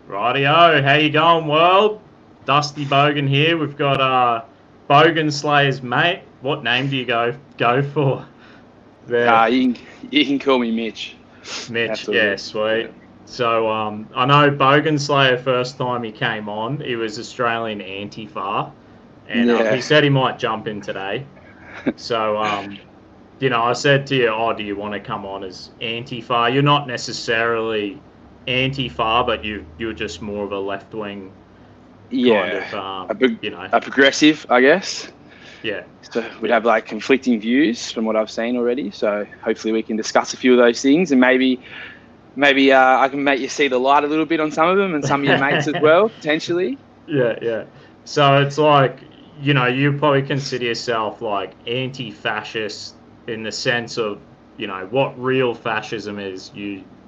Rightio, how you going, world? Dusty Bogan here. We've got Bogan Slayer's mate. What name do you go for? There, You can call me Mitch. Mitch. That's all Yeah, good. sweet. Yeah. So I know Bogan Slayer first time he came on, he was Australian Antifa, and he Yeah. said he might jump in today. So I said to you, oh, do you want to come on as Antifa? You're not necessarily Antifa, but you're just more of a left wing kind Yeah. of A progressive, I guess. yeah, So we'd yeah, have like conflicting views from what I've seen already. So hopefully we can discuss a few of those things, and maybe I can make you see the light a little bit on some of them, and some of your mates as well, potentially. yeah. So it's like, you probably consider yourself like anti-fascist in the sense of, what real fascism is.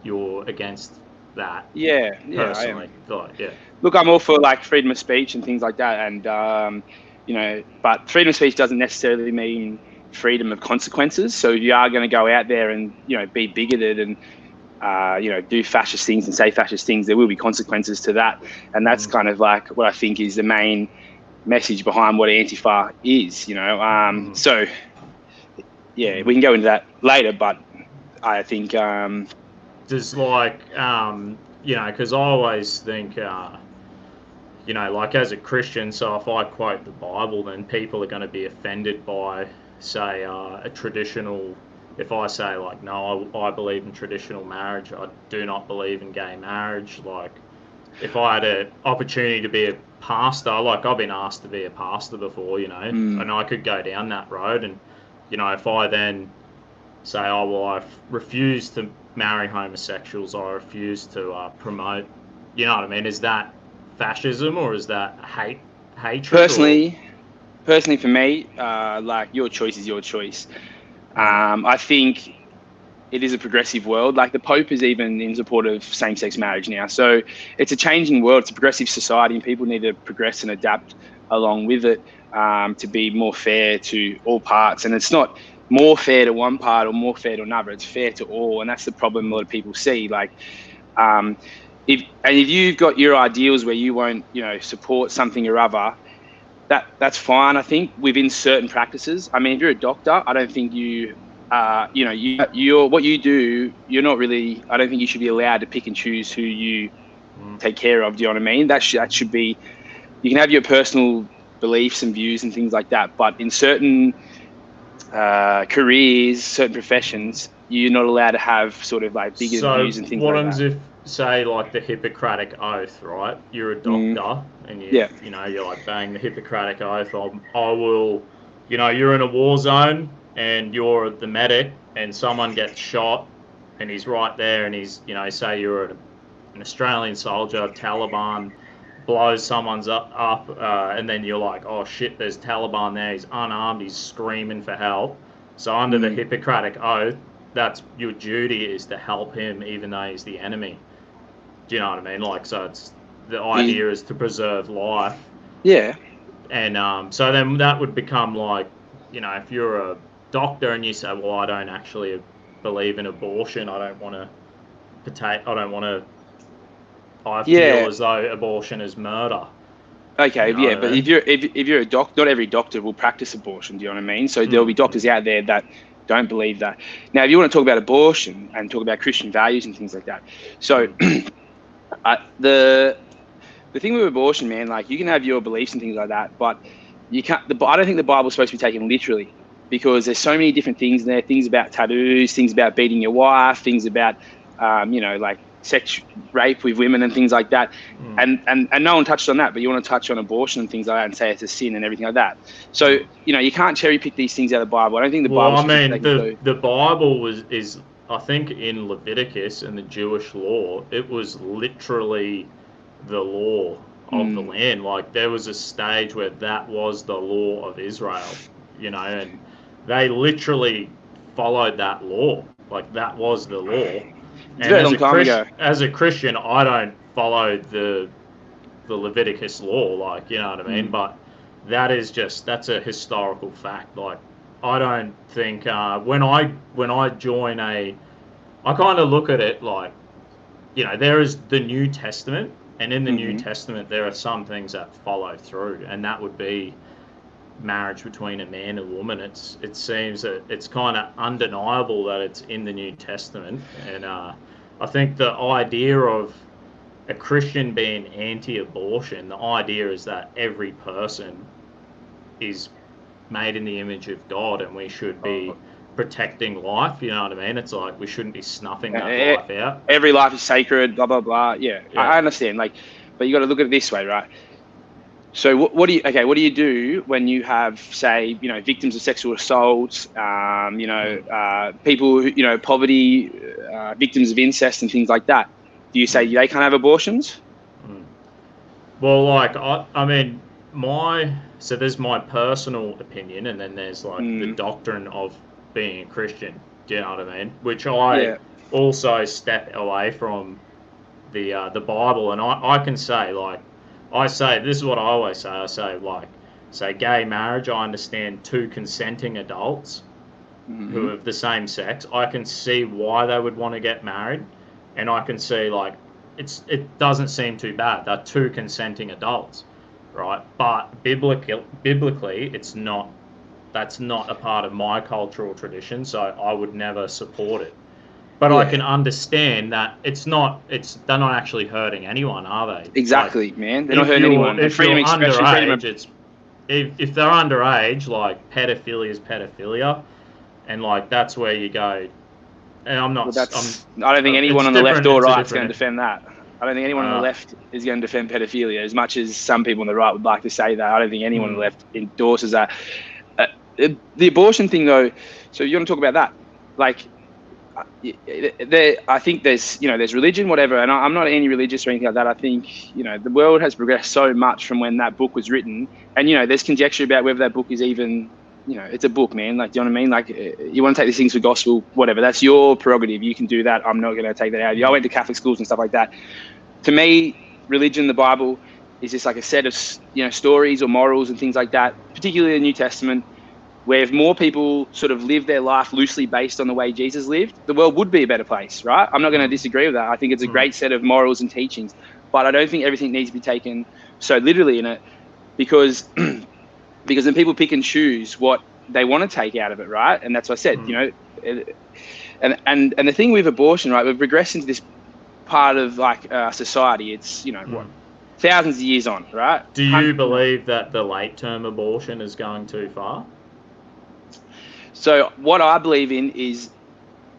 You're against that Yeah, yeah, I am. personally. Like, yeah. Look, I'm all for like freedom of speech and things like that, and but freedom of speech doesn't necessarily mean freedom of consequences. So if you are going to go out there and be bigoted and do fascist things and say fascist things, there will be consequences to that, and that's Mm, kind of like what I think is the main message behind what Antifa is. mm. So yeah, we Mm. can go into that later, but I think Just like, because I always think, like as a Christian, so if I quote the Bible, then people are going to be offended by, say, a traditional. If I say like, no, I believe in traditional marriage, I do not believe in gay marriage. Like, if I had an opportunity to be a pastor, like I've been asked to be a pastor before, mm, and I could go down that road, and if I then say, oh well, I refuse to marry homosexuals, I refuse to promote. You know what I mean? Is that fascism or is that hatred or? personally, personally for me, like your choice is your choice. Mm, I think it is a progressive world. Like the Pope is even in support of same-sex marriage now. So it's a changing world. It's a progressive society, and people need to progress and adapt along with it to be more fair to all parts. And it's not more fair to one part or more fair to another. It's fair to all, and that's the problem a lot of people see. Like, um, if you've got your ideals where you won't, support something or other, that's fine. I think within certain practices. I mean, if you're a doctor, I don't think you're what you do. You're not really. I don't think you should be allowed to pick and choose who you mm. take care of. Do you know what I mean? That should be. You can have your personal beliefs and views and things like that, but in certain careers, certain professions, you're not allowed to have sort of like bigoted So views and things what like happens that. if, say, like the Hippocratic Oath, right? You're a Mm, doctor, and yeah. you're like bang the Hippocratic Oath. I will, you're in a war zone and you're the medic, and someone gets shot, and he's right there, and he's, say you're an Australian soldier, Taliban blows someone's up, and then you're like, oh shit, there's Taliban there. He's unarmed. He's screaming for help. So under the Mm. Hippocratic Oath, that's your duty is to help him, even though he's the enemy. Do you know what I mean? Like, so it's the You, idea is to preserve life, yeah. and so then that would become like, if you're a doctor and you say, well, I don't actually believe in abortion. I don't want to I don't want to. I feel Yeah. as though abortion is murder. You Okay, know yeah, what but I if mean? you're a doc, not every doctor will practice abortion. Do you know what I mean? So there'll Mm, be doctors out there that don't believe that. Now, if you want to talk about abortion and talk about Christian values and things like that, so mm. the thing with abortion, man, like you can have your beliefs and things like that, but you can't. I don't think the Bible's supposed to be taken literally because there's so many different things in there. Things about taboos, things about beating your wife, things about like sex rape with women and things like that. Mm, And no one touched on that, but you want to touch on abortion and things like that and say it's a sin and everything like that. So mm. you can't cherry pick these things out of the Bible. I don't think the Well, Bible I should be mean, taken the so. the Bible is I think in Leviticus and the Jewish law, it was literally the law of the Mm, land. Like there was a stage where that was the law of Israel, and they literally followed that law. Like that was the law. it's a And very long time ago. As a Christian, I don't follow the Leviticus law, like you know what I mean. Mm, But that's a historical fact. Like I don't think when I join I kind of look at it like there is the New Testament, And in the New Testament, there are some things that follow through, and that would be marriage between a man and a woman. It seems that it's kind of undeniable that it's in the New Testament, and I think the idea of a Christian being anti-abortion, the idea is that every person is made in the image of God, and we should be protecting life. You know what I mean? It's like we shouldn't be snuffing that life out. Every life is sacred. Blah blah blah. Yeah. I understand. Like, but you got to look at it this way, right? So what do you do when you have, say, victims of sexual assault, people who, poverty, victims of incest and things like that? Do you say they can't have abortions? Well, like, I mean, so there's my personal opinion, and then there's like the doctrine of being a Christian. Do you know what I mean? Which I also step away from the Bible, and I can say, like, this is what I always say. I say gay marriage. I understand two consenting adults who are of the same sex. I can see why they would want to get married, and I can see, like, it doesn't seem too bad. They're two consenting adults, right? But biblically, it's not. That's not a part of my cultural tradition, so I would never support it. But I can understand that they're not actually hurting anyone, are they? Exactly, like, man. They're not hurting anyone. If you're underage, if they're underage, like, pedophilia is pedophilia, and like that's where you go. And I don't think anyone on the left or right is going to defend that. I don't think anyone on the left is going to defend pedophilia, as much as some people on the right would like to say that. I don't think anyone on the left endorses that. The abortion thing, though, so you want to talk about that? Like, I think there's religion, whatever, and I'm not anti-religious or anything like that. I think, the world has progressed so much from when that book was written, and, there's conjecture about whether that book is even, it's a book, man. Like, do you know what I mean? Like, you want to take these things for gospel, whatever. That's your prerogative. You can do that. I'm not going to take that out of you. I went to Catholic schools and stuff like that. To me, religion, the Bible, is just like a set of, stories or morals and things like that, particularly the New Testament, where if more people sort of live their life loosely based on the way Jesus lived, the world would be a better place, right? I'm not going to disagree with that. I think it's a great set of morals and teachings, but I don't think everything needs to be taken so literally in it, because then people pick and choose what they want to take out of it, right? And that's what I said, and the thing with abortion, right? We've regressed into this part of like society. It's thousands of years on, right? Do you believe that the late term abortion is going too far? So what I believe in is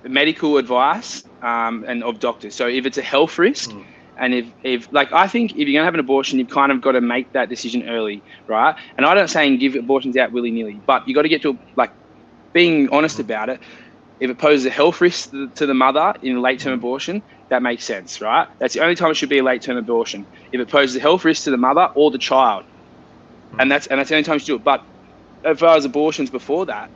medical advice and of doctors. So if it's a health risk, and if like, I think if you're going to have an abortion, you've kind of got to make that decision early, right? And I'm not saying give abortions out willy-nilly, but you got to get to, like, being honest about it. If it poses a health risk to the mother in a late-term abortion, that makes sense, right? That's the only time it should be a late-term abortion. If it poses a health risk to the mother or the child, and that's the only time you should do it. But as far as abortions before that,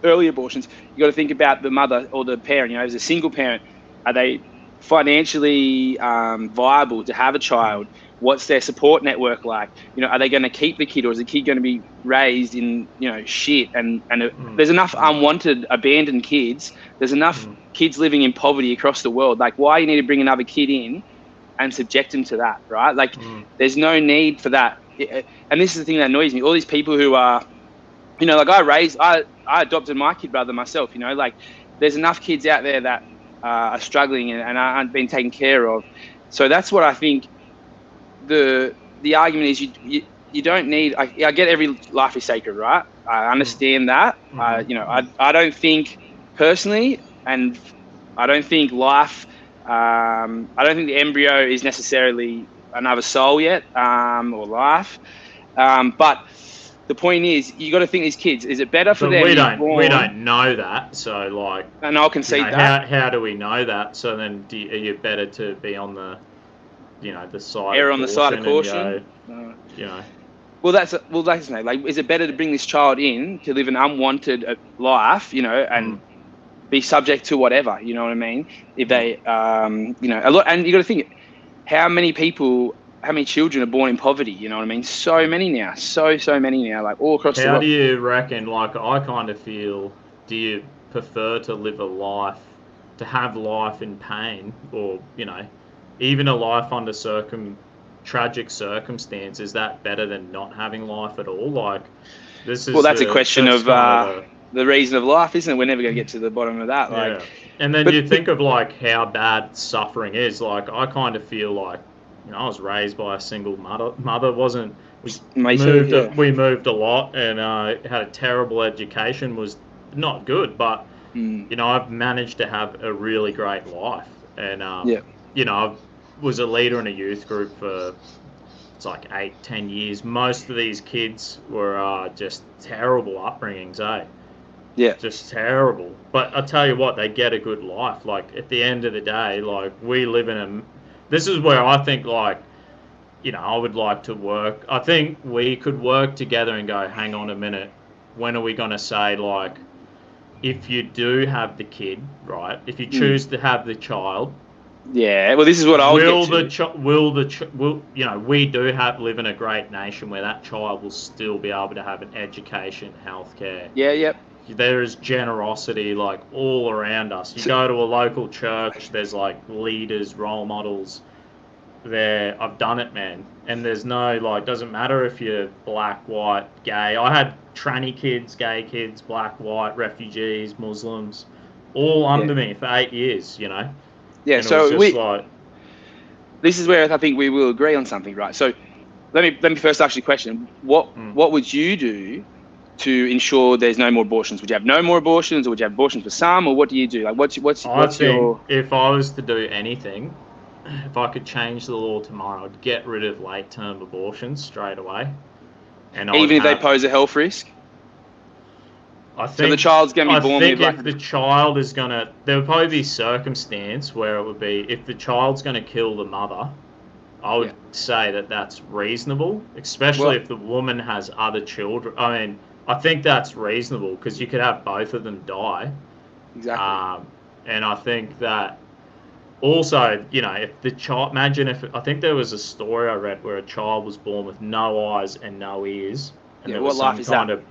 early abortions, you got to think about the mother or the parent. As a single parent, are they financially viable to have a child? What's their support network like? Are they going to keep the kid, or is the kid going to be raised in shit? And there's enough unwanted abandoned kids. There's enough kids living in poverty across the world. Like, why you need to bring another kid in and subject them to that, right? Like, there's no need for that. And this is the thing that annoys me. All these people who are, like, I adopted my kid brother myself. Like, there's enough kids out there that are struggling and aren't being taken care of. So that's what I think. The argument is you don't need. I get every life is sacred, right? I understand that. I don't think personally, and I don't think life. I don't think the embryo is necessarily another soul yet, or life. But the point is, you got to think these kids. Is it better for them? We don't know that. So, like, and I'll concede that. How do we know that? So then, are you better to be on the, the side? Err on the side of caution. Well, that's like, is it better to bring this child in to live an unwanted life, and be subject to whatever, you know what I mean? If they, a lot, and you got to think, how many children are born in poverty? You know what I mean? So many now, so many now, like all across the world. How do you reckon? Like, I kind of feel, do you prefer to live a life, to have life in pain, or even a life under tragic circumstance, is that better than not having life at all? Like, this is well, that's a question of kind the reason of life, isn't it? We're never going to get to the bottom of that. Like, yeah. And then you think of like how bad suffering is. Like, I kind of feel like, you know, I was raised by a single mother. We moved a lot and had a terrible education. Was not good, but you know, I've managed to have a really great life. And you know, I was a leader in a youth group for it's like 8-10 years. Most of these kids were just terrible upbringings, eh? Yeah. Just terrible. But I tell you what, they get a good life. Like, at the end of the day, like, we live in a... This is where I think, like, you know, I would like to work. I think we could work together and go, hang on a minute, when are we going to say, like, if you do have the kid, right, if you choose to have the child... Yeah, well, this is what I'll get to. You know, we do live in a great nation where that child will still be able to have an education, healthcare. Yeah, yep. There is generosity, like, all around us. You go to a local church, there's, like, leaders, role models there. I've done it, man. And there's no, like, doesn't matter if you're black, white, gay. I had tranny kids, gay kids, black, white, refugees, Muslims, all under me for 8 years, you know? Yeah, and so this is where I think we will agree on something, right? So let me first ask you a question. What would you do to ensure there's no more abortions? Would you have no more abortions, or would you have abortions for some, or what do you do? Like, what's your... If I was to do anything, if I could change the law tomorrow, I'd get rid of late-term abortions straight away. And even if they pose a health risk? I think, so the child's going to be born with... I think if the child is going to... There would probably be circumstance where it would be, if the child's going to kill the mother, I would say that that's reasonable, especially if the woman has other children. I mean... I think that's reasonable because you could have both of them die. Exactly. And I think that also, you know, if the child, imagine if, I think there was a story I read where a child was born with no eyes and no ears. And there was some kind of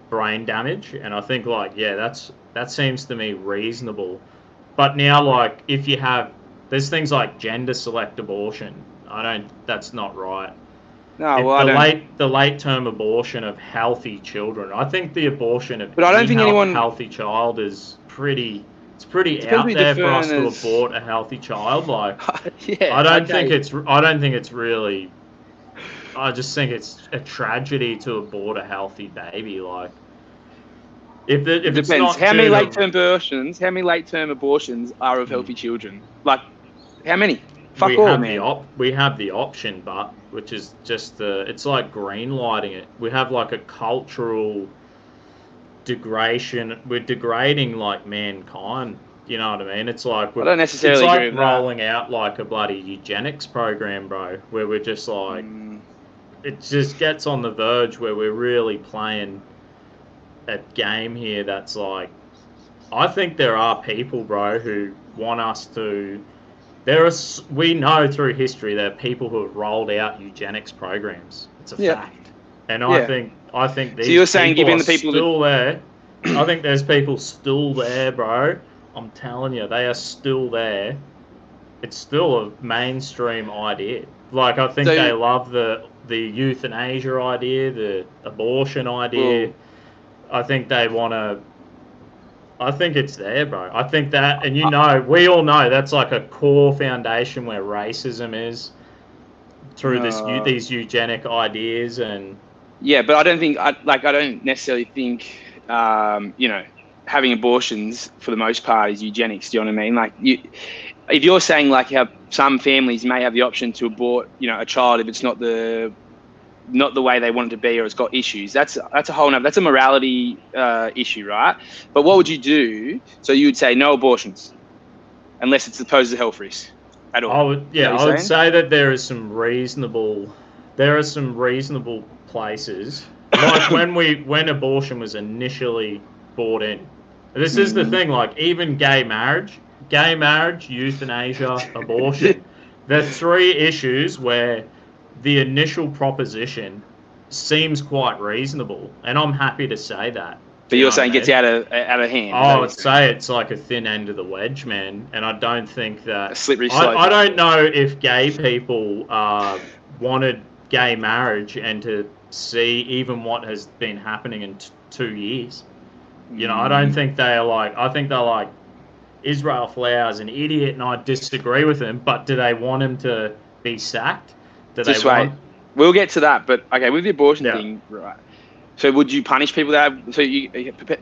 brain damage. And I think, like, that seems to me reasonable. But now, like, if you have, there's things like gender select abortion. That's not right. No, well, the late term abortion of healthy children. I think the abortion of healthy child is pretty out there for us to abort a healthy child. Like, I don't think it's really. I just think it's a tragedy to abort a healthy baby. Like, if it depends. It's not how many late term abortions are of healthy children? Like, how many? Fuck all, man. We have the option, but which is just it's like green lighting it. We have like a cultural degradation. We're degrading like mankind. You know what I mean? It's like I don't necessarily agree with rolling out like a bloody eugenics program, bro. Where we're just like, it just gets on the verge where we're really playing a game here. That's like, I think there are people, bro, who want us to. We know through history there are people who have rolled out eugenics programs. It's a fact, and I think these. So you're saying giving the people still there? I think there's people still there, bro. I'm telling you, they are still there. It's still a mainstream idea. Like, I think they love the euthanasia idea, the abortion idea. I think they want to. I think it's there, bro. I think that, and we all know that's like a core foundation where racism is through these eugenic ideas and. Yeah, but I don't necessarily think, having abortions for the most part is eugenics. Do you know what I mean? Like, if you're saying like how some families may have the option to abort, a child if it's not the way they want it to be, or it's got issues. That's a whole nother. That's a morality issue, right? But what would you do? So you would say no abortions, unless it's poses a health risk at all. I would say that there are some reasonable places, like when abortion was initially brought in. This is the thing. Like, even gay marriage, euthanasia, abortion. They're three issues where the initial proposition seems quite reasonable, and I'm happy to say that. But you're saying it gets out of hand. I would say it's like a thin end of the wedge, man. And I don't think that... A slippery slope. I don't know if gay people wanted gay marriage and to see even what has been happening in 2 years. You know, I don't think they are like... I think they're like, Israel Flowers an idiot and I disagree with him, but do they want him to be sacked? Just wait. We'll get to that, but okay, with the abortion thing, right. So would you punish people that have... So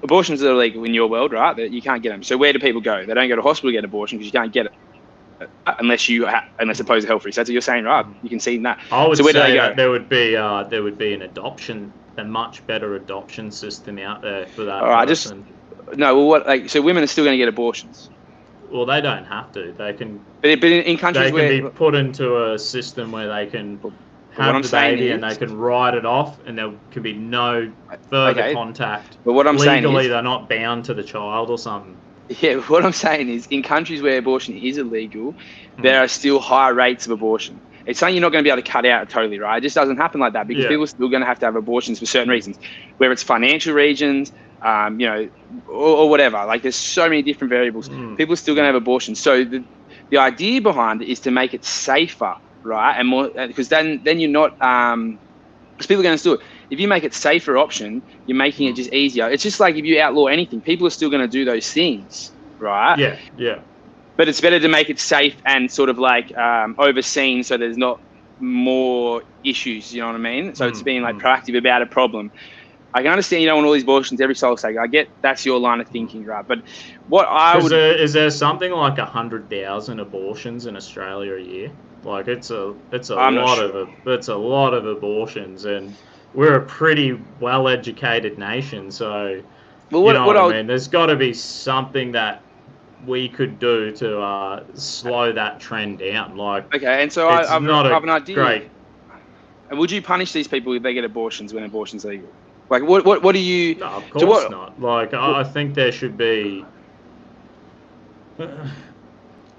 abortions are illegal in your world, right? That you can't get them. So where do people go? They don't go to hospital to get an abortion because you can't get it unless opposed to health free. So that's what you're saying, right? You can see that. I would say that there would be an adoption, a much better adoption system out there for that person. So women are still going to get abortions. Well, they don't have to. They can. But in countries where they can be put into a system where they can have the baby and they can write it off, and there can be no further contact. But what I'm saying is, they're not bound to the child or something. Yeah, what I'm saying is, in countries where abortion is illegal, there are still high rates of abortion. It's something you're not going to be able to cut out totally, right? It just doesn't happen like that because people are still going to have abortions for certain reasons, whether it's financial reasons, or whatever. Like, there's so many different variables. People are still going to have abortions. So the idea behind it is to make it safer, right? And more, because then you're not, because people are going to do it. If you make it safer option, you're making it just easier. It's just like if you outlaw anything, people are still going to do those things, right? Yeah. But it's better to make it safe and sort of like overseen so there's not more issues, you know what I mean? So it's being like proactive about a problem. I can understand you don't want all these abortions every soul's sake. I get that's your line of thinking, right? But what is there something like 100,000 abortions in Australia a year? Like it's a lot of abortions, and we're a pretty well-educated nation, so what I mean. There's got to be something that we could do to slow that trend down. Like, okay, and so I have an idea. Great. And would you punish these people if they get abortions when abortion's legal? Like, what do you... No, of course not. Like, I think there should be...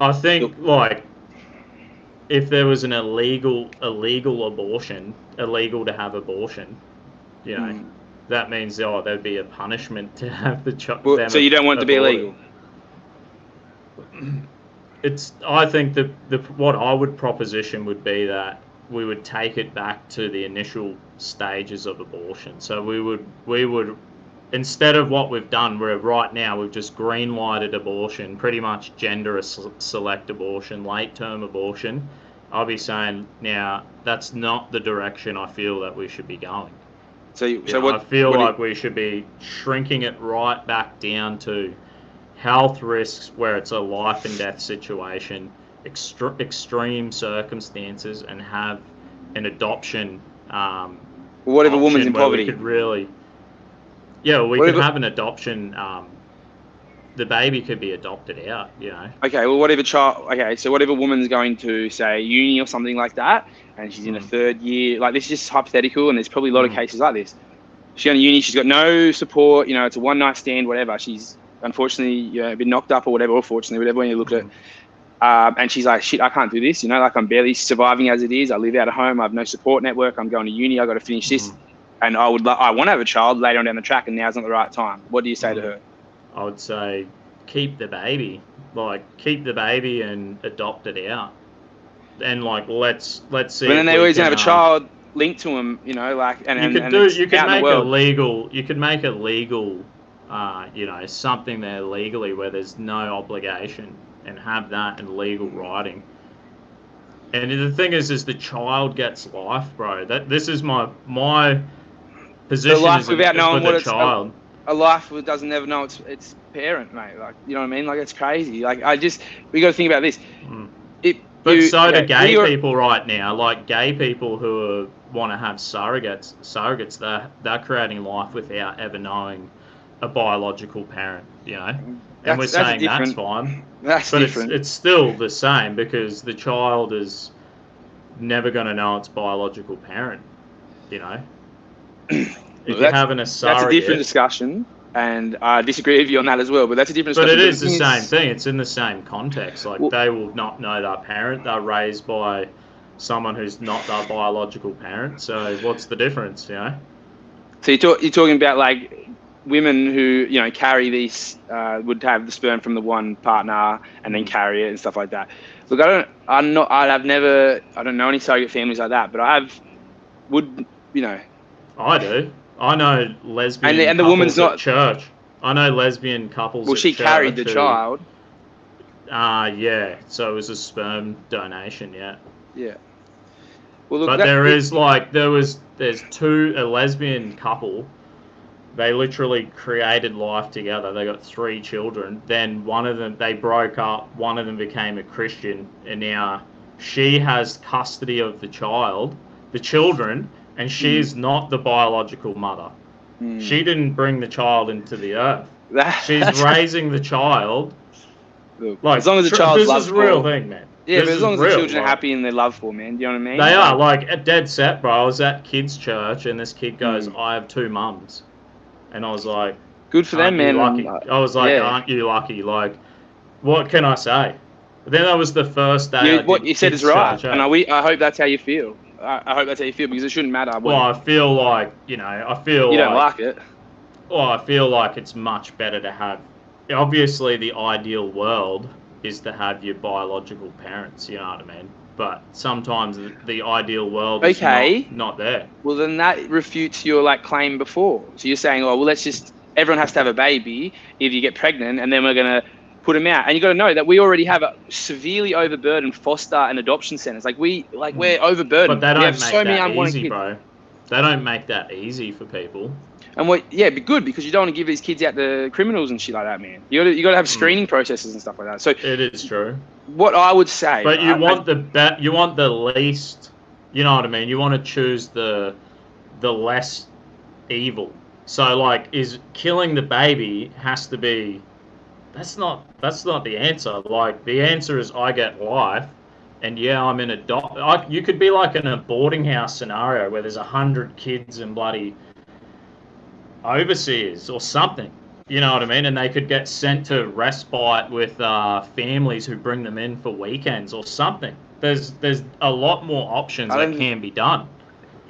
I think, like, if there was an illegal abortion, illegal to have abortion, you know, that means, there'd be a punishment to have the child... So you don't want it to be illegal? I think what I would proposition would be that we would take it back to the initial stages of abortion. So we would instead of what we've done, where right now we've just green lighted abortion, pretty much gender select abortion, late term abortion. I'll be saying now that's not the direction I feel that we should be going. I feel like we should be shrinking it right back down to health risks where it's a life and death situation, extreme circumstances, and have an adoption. What if a woman's in poverty? We could could have an adoption. The baby could be adopted out, you know. Okay, well, what if a woman's going to, say, uni or something like that, and she's in a third year, like, this is just hypothetical, and there's probably a lot of cases like this. She's going to uni, she's got no support, you know, it's a one-night stand, whatever. She's unfortunately, been knocked up or whatever, or fortunately, whatever, when you look at it. And she's like, shit, I can't do this, you know, like, I'm barely surviving as it is. I live out of home, I have no support network, I'm going to uni, I got to finish this. And I want to have a child later on down the track, and now's not the right time. What do you say to her? I would say keep the baby. Like, keep the baby and adopt it out. And, like, let's see. But then they always have a child linked to them, you know, like, you could make it legal, you know, something there legally where there's no obligation, and have that in legal writing. And the thing is the child gets life, bro. This is my position. The life without knowing what it's child. A life that doesn't ever know its parent, mate. Like, you know what I mean? Like, it's crazy. Like, we got to think about this. Do gay people right now. Like, gay people who want to have surrogates, they're creating life without ever knowing a biological parent, you know. And we're saying that's fine. That's different. It's still the same, because the child is never going to know its biological parent, you know. If you're having a surrogate... That's a different discussion, and I disagree with you on that as well, but that's a different discussion. But it is the same thing. It's in the same context. Like, they will not know their parent. They're raised by someone who's not their biological parent. So what's the difference, you know? So you're talking about, like, women who carry these would have the sperm from the one partner and then carry it and stuff like that. Look, I don't know any surrogate families like that, but I do. I know lesbian and the couples woman's at not church. I know lesbian couples. Well, at she church carried the child. Yeah. So it was a sperm donation. Yeah. Yeah. Well, look, but there's a lesbian couple. They literally created life together. They got 3 children. Then one of them, they broke up. One of them became a Christian, and now she has custody of the children, and she's not the biological mother. She didn't bring the child into the earth. She's raising the child. Look, as long as the child's loved for. This is a real thing, man. Yeah, but as long as the children are happy and they're loved for, man. Do you know what I mean? They are, at dead set, bro. I was at kids' church, and this kid goes, I have 2 mums. And I was like... Good for them, man. Lucky? I was like, aren't you lucky? Like, what can I say? But then that was the first day what you said is right. Church, and I hope that's how you feel. I hope that's how you feel, because it shouldn't matter. Well, I feel like, you don't like it. Well, I feel like it's much better to have... Obviously, the ideal world is to have your biological parents, you know what I mean? But sometimes the ideal world is not there. Well, then that refutes your claim before. So you're saying, everyone has to have a baby if you get pregnant, and then we're going to put them out. And you got to know that we already have a severely overburdened foster and adoption centers. We're overburdened. But they don't make that easy, bro. They don't make that easy for people. And it'd be good, because you don't want to give these kids out to criminals and shit like that, man. You got to have screening processes and stuff like that. So it is true. What I would say, but you want the least. You know what I mean? You want to choose the less evil. So is killing the baby has to be. That's not the answer. The answer is I get life. And I'm in you could be like in a boarding house scenario where there's 100 kids and bloody overseers or something, you know what I mean? And they could get sent to respite with families who bring them in for weekends or something. There's a lot more options that can be done.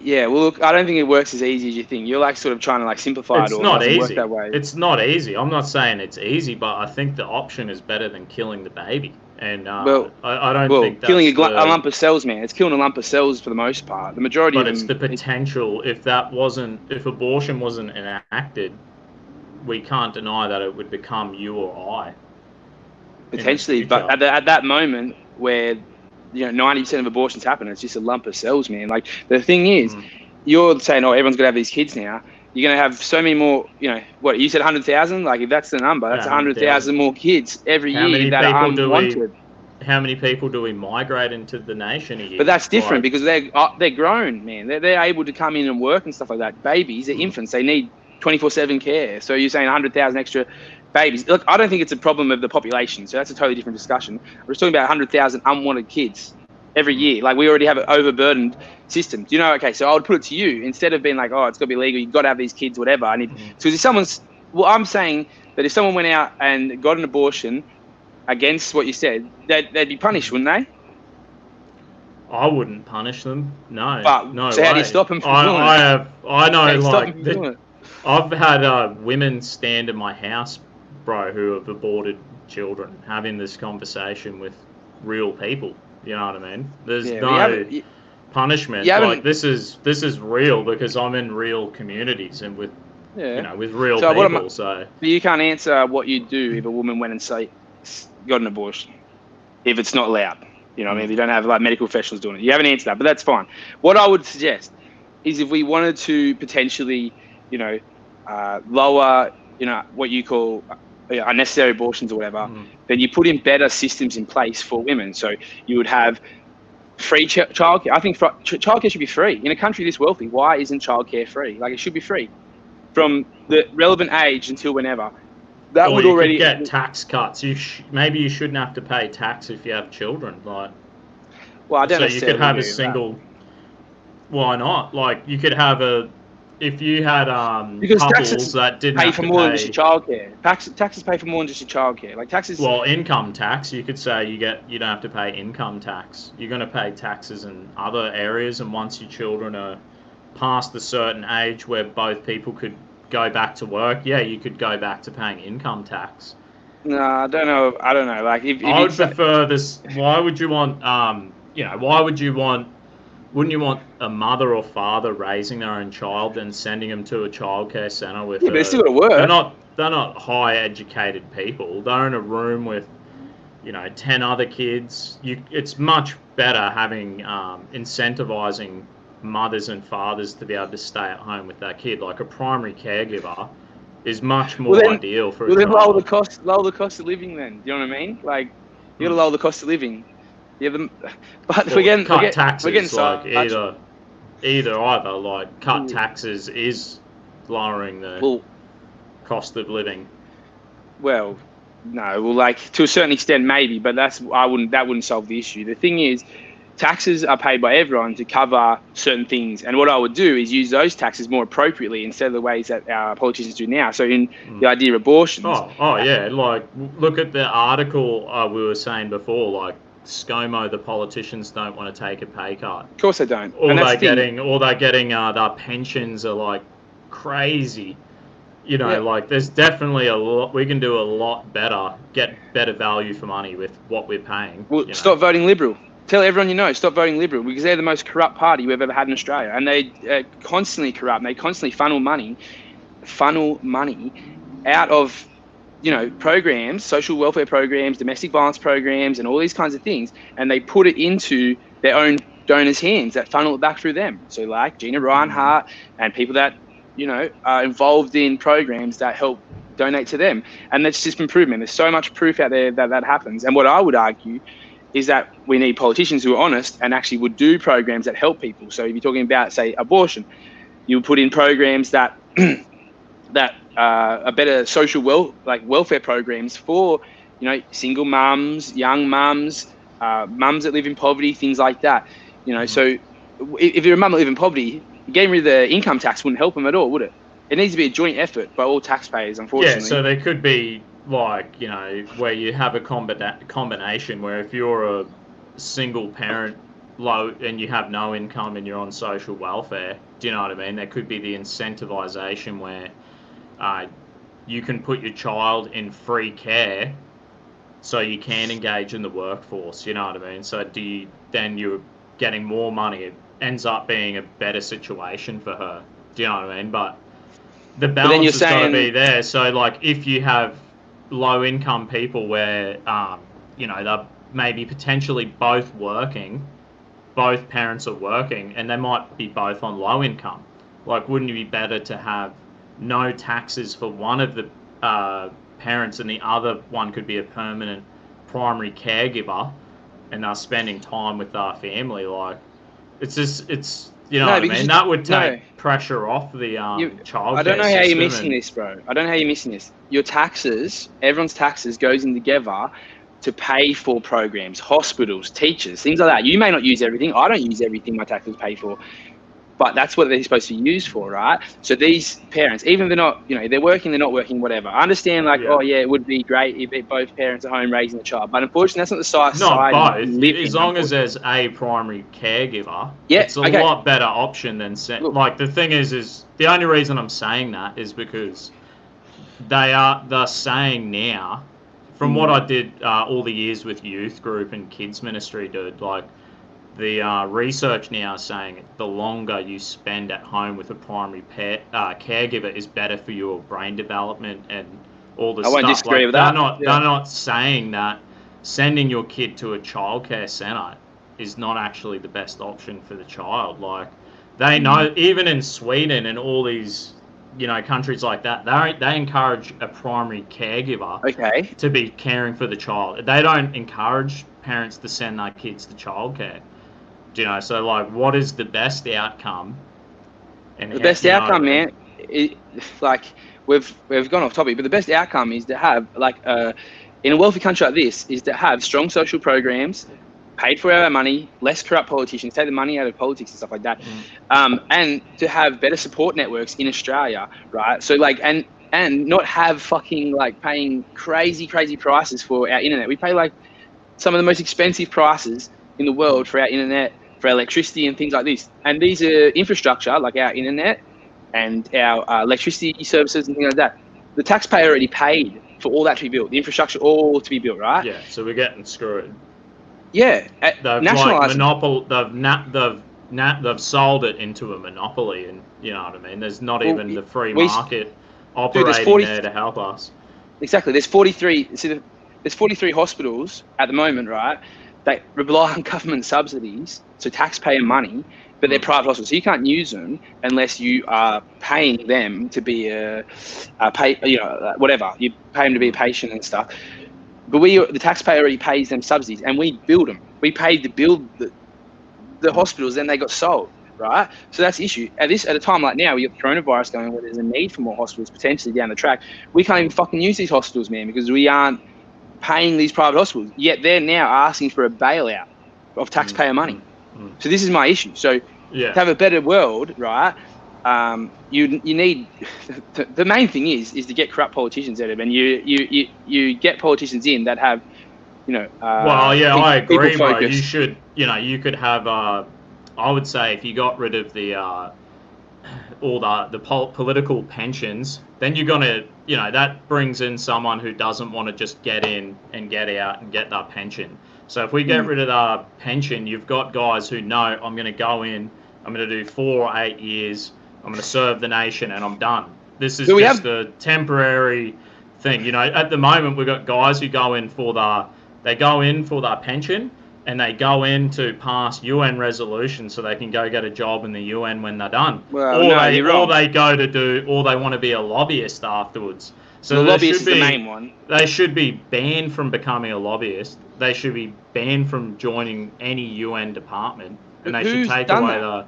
Yeah, well, look, I don't think it works as easy as you think. You're sort of trying to simplify it all. It's not easy. Work that way. It's not easy. I'm not saying it's easy, but I think the option is better than killing the baby. And I don't think that's killing a lump of cells, man. It's killing a lump of cells for the most part. The majority of them... But it's the potential. If abortion wasn't enacted, we can't deny that it would become you or I. Potentially, but at that moment where 90% of abortions happen, it's just a lump of cells, man. The thing is, you're saying, everyone's gonna have these kids now. You're gonna have so many more. What you said, 100,000. If that's the number, that's 100,000 more kids every year that are unwanted. How many people do we migrate into the nation a year? But that's different because they're grown, man. They're able to come in and work and stuff like that. Babies, they're infants. They need 24/7 care. So you're saying 100,000 extra babies. Look, I don't think it's a problem of the population. So that's a totally different discussion. We're just talking about 100,000 unwanted kids every year. We already have an overburdened system. Do you know? Okay, so I would put it to you, instead of being it's got to be legal, you've got to have these kids, whatever. Because I'm saying that if someone went out and got an abortion against what you said, they'd be punished, wouldn't they? I wouldn't punish them. No. But, no so way. how do you stop them from doing it? I know, I've had women stand in my house, bro, who have aborted children, having this conversation with real people. You know what I mean? There's no punishment. This is real because I'm in real communities and with with real people. So you can't answer what you'd do if a woman went and got an abortion if it's not allowed. You know what I mean? If you don't have medical professionals doing it. You haven't answered that, but that's fine. What I would suggest is if we wanted to potentially, lower, what you call unnecessary abortions or whatever, then you put in better systems in place for women. So you would have free childcare. I think childcare should be free. In a country this wealthy, why isn't childcare free? It should be free from the relevant age until whenever. That would already get tax cuts. Maybe you shouldn't have to pay tax if you have children. Well, I don't. So you could have a single. Why not? You could have if you had couples that didn't pay for more than just your childcare. Taxes pay for more than just your childcare. Taxes. Well, income tax. You could say you don't have to pay income tax. You're going to pay taxes in other areas, and once your children are past a certain age where both people could go back to work, yeah, you could go back to paying income tax. No, I don't know. Like, if I would prefer this. Why would you want, wouldn't you want a mother or father raising their own child and sending them to a childcare centre with? Yeah, but it's still got to work. They're not high educated people. They're in a room with, 10 other kids. It's much better having incentivizing mothers and fathers to be able to stay at home with their kid. Like a primary caregiver is much more ideal for. Well, then lower the cost of living. Then, do you know what I mean? Like, you got to lower the cost of living. Yeah, but we're getting taxes. We're getting like either. Like cut taxes is lowering the cost of living. Well, no. Well, like to a certain extent, maybe, but that wouldn't solve the issue. The thing is, taxes are paid by everyone to cover certain things, and what I would do is use those taxes more appropriately instead of the ways that our politicians do now. So, in the idea of abortions. Oh yeah. Like look at the article we were saying before. Like ScoMo, the politicians don't want to take a pay cut. Of course they don't. All they're getting, their pensions are like crazy. Like there's definitely a lot we can do a lot better, get better value for money with what we're paying. Well, stop voting Liberal. Tell everyone stop voting Liberal, because they're the most corrupt party we've ever had in Australia, and they constantly corrupt. And they constantly funnel money out of programs, social welfare programs, domestic violence programs, and all these kinds of things, and they put it into their own donors' hands that funnel it back through them. So like Gina Reinhart and people that are involved in programs that help donate to them, and that's just been proven. There's so much proof out there that happens. And what I would argue is that we need politicians who are honest and actually would do programs that help people. So if you're talking about, say, abortion, you would put in programs that are better social welfare programs for single mums, young mums, mums that live in poverty, things like that. So if you're a mum that live in poverty, getting rid of the income tax wouldn't help them at all, would it? It needs to be a joint effort by all taxpayers, unfortunately. Yeah, so there could be where you have a combination where if you're a single parent and you have no income and you're on social welfare, do you know what I mean? There could be the incentivization where you can put your child in free care so you can engage in the workforce, you know what I mean? So then you're getting more money. It ends up being a better situation for her. Do you know what I mean? But the balance has got to be there. So like if you have low income people where they're maybe potentially both parents are working, and they might be both on low income, like wouldn't it be better to have no taxes for one of the parents and the other one could be a permanent primary caregiver and they're spending time with our family? Like it's what I mean? That would take pressure off the childcare. I don't know how you're missing this, bro. I don't know how you're missing this. Your taxes, everyone's taxes goes in together to pay for programs, hospitals, teachers, things like that. You may not use everything. I don't use everything my taxes pay for. But that's what they're supposed to be used for, right? So these parents, even if they're not, they're working, they're not working, whatever. I understand, it would be great if both parents are home raising the child. But unfortunately, that's not the society. Not both. As long as there's a primary caregiver, it's a lot better option than... the thing is the only reason I'm saying that is because they're saying now, from what I did all the years with youth group and kids ministry, dude, the research now is saying the longer you spend at home with a primary caregiver is better for your brain development and all this stuff. I won't disagree with that. They're not saying that sending your kid to a childcare centre is not actually the best option for the child. Like they know, even in Sweden and all these countries like that, they encourage a primary caregiver to be caring for the child. They don't encourage parents to send their kids to childcare. So what is the best outcome? And the best outcome, man, we've gone off topic, but the best outcome is to have in a wealthy country like this is to have strong social programs, paid for our money, less corrupt politicians, take the money out of politics and stuff like that, and to have better support networks in Australia, right? So and not have fucking paying crazy prices for our internet. We pay some of the most expensive prices in the world for our internet, for electricity and things like this. And these are infrastructure, like our internet and our electricity services and things like that. The taxpayer already paid for all that to be built, the infrastructure all to be built, right? Yeah, so we're getting screwed. Yeah, They've nationalism. They've sold it into a monopoly, and you know what I mean. There's not even the free market operating there to help us. Exactly. There's 43. There's 43 hospitals at the moment, right? They rely on government subsidies, so taxpayer money, but they're private hospitals. So you can't use them unless you are paying them to be whatever. You pay them to be a patient and stuff. But the taxpayer already pays them subsidies, and we build them. We paid to build the hospitals, then they got sold, right? So that's the issue. At a time like now, we got coronavirus going, where there's a need for more hospitals potentially down the track. We can't even fucking use these hospitals, man, because we aren't paying these private hospitals. Yet they're now asking for a bailout of taxpayer money. So this is my issue. So to have a better world, right? You need the main thing is to get corrupt politicians out of them, and you get politicians in that have, I agree, bro. You should, you could have I would say if you got rid of the all the political pensions, then you're gonna, that brings in someone who doesn't want to just get in and get out and get that pension. So if we get rid of the pension, you've got guys who know, I'm going to go in, I'm going to do 4 or 8 years, I'm going to serve the nation, and I'm done. This is just a temporary thing. At the moment, we've got guys who go in for their pension, and they go in to pass UN resolutions so they can go get a job in the UN when they're done. Well, or they want to be a lobbyist afterwards. So the lobbyist is the main one. They should be banned from becoming a lobbyist. They should be banned from joining any UN department, and they should take away the.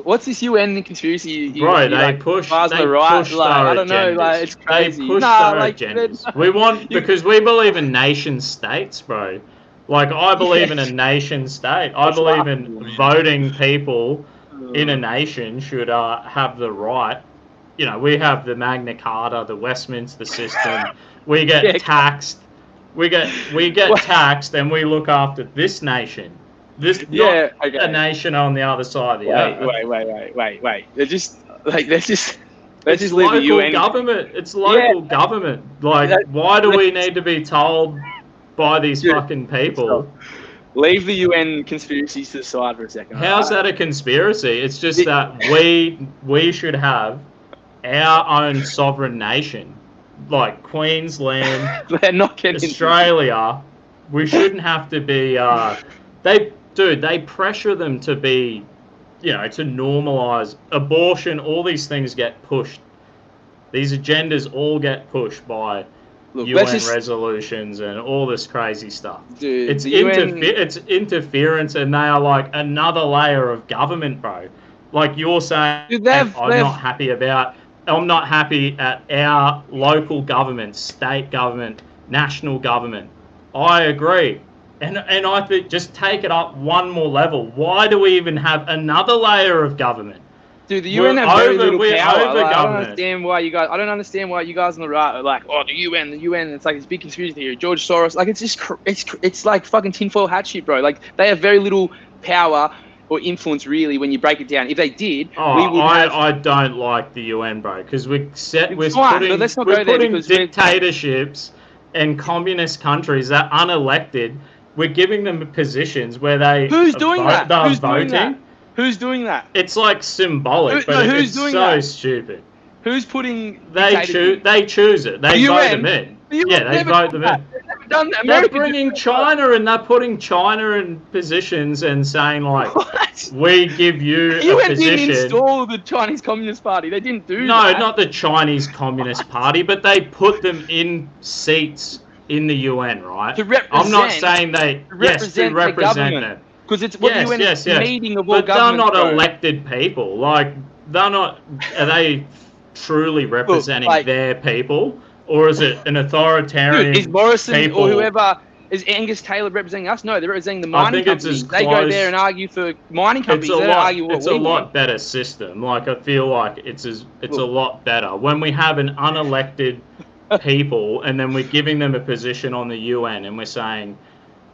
What's this UN conspiracy? They push our I don't know, agendas. it's crazy. They push our agendas. Because we believe in nation states, bro. Like, I believe in a nation state. I believe in voting people in a nation should have the right. We have the Magna Carta, the Westminster system. We get taxed. We get taxed, and we look after this nation. A nation on the other side of the earth. Wait. Let's just leave the UN government. It's local government. Like, why do we need to be told by these fucking people? Leave the UN conspiracies to the side for a second. How's that a conspiracy? It's just that we should have our own sovereign nation, like Queensland, they're not getting Australia. We shouldn't have to be. They pressure them to be, to normalise abortion. All these things get pushed. These agendas all get pushed by UN resolutions and all this crazy stuff. Dude, it's interference, and they are like another layer of government, bro. Like you're saying, I'm not happy at our local government, state government, national government. I agree. And I think just take it up one more level. Why do we even have another layer of government? Dude, the UN have very little power. I don't understand why you guys on the right are like, the UN. It's like this big conspiracy theory. George Soros, like it's like fucking tinfoil hat shit, bro. Like they have very little power or influence really when you break it down. If they did, I don't like the UN, bro, because we're putting dictatorships and communist countries that are unelected. We're giving them positions where they Who's doing that? Who's doing that? It's like symbolic, but it's so stupid. Who's putting? They choose it. They vote them in. They vote them in. They're bringing China, and they're putting China in positions and saying like, we give you a position. Didn't install the Chinese Communist Party. They didn't do that. No, not the Chinese Communist Party, but they put them in seats in the UN, right? I'm not saying to represent them. Because it's what the UN is meeting of all governments. But they're not elected people. Like, they're not. Are they truly representing their people, or is it an authoritarian? Is Morrison or whoever? Is Angus Taylor representing us? No, they're representing the mining companies. They go there and argue for mining companies. It's a lot better system. Like, I feel like it's a lot better when we have an unelected people, and then we're giving them a position on the UN, and we're saying,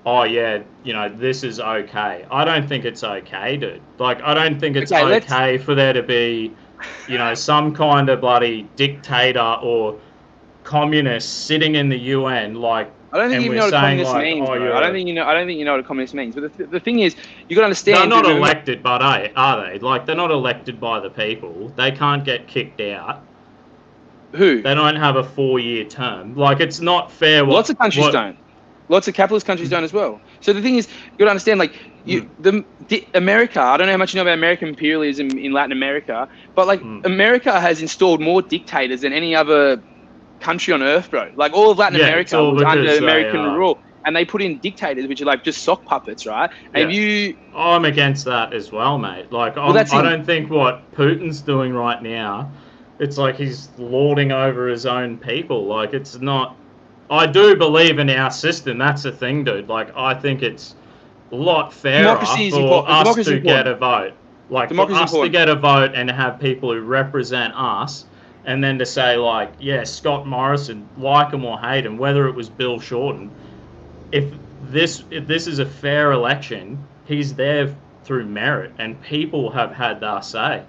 this is okay. I don't think it's okay, dude. Like, I don't think it's okay for there to be some kind of bloody dictator or communist sitting in the UN, like, I don't think and you we're know what a saying communist like, means, oh, bro. you're I don't think you know. I don't think you know what a communist means. But the thing is, you got to understand. they're not elected, but are they? Like, they're not elected by the people. They can't get kicked out. Who? They don't have a 4-year term. Like, it's not fair. Lots of countries don't. Lots of capitalist countries don't as well. So the thing is, you got to understand, like, America. I don't know how much you know about American imperialism in Latin America, but like, America has installed more dictators than any other country on earth, bro. Like, all of Latin America was under American rule, and they put in dictators, which are like just sock puppets, right? And I'm against that as well, mate. Like, I don't think what Putin's doing right now, it's like he's lording over his own people. Like, it's not. I do believe in our system. That's the thing, dude. Like, I think it's a lot fairer for us to get a vote. Like, for us to get a vote and have people who represent us, and then to say, like, yeah, Scott Morrison, like him or hate him, whether it was Bill Shorten, if this is a fair election, he's there through merit, and people have had their say.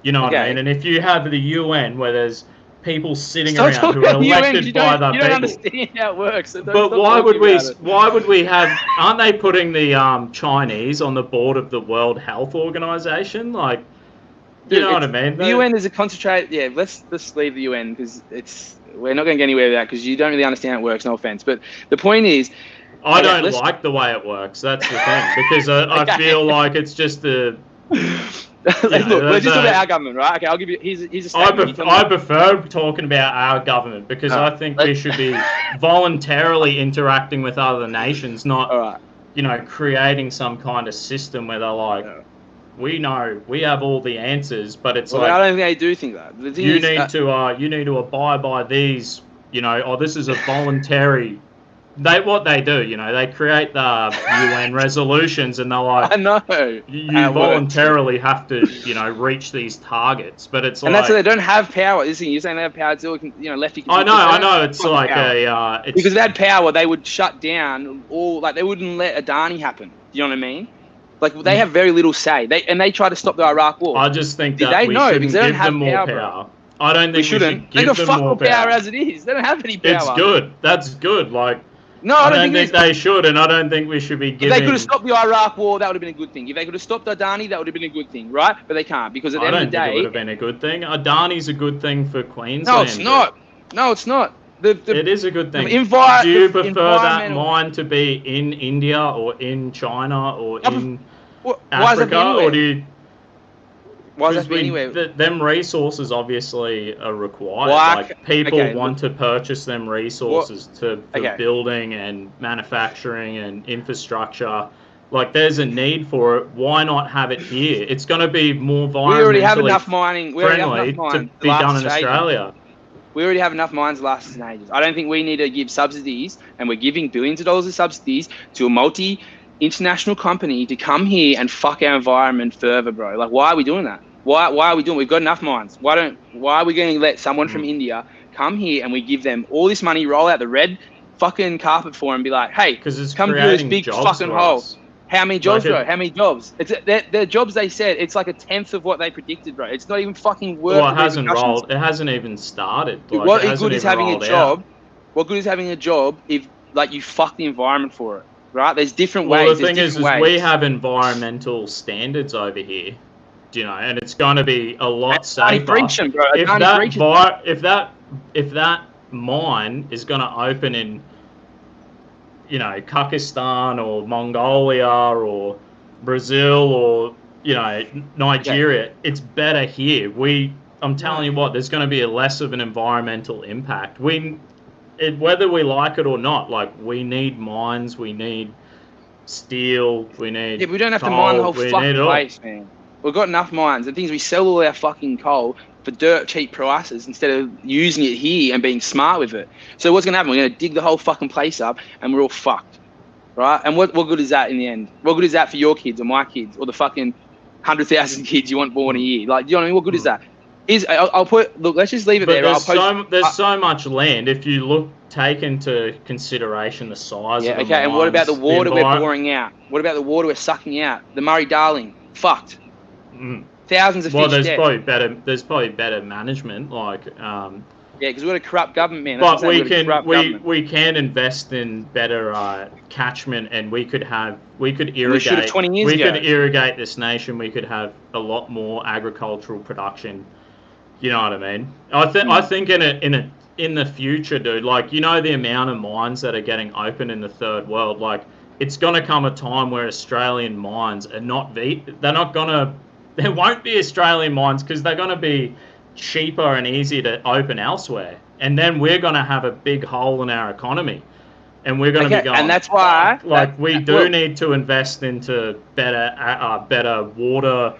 You know what I mean? And if you have the UN where there's people sitting around who are elected by the people. You don't understand how it works. So but why would we have? Aren't they putting the Chinese on the board of the World Health Organization? Like, you know what I mean? The UN is a concentrated. Yeah, let's leave the UN because we're not going to get anywhere with that because you don't really understand how it works. No offense, but the point is, I don't like the way it works. That's the thing because I feel like it's just the. Look, we're just talking about our government, right? Okay, I'll give you. Here's a statement. I prefer talking about our government because I think we should be voluntarily interacting with other nations, not creating some kind of system where they're like, we know we have all the answers, but it's like I don't think they do think that. You need to abide by these. This is a voluntary. What they do, they create the UN resolutions and they're like, I know. You voluntarily have to, reach these targets, but it's and that's why they don't have power. You're saying they have power to, lefty. I know. It's like because if they had power, they would shut down all. Like they wouldn't let Adani happen. Do you know what I mean? Like they have very little say. They try to stop the Iraq War. I just think that we shouldn't give them more power. I don't think we shouldn't. They got fucking power as it is. They don't have any power. It's good. That's good. Like. No, I don't think they should, and I don't think we should be giving... If they could have stopped the Iraq War, that would have been a good thing. If they could have stopped Adani, that would have been a good thing, right? But they can't, because at the end of the day... I don't think it would have been a good thing. Adani's a good thing for Queensland. No, it's not. No, it's not. It is a good thing. Do you prefer that mine to be in India or in China or in Africa, or do you... Why does that be anywhere? Them resources obviously are required. Like people want to purchase them resources for building and manufacturing and infrastructure. Like there's a need for it. Why not have it here? It's going to be more environmentally we already have enough mining. friendly to be done in Australia. We already have enough mines lasting ages. I don't think we need to give subsidies, and we're giving billions of dollars of subsidies to a international company to come here and fuck our environment further, bro. Like, why are we doing that? Why are we doing? We've got enough mines. Why are we going to let someone from India come here and we give them all this money, roll out the red fucking carpet for them, and be like, hey, come do this big fucking hole. How many jobs, bro? How many jobs? Their jobs, they said, it's like 1/10 of what they predicted, bro. It's not even fucking worth it. Well, it hasn't rolled. It hasn't even started. Like, what good is having a job? What good is having a job if you fuck the environment for it, right? There's different ways. Well, the thing is we have environmental standards over here, and it's going to be a lot safer. Preaching, bro. If that mine is going to open in, Kazakhstan or Mongolia or Brazil or, Nigeria, it's better here. I'm telling you what, there's going to be less of an environmental impact. Whether we like it or not, like we need mines, we need steel, we need but we don't have to mine the whole fucking place, man. We've got enough mines. The things we sell all our fucking coal for dirt cheap prices instead of using it here and being smart with it. So what's going to happen? We're going to dig the whole fucking place up and we're all fucked, right? And what good is that in the end? What good is that for your kids or my kids or the fucking 100,000 kids you want born a year? Like, do you know what I mean? What good is that? Look, let's just leave it there. There's so much land. If you take into consideration the size of the and what about the water we're pouring out? What about the water we're sucking out? The Murray-Darling, fucked. Thousands of Well, fish dead. there's probably better management, like. Yeah, because we've got a corrupt government, man. That's But what I'm saying. We've got a corrupt government. we can invest in better catchment, and we could We should have 20 years ago. irrigate this nation. We could have a lot more agricultural production. You know what I mean? I think in the future, dude, like, you know, the amount of mines that are getting open in the third world, like, it's gonna come a time where Australian mines are there won't be Australian mines because they're gonna be cheaper and easier to open elsewhere, and then we're gonna have a big hole in our economy, and we're gonna be going. And that's why, we need to invest into better water.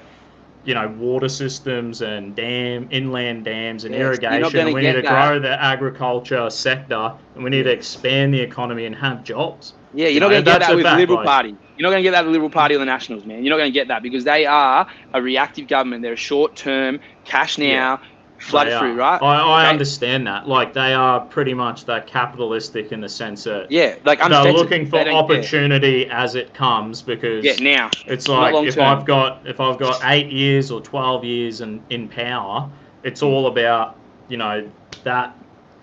Water systems and inland dams and irrigation. We need to grow the agriculture sector, and we need to expand the economy and have jobs. Yeah, you're not going to get that with the Liberal Party. You're not going to get that with the Liberal Party or the Nationals, man. You're not going to get that because they are a reactive government. They're a short-term, cash now, flood through, right? I understand that. Like, they are pretty much that capitalistic in the sense that they're looking for opportunity as it comes, because now it's like if I've got 8 years or 12 years in power, it's all about that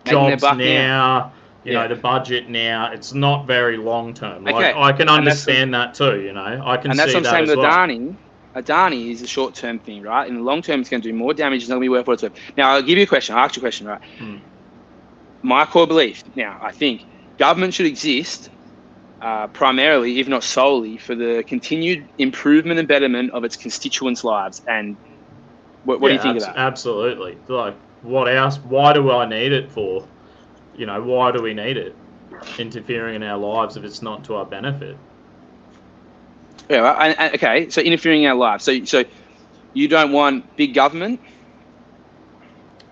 jobs now. The budget now. It's not very long term. Like, I can understand that too. I can see that as well. And that's what I'm saying with Adani is a short-term thing, right? In the long term, it's going to do more damage. It's not going to be worth what it's worth. Now, I'll give you a question. I'll ask you a question, right? My core belief, now, I think government should exist primarily, if not solely, for the continued improvement and betterment of its constituents' lives. And what do you think of that? Absolutely. Like, what else? Why do I need it for? Why do we need it interfering in our lives if it's not to our benefit? Yeah, okay, so interfering in our lives. So you don't want big government?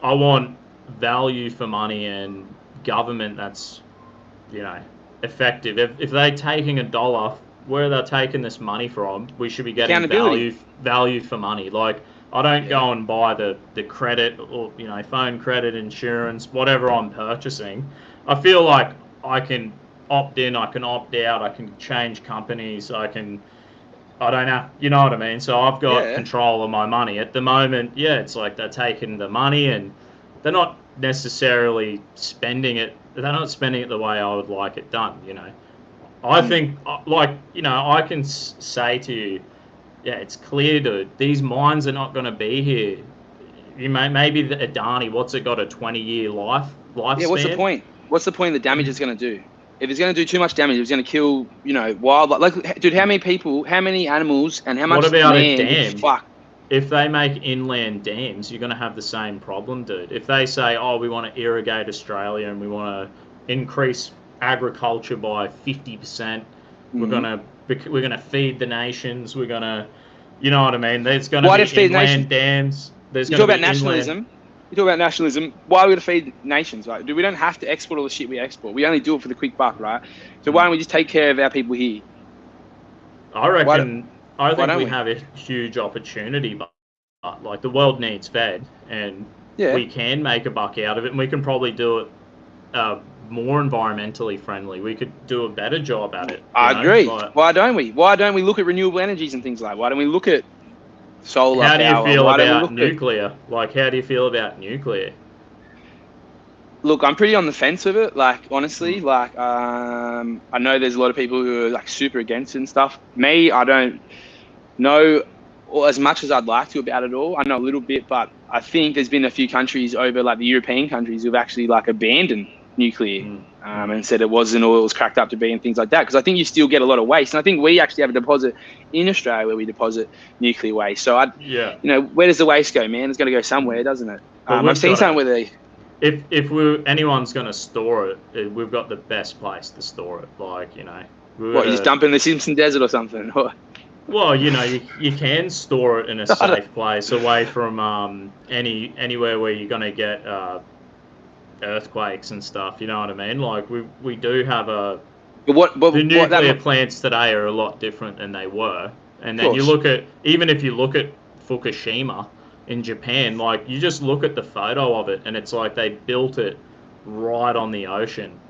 I want value for money and government that's, effective. If they're taking $1, where they're taking this money from, we should be getting value for money. Like, I don't go and buy the credit or, phone credit, insurance, whatever I'm purchasing. I feel like I can opt in, I can opt out, I can change companies, I don't have, you know what I mean? So I've got control of my money. At the moment, it's like they're taking the money and they're not necessarily spending it. They're not spending it the way I would like it done, I think, I can say to you, it's clear, dude, these mines are not going to be here. Maybe the Adani, what's it got, a 20-year lifespan? Yeah, what's the point? What's the point the damage it's going to do? If it's going to do too much damage, it's going to kill, wildlife. Like, dude, how many people, how many animals, and how much land? What about a dam? Fuck. If they make inland dams, you're going to have the same problem, dude. If they say, we want to irrigate Australia and we want to increase agriculture by 50%, we're going to feed the nations. We're going to, you know what I mean? There's going to be inland dams. You talk about nationalism. You talk about nationalism. Why are we going to feed nations, right? Dude, we don't have to export all the shit we export. We only do it for the quick buck, right? So why don't we just take care of our people here? I reckon. I think we have a huge opportunity, but like, the world needs fed, and we can make a buck out of it, and we can probably do it more environmentally friendly. We could do a better job at it. I agree. Why don't we? Why don't we look at renewable energies and things like that? Why don't we look at solar power? How do you feel about nuclear? Like, how do you feel about nuclear? Look, I'm pretty on the fence with it. Like, honestly, I know there's a lot of people who are like super against it and stuff. Me, I don't know as much as I'd like to about it all. I know a little bit, but I think there's been a few countries over, like the European countries, who've actually like abandoned nuclear and said it wasn't all it was cracked up to be and things like that. Because I think you still get a lot of waste, and I think we actually have a deposit in Australia where we deposit nuclear waste. So where does the waste go, man? It's got to go somewhere, doesn't it? I've seen something where they. If anyone's going to store it, we've got the best place to store it. Like, you just dump it in the Simpson Desert or something? Well, you can store it in a safe place away from anywhere where you're going to get earthquakes and stuff. You know what I mean? Like, we do have the nuclear plants today are a lot different than they were. And then you look at, even if you look at Fukushima in Japan, like, you just look at the photo of it and it's like they built it right on the ocean,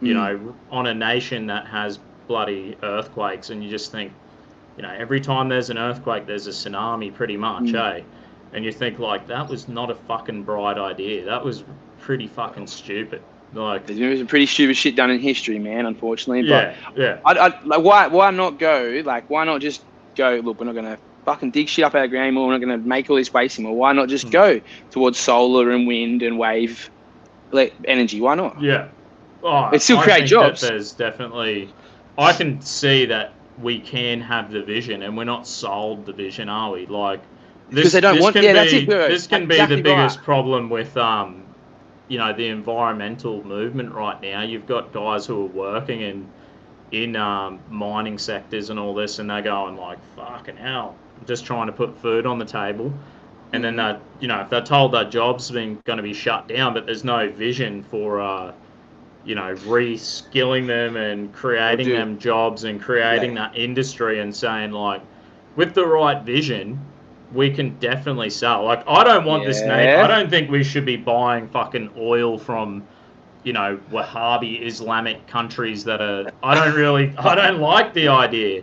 on a nation that has bloody earthquakes, and you just think, every time there's an earthquake, there's a tsunami, pretty much, eh? And you think, like, that was not a fucking bright idea. That was pretty fucking stupid. Like, there's been some pretty stupid shit done in history, man, unfortunately. Yeah, but yeah. Like, why not go? Like, why not just go, look, we're not going to fucking dig shit up out of the ground anymore. We're not going to make all this waste anymore. Why not just go towards solar and wind and wave energy? Why not? Yeah. Oh, it still create jobs. There's definitely... I can see that we can have the vision, and we're not sold the vision, are we? Like, because they don't want... Yeah, that's it. This can be the biggest problem with... the environmental movement right now. You've got guys who are working in mining sectors and all this, and they're going like, fucking hell, I'm just trying to put food on the table. And then that, if they're told their job's going to be shut down, but there's no vision for, reskilling them and creating them jobs and creating that industry and saying, like, with the right vision, we can definitely sell. Like, I don't want this name. I don't think we should be buying fucking oil from, Wahhabi Islamic countries that are... I don't like the idea.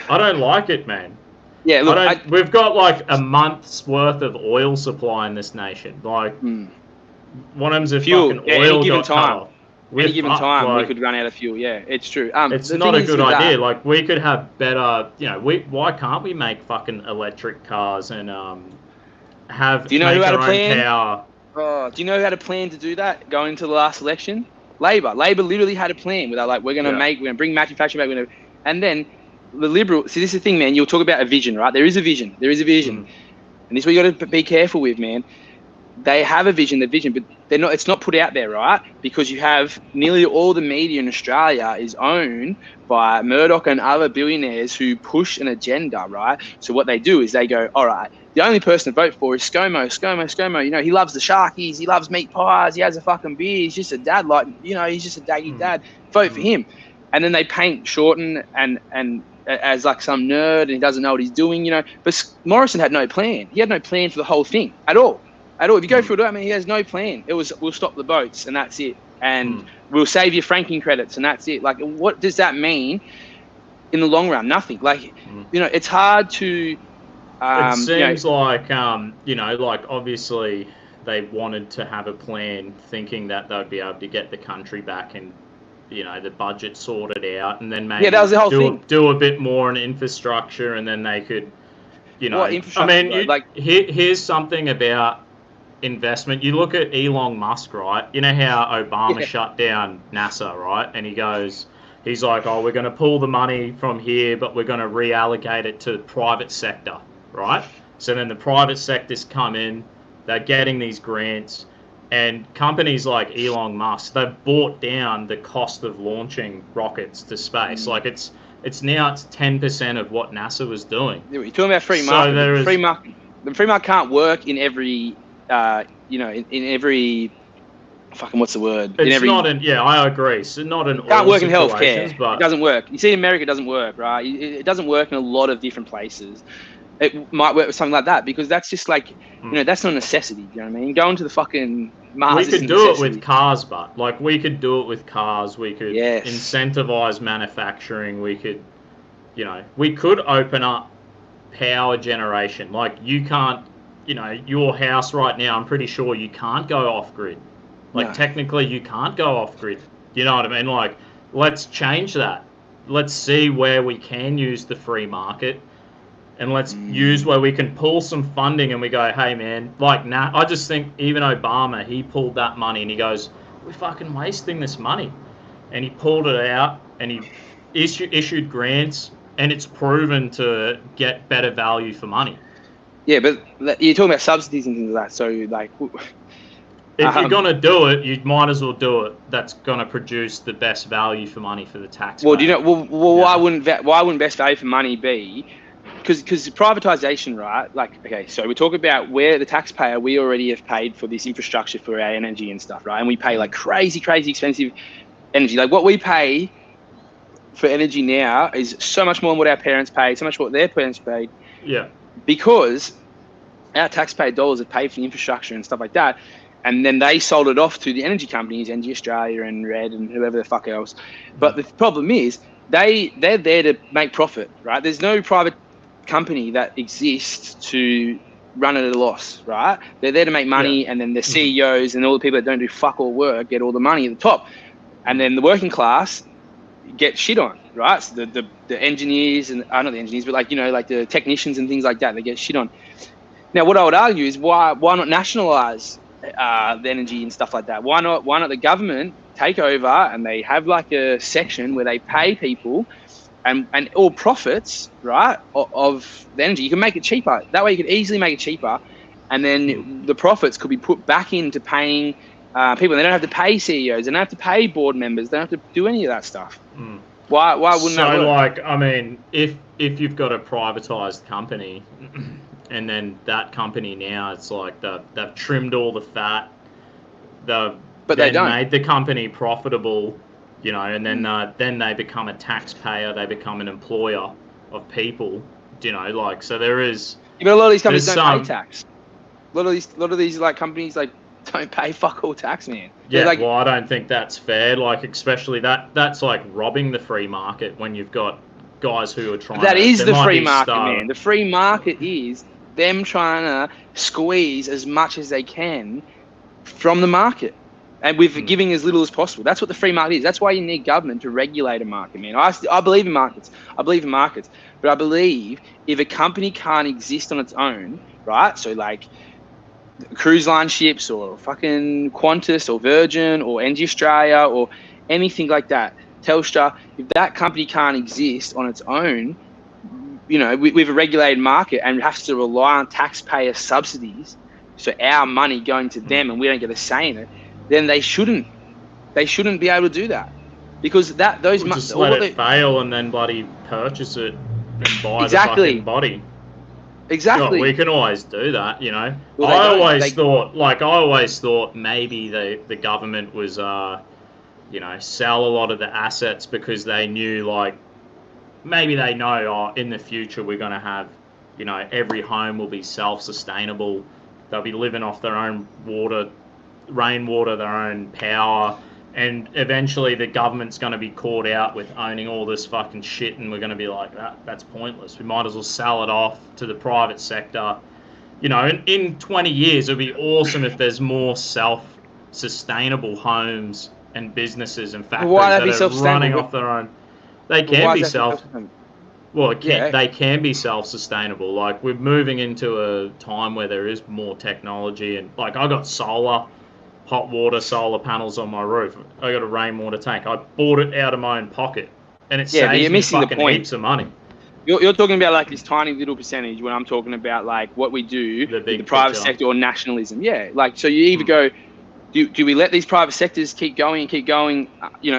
I don't like it, man. Yeah, look, we've got like a month's worth of oil supply in this nation. Like, one of them's a fucking oil got cut off. Any given time, we could run out of fuel. Yeah, it's true. It's not a good idea. Like, we could have better. Why can't we make fucking electric cars and have? Do you know who had a plan? Power? Oh, do you know who had a plan to do that? Going to the last election, Labor. Labor literally had a plan where they're like, we're gonna bring manufacturing back. And then the Liberal. See, this is the thing, man. You'll talk about a vision, right? There is a vision. And this is what you got to be careful with, man. They have a vision, but they're not. It's not put out there, right? Because you have nearly all the media in Australia is owned by Murdoch and other billionaires who push an agenda, right? So what they do is they go, all right, the only person to vote for is ScoMo. He loves the Sharkies, he loves meat pies, he has a fucking beer, he's just a dad, he's just a daggy dad. Vote for him. And then they paint Shorten and as like some nerd and he doesn't know what he's doing, But Morrison had no plan. He had no plan for the whole thing at all. If you go through it, he has no plan. It was, we'll stop the boats and that's it. And we'll save your franking credits and that's it. Like, what does that mean in the long run? Nothing. Like, it's hard to... it seems like, like obviously they wanted to have a plan thinking that they'd be able to get the country back and, the budget sorted out and then maybe that was the whole thing. Do a bit more in infrastructure and then they could, here's something about investment. You look at Elon Musk, right? You know how Obama shut down NASA, right? And he's like, oh, we're going to pull the money from here, but we're going to reallocate it to the private sector, right? So then the private sectors come in, they're getting these grants, and companies like Elon Musk, they've brought down the cost of launching rockets to space. Like, it's 10% of what NASA was doing. Yeah, you're talking about free market. The free market can't work in every... in every fucking what's the word? I agree. So not in all situations. Can't work in healthcare. But it doesn't work. You see, in America, it doesn't work, right? It doesn't work in a lot of different places. It might work with something like that because that's just like, that's not a necessity. You know what I mean? Going to the fucking Mars. We could do it with cars, but like we could do it with cars. We could incentivize manufacturing. We could, we could open up power generation. Like you can't. Your house right now, I'm pretty sure you can't go off grid. Like, technically, you can't go off grid. You know what I mean? Like, let's change that. Let's see where we can use the free market, and let's use where we can pull some funding and we go, hey, man, I just think even Obama, he pulled that money and he goes, we're fucking wasting this money. And he pulled it out and he issued grants, and it's proven to get better value for money. Yeah, but you're talking about subsidies and things like that. So, like, if you're gonna do it, you might as well do it. That's gonna produce the best value for money for the taxpayer. Well, do you know? Why wouldn't best value for money be? Because privatization, right? Like, okay, so we talk about where the taxpayer, we already have paid for this infrastructure for our energy and stuff, right? And we pay like crazy expensive energy. Like what we pay for energy now is so much more than what our parents paid, so much more what their parents paid. Yeah. Because our taxpayer dollars have paid for the infrastructure and stuff like that, and then they sold it off to the energy companies, Energy Australia and Red and whoever the fuck else. But the problem is they're there to make profit, right? There's no private company that exists to run at a loss, right? They're there to make money, and then the CEOs and all the people that don't do fuck all work get all the money at the top, and then the working class get shit on, right? So the engineers and not the engineers, but like the technicians and things like that, they get shit on. Now, what I would argue is why not nationalize the energy and stuff like that? Why not the government take over and they have like a section where they pay people and all profits, right, of the energy. You can make it cheaper. That way you could easily make it cheaper. And then the profits could be put back into paying people. They don't have to pay CEOs. They don't have to pay board members. They don't have to do any of that stuff. Why wouldn't that work? So, like, I mean, if you've got a privatized company and then that company now, it's like they've trimmed all the fat, but they don't made the company profitable, and then they become a taxpayer, they become an employer of people, so there is. But a lot of these companies don't pay tax. A lot of these like companies like don't pay fuck all tax, man. Yeah, well, I don't think that's fair. Like, especially that's like robbing the free market when you've got guys who are trying. That is the free market, man. The free market is them trying to squeeze as much as they can from the market. And with giving as little as possible. That's what the free market is. That's why you need government to regulate a market, man. I believe in markets. But I believe if a company can't exist on its own, right? So like cruise line ships or fucking Qantas or Virgin or Energy Australia or anything like that, Telstra, if that company can't exist on its own, with a regulated market and has to rely on taxpayer subsidies, so our money going to them and we don't get a say in it, then they shouldn't be able to do that, because just let it fail and then bloody purchase it and buy the fucking body. Exactly. We can always do that, Well, I always thought maybe the government was sell a lot of the assets because they knew, like, maybe they know in the future we're going to have, every home will be self-sustainable. They'll be living off their own rainwater, their own power, and eventually the government's going to be caught out with owning all this fucking shit, and we're going to be like, that's pointless. We might as well sell it off to the private sector. In 20 years, it'll be awesome if there's more self-sustainable homes and businesses and factories that are running off their own. They can be they can be self-sustainable. Like, we're moving into a time where there is more technology, and like, I got hot water solar panels on my roof. I got a rainwater tank. I bought it out of my own pocket, and it saves me fucking heaps of money. You're talking about like this tiny little percentage when I'm talking about like what we do in the private sector or nationalism. Yeah, like, so you either go, do we let these private sectors keep going,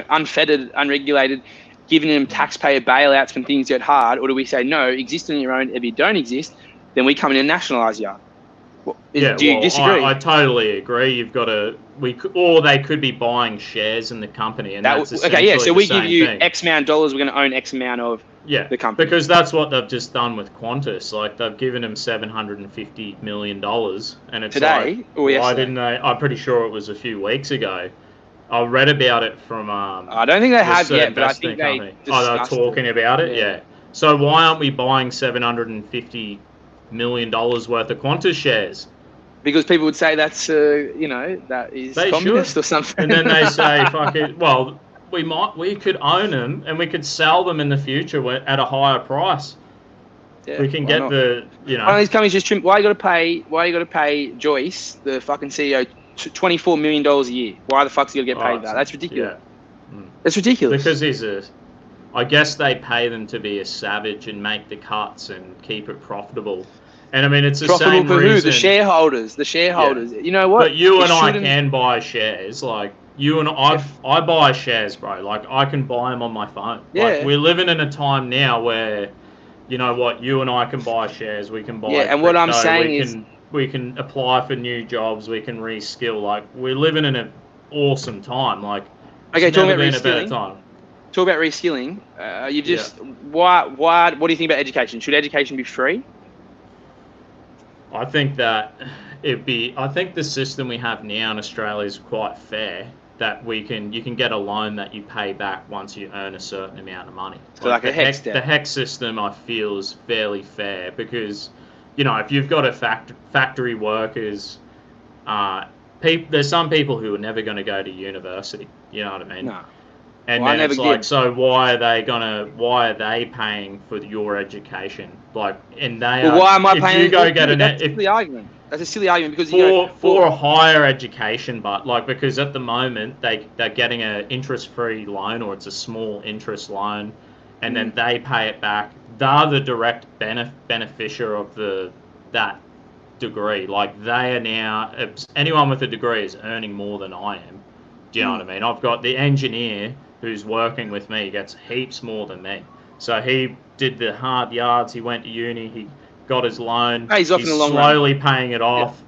unfettered, unregulated, giving them taxpayer bailouts when things get hard, or do we say, no, exist on your own? If you don't exist, then we come in and nationalise you. Do you disagree? I totally agree. You've got to. Or they could be buying shares in the company, and that's essentially okay. Yeah, so we give you thing. X amount of dollars. We're going to own X amount of the company. Because that's what they've just done with Qantas. Like, they've given them $750 million, and it's today like, or yesterday? Why didn't they? I'm pretty sure it was a few weeks ago. I read about it from. I don't think they have yet, but I think they're talking about it. Yeah. So why aren't we buying $750 million worth of Qantas shares? Because people would say that's that is communist or something. And then they say, fuck it. Well, we could own them and we could sell them in the future at a higher price. Yeah, we can get not? One of these companies just trim. Why you got to pay Joyce, the fucking CEO, $24 million a year? Why the fuck's he got to get paid that? That's ridiculous. Yeah. That's ridiculous. Because I guess they pay them to be a savage and make the cuts and keep it profitable. And I mean, it's the profitable same for reason. Who? The shareholders. Yeah. You know what? But you and I can buy shares. Like, I buy shares, bro. Like, I can buy them on my phone. Yeah. Like, we're living in a time now where, you know what, you and I can buy shares. We can buy and what I'm saying we can apply for new jobs. We can reskill. Like, we're living in an awesome time. Like, okay, it's never been a better time. Talk about reskilling. What do you think about education? Should education be free? I think that I think the system we have now in Australia is quite fair. that you can get a loan that you pay back once you earn a certain amount of money. So like a hex the hex system, I feel, is fairly fair because, if you've got a factory workers, there's some people who are never going to go to university. You know what I mean? No. And well, then it's like, so why are they paying for your education? Like, and they well, why am I paying? If you go get that's a silly argument. That's a silly argument because for a higher education, but like because at the moment they're getting an interest-free loan, or it's a small interest loan, and then they pay it back. They're the direct beneficiary of that degree. Like they are now, anyone with a degree is earning more than I am. Do you know what I mean? I've got the engineer who's working with me gets heaps more than me. So he did the hard yards. He went to uni. He got his loan. He's off in the long slowly paying it off.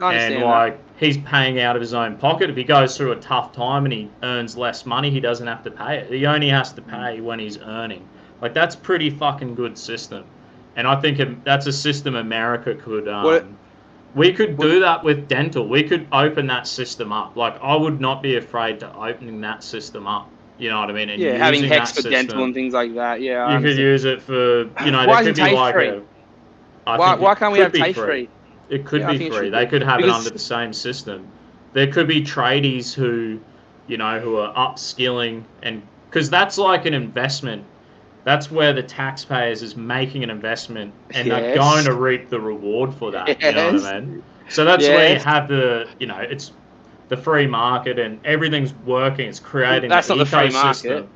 Yeah. And like he's paying out of his own pocket. If he goes through a tough time and he earns less money, he doesn't have to pay it. He only has to pay when he's earning. Like that's pretty fucking good system. And I think that's a system America could. We could do that with dental. We could open that system up. Like I would not be afraid to opening that system up. You know what I mean? And having hex for dental and things like that. Yeah, you could use it for. Why there could be like free? Why can't we have TAFE free? It could be free. They could have it under the same system. There could be tradies who are upskilling, and because that's like an investment. That's where the taxpayers is making an investment, and they're going to reap the reward for that. You know what I mean? So that's where you have it's the free market and everything's working. It's creating that's the not ecosystem.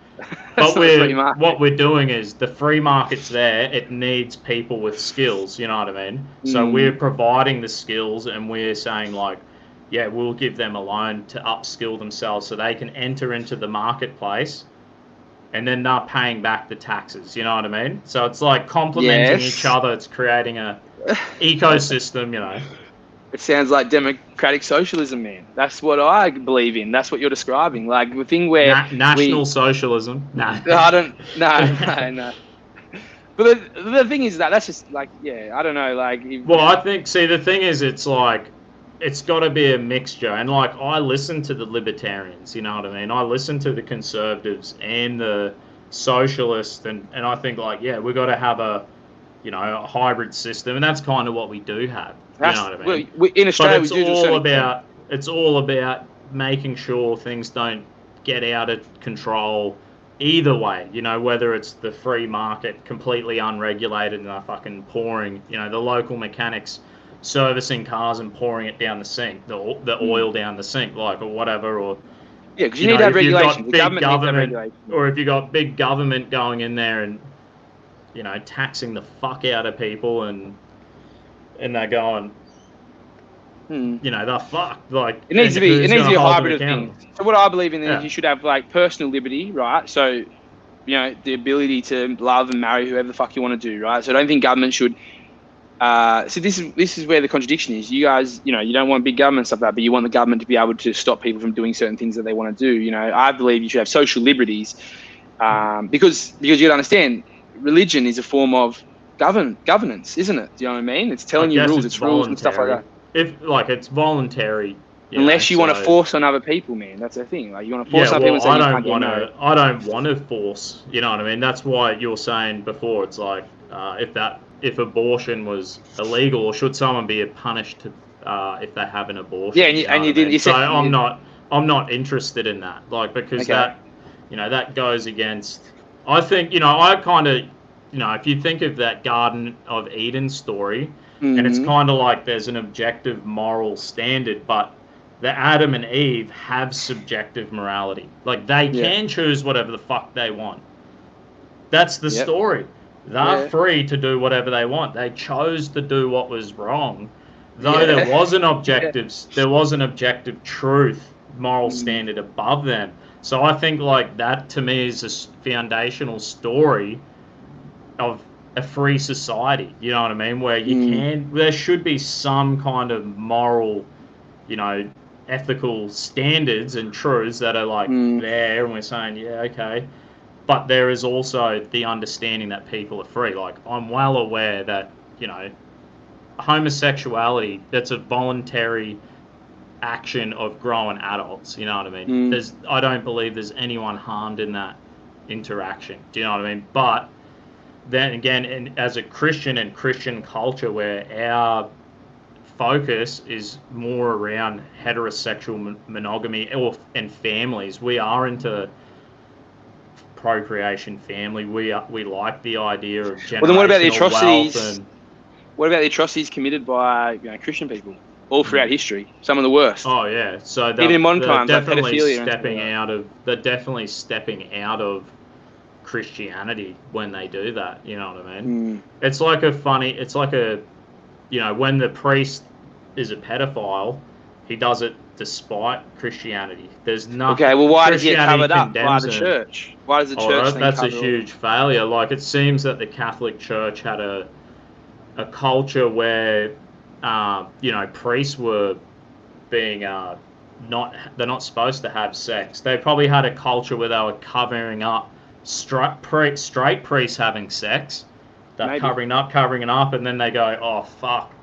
The free market. But what we're doing is the free market's there. It needs people with skills. You know what I mean? So we're providing the skills, and we're saying like, yeah, we'll give them a loan to upskill themselves so they can enter into the marketplace. And then they're paying back the taxes, you know what I mean? So it's like complementing each other. It's creating a ecosystem, It sounds like democratic socialism, man. That's what I believe in. That's what you're describing. Like the thing where national socialism. Nah. I don't. No. But the thing is that's just like, I don't know. Like. I think. See, the thing is, it's like. It's got to be a mixture, and like I listen to the libertarians, you know what I mean? I listen to the conservatives and the socialists, and I think like we've got to have a hybrid system, and that's kind of what we do have. You know what I mean? In Australia, it's all about making sure things don't get out of control either way. Whether it's the free market completely unregulated and they're fucking pouring, the local mechanics servicing cars and pouring it down the sink, the oil down the sink, like, or whatever, or because you need to have regulation. The government needs to have regulation. Or if you got big government going in there and taxing the fuck out of people, and they're going, they're fucked. Like it needs to be a hybrid of things. So what I believe in is you should have like personal liberty, right? So the ability to love and marry whoever the fuck you want to do, right? So I don't think government should. So this is where the contradiction is. You guys, you don't want big government stuff like that, but you want the government to be able to stop people from doing certain things that they want to do. I believe you should have social liberties, because you understand, religion is a form of governance, isn't it? Do you know what I mean? It's telling you rules, it's rules and stuff like that. It's voluntary. Unless you want to force on other people, man. That's the thing. Like you want to force on people and say you can't get married. I don't want to force. You know what I mean? That's why you were saying before. It's like if abortion was illegal, or should someone be punished if they have an abortion? Yeah, and you didn't. So I'm not interested in that. Like because that goes against. I think I kind of if you think of that Garden of Eden story, and it's kind of like there's an objective moral standard, but the Adam and Eve have subjective morality. Like they can choose whatever the fuck they want. That's the story. They're free to do whatever they want. They chose to do what was wrong, though there was an objective truth, moral standard above them. So I think like that to me is a foundational story of a free society. You know what I mean? Where there should be some kind of moral, ethical standards and truths that are like there, and we're saying okay. But there is also the understanding that people are free. Like, I'm well aware that, homosexuality, that's a voluntary action of grown adults. You know what I mean? I don't believe there's anyone harmed in that interaction. Do you know what I mean? But then again, as a Christian and Christian culture, where our focus is more around heterosexual monogamy and families, we are into procreation, family. We like the idea of generational then what about the atrocities? wealth. What about the atrocities committed by Christian people all throughout history? Some of the worst. Oh yeah, so even in modern times, definitely like they're definitely stepping out of Christianity when they do that. You know what I mean? It's like when the priest is a pedophile, he does it despite Christianity. There's nothing. Okay, well, why does he get covered up by the church? Why does the church? That's a huge failure. Like, it seems that the Catholic Church had a culture where, priests were being they're not supposed to have sex. They probably had a culture where they were covering up straight priests having sex. They're covering it up, and then they go, oh fuck.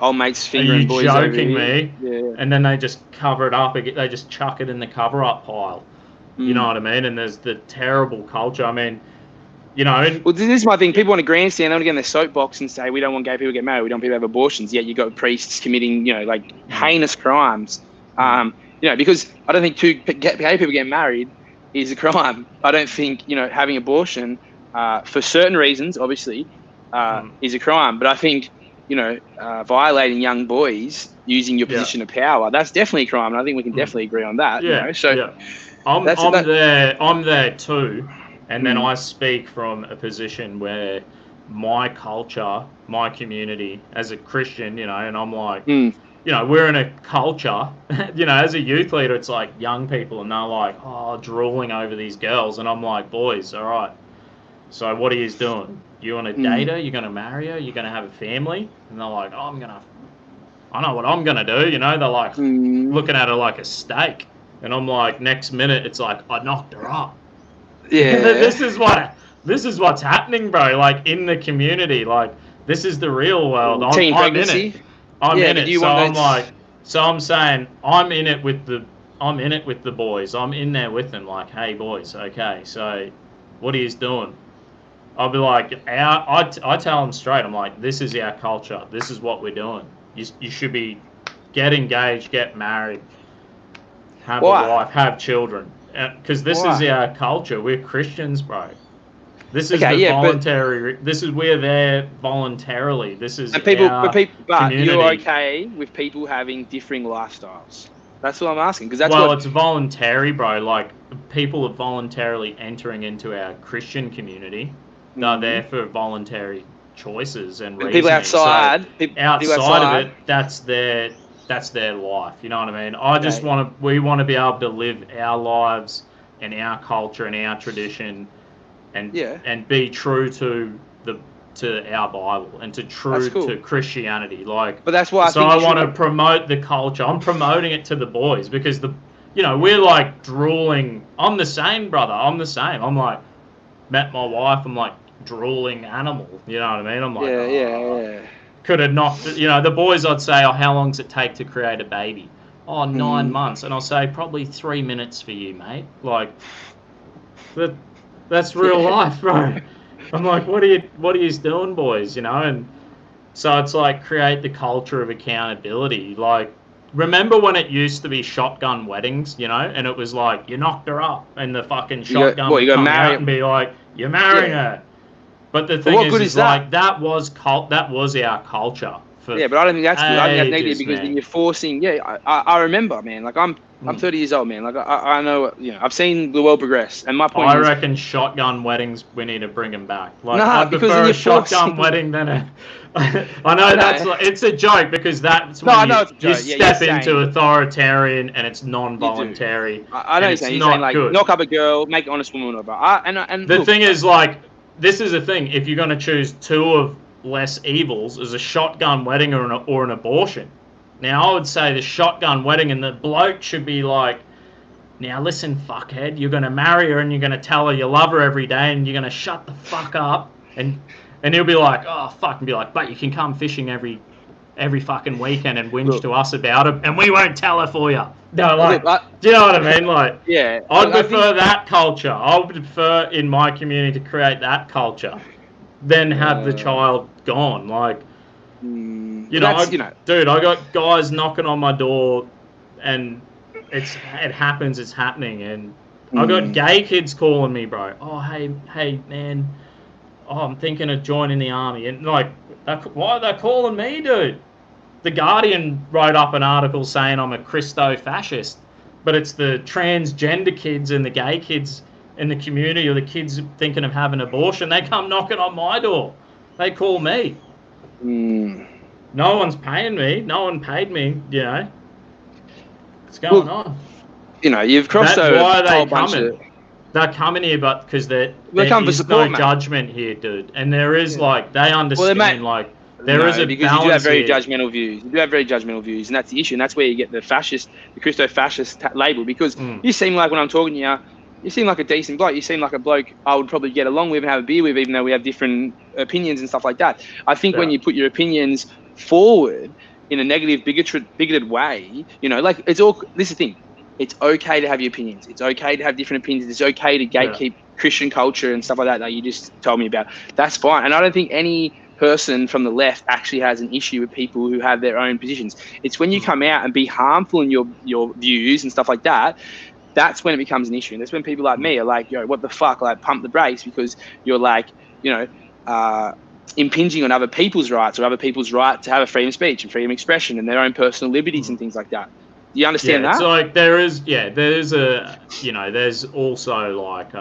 Old mates fingering boys over here. Are you joking me? Yeah. And then they just cover it up. They just chuck it in the cover-up pile. You know what I mean? And there's the terrible culture. I mean, well, this is my thing. People want to grandstand. They want to get in their soapbox and say, we don't want gay people to get married. We don't want people to have abortions. Yet you've got priests committing, heinous crimes. Because I don't think gay people getting married is a crime. I don't think, having abortion, for certain reasons, obviously, is a crime. But I think, violating young boys using your position of power, that's definitely a crime. And I think we can definitely agree on that. I'm there too. And then I speak from a position where my culture, my community, as a Christian, and I'm like, we're in a culture, as a youth leader, it's like young people, and they're like, drooling over these girls. And I'm like, boys, all right, so what are you doing? You want to date her? You're going to marry her? You're going to have a family? And they're like, I know what I'm going to do. They're like looking at her like a steak. And I'm like, next minute, it's like, I knocked her up. Yeah. This is what's happening, bro. Like, in the community, like, this is the real world. I'm in it. I'm in it. I'm saying I'm in it with the boys. I'm in there with them. Like, hey boys, okay, so what are you doing? I'll be like, I tell them straight. I'm like, this is our culture. This is what we're doing. You should be get engaged, get married, have a wife, have children. Because this is our culture. We're Christians, bro. This is voluntary. We're there voluntarily. This is but community. You're okay with people having differing lifestyles? That's what I'm asking. Because it's voluntary, bro. Like, people are voluntarily entering into our Christian community. They're there for voluntary choices and reasoning. People outside, outside of it, that's their life. You know what I mean? We want to be able to live our lives and our culture and our tradition, and be true to our Bible and to Christianity. Like, but that's why I want to promote the culture. I'm promoting it to the boys because we're like drooling. I'm the same, brother. I'm the same. I'm like, met my wife. I'm like drooling animal. You know what I mean? I'm like, could have knocked, the boys, I'd say, how long does it take to create a baby? 9 months. And I'll say, probably 3 minutes for you, mate. Like, that's real life, bro. I'm like, what are you doing, boys? And so it's like, create the culture of accountability. Like, remember when it used to be shotgun weddings, and it was like, you knocked her up, and the fucking shotgun would come out and be like, you're marrying her. But the thing is like, that was our culture. But I don't think that's good. I think that's negative because then you're forcing. I remember, man. Like, I'm 30 years old, man. Like, I know, I've seen the world progress, and my point I reckon shotgun weddings, we need to bring them back. Like, I prefer a shotgun wedding than a. I know it's a joke because that's when you step into authoritarian and it's non-voluntary. I know you're saying like, knock up a girl, make an honest woman of her. And the thing is, like, this is the thing. If you're going to choose two of less evils, is a shotgun wedding or an abortion. Now, I would say the shotgun wedding, and the bloke should be like, now listen, fuckhead, you're going to marry her and you're going to tell her you love her every day and you're going to shut the fuck up. And he'll be like, oh, fuck, and be like, but you can come fishing every every fucking weekend and whinge to us about it, and we won't tell her for you. No, like, do you know what I mean? Like, yeah, I'd prefer that culture. I would prefer in my community to create that culture than have the child gone. Like, you know, dude, I got guys knocking on my door, and it happens. It's happening, and I got gay kids calling me, bro. Oh, hey, man. Oh, I'm thinking of joining the army, and like, why are they calling me, dude? The Guardian wrote up an article saying I'm a Christo-fascist, but it's the transgender kids and the gay kids in the community, or the kids thinking of having an abortion. They come knocking on my door. They call me. No one's paying me. No one paid me. You know, what's going on? You know, you've crossed over. Why are they coming? They're coming here, but because there is support, no judgment here, dude. And there is they understand there is a because balance you do have very here. judgmental views. You do have very judgmental views, and that's the issue. And that's where you get the Christo-fascist label. Because you seem like, when I'm talking to you, you seem like a decent bloke. You seem like a bloke I would probably get along with and have a beer with, even though we have different opinions and stuff like that. I think when you put your opinions forward in a negative, bigoted way, you know, like, it's all. This is the thing. It's okay to have your opinions. It's okay to have different opinions. It's okay to gatekeep Christian culture and stuff like that that you just told me about. That's fine. And I don't think any person from the left actually has an issue with people who have their own positions. It's when you come out and be harmful in your views and stuff like that, that's when it becomes an issue. And that's when people like me are like, yo, what the fuck? Like, pump the brakes, because you're like, you know, impinging on other people's rights, or other people's right to have a freedom of speech and freedom of expression and their own personal liberties and things like that. You understand that? It's like there's also like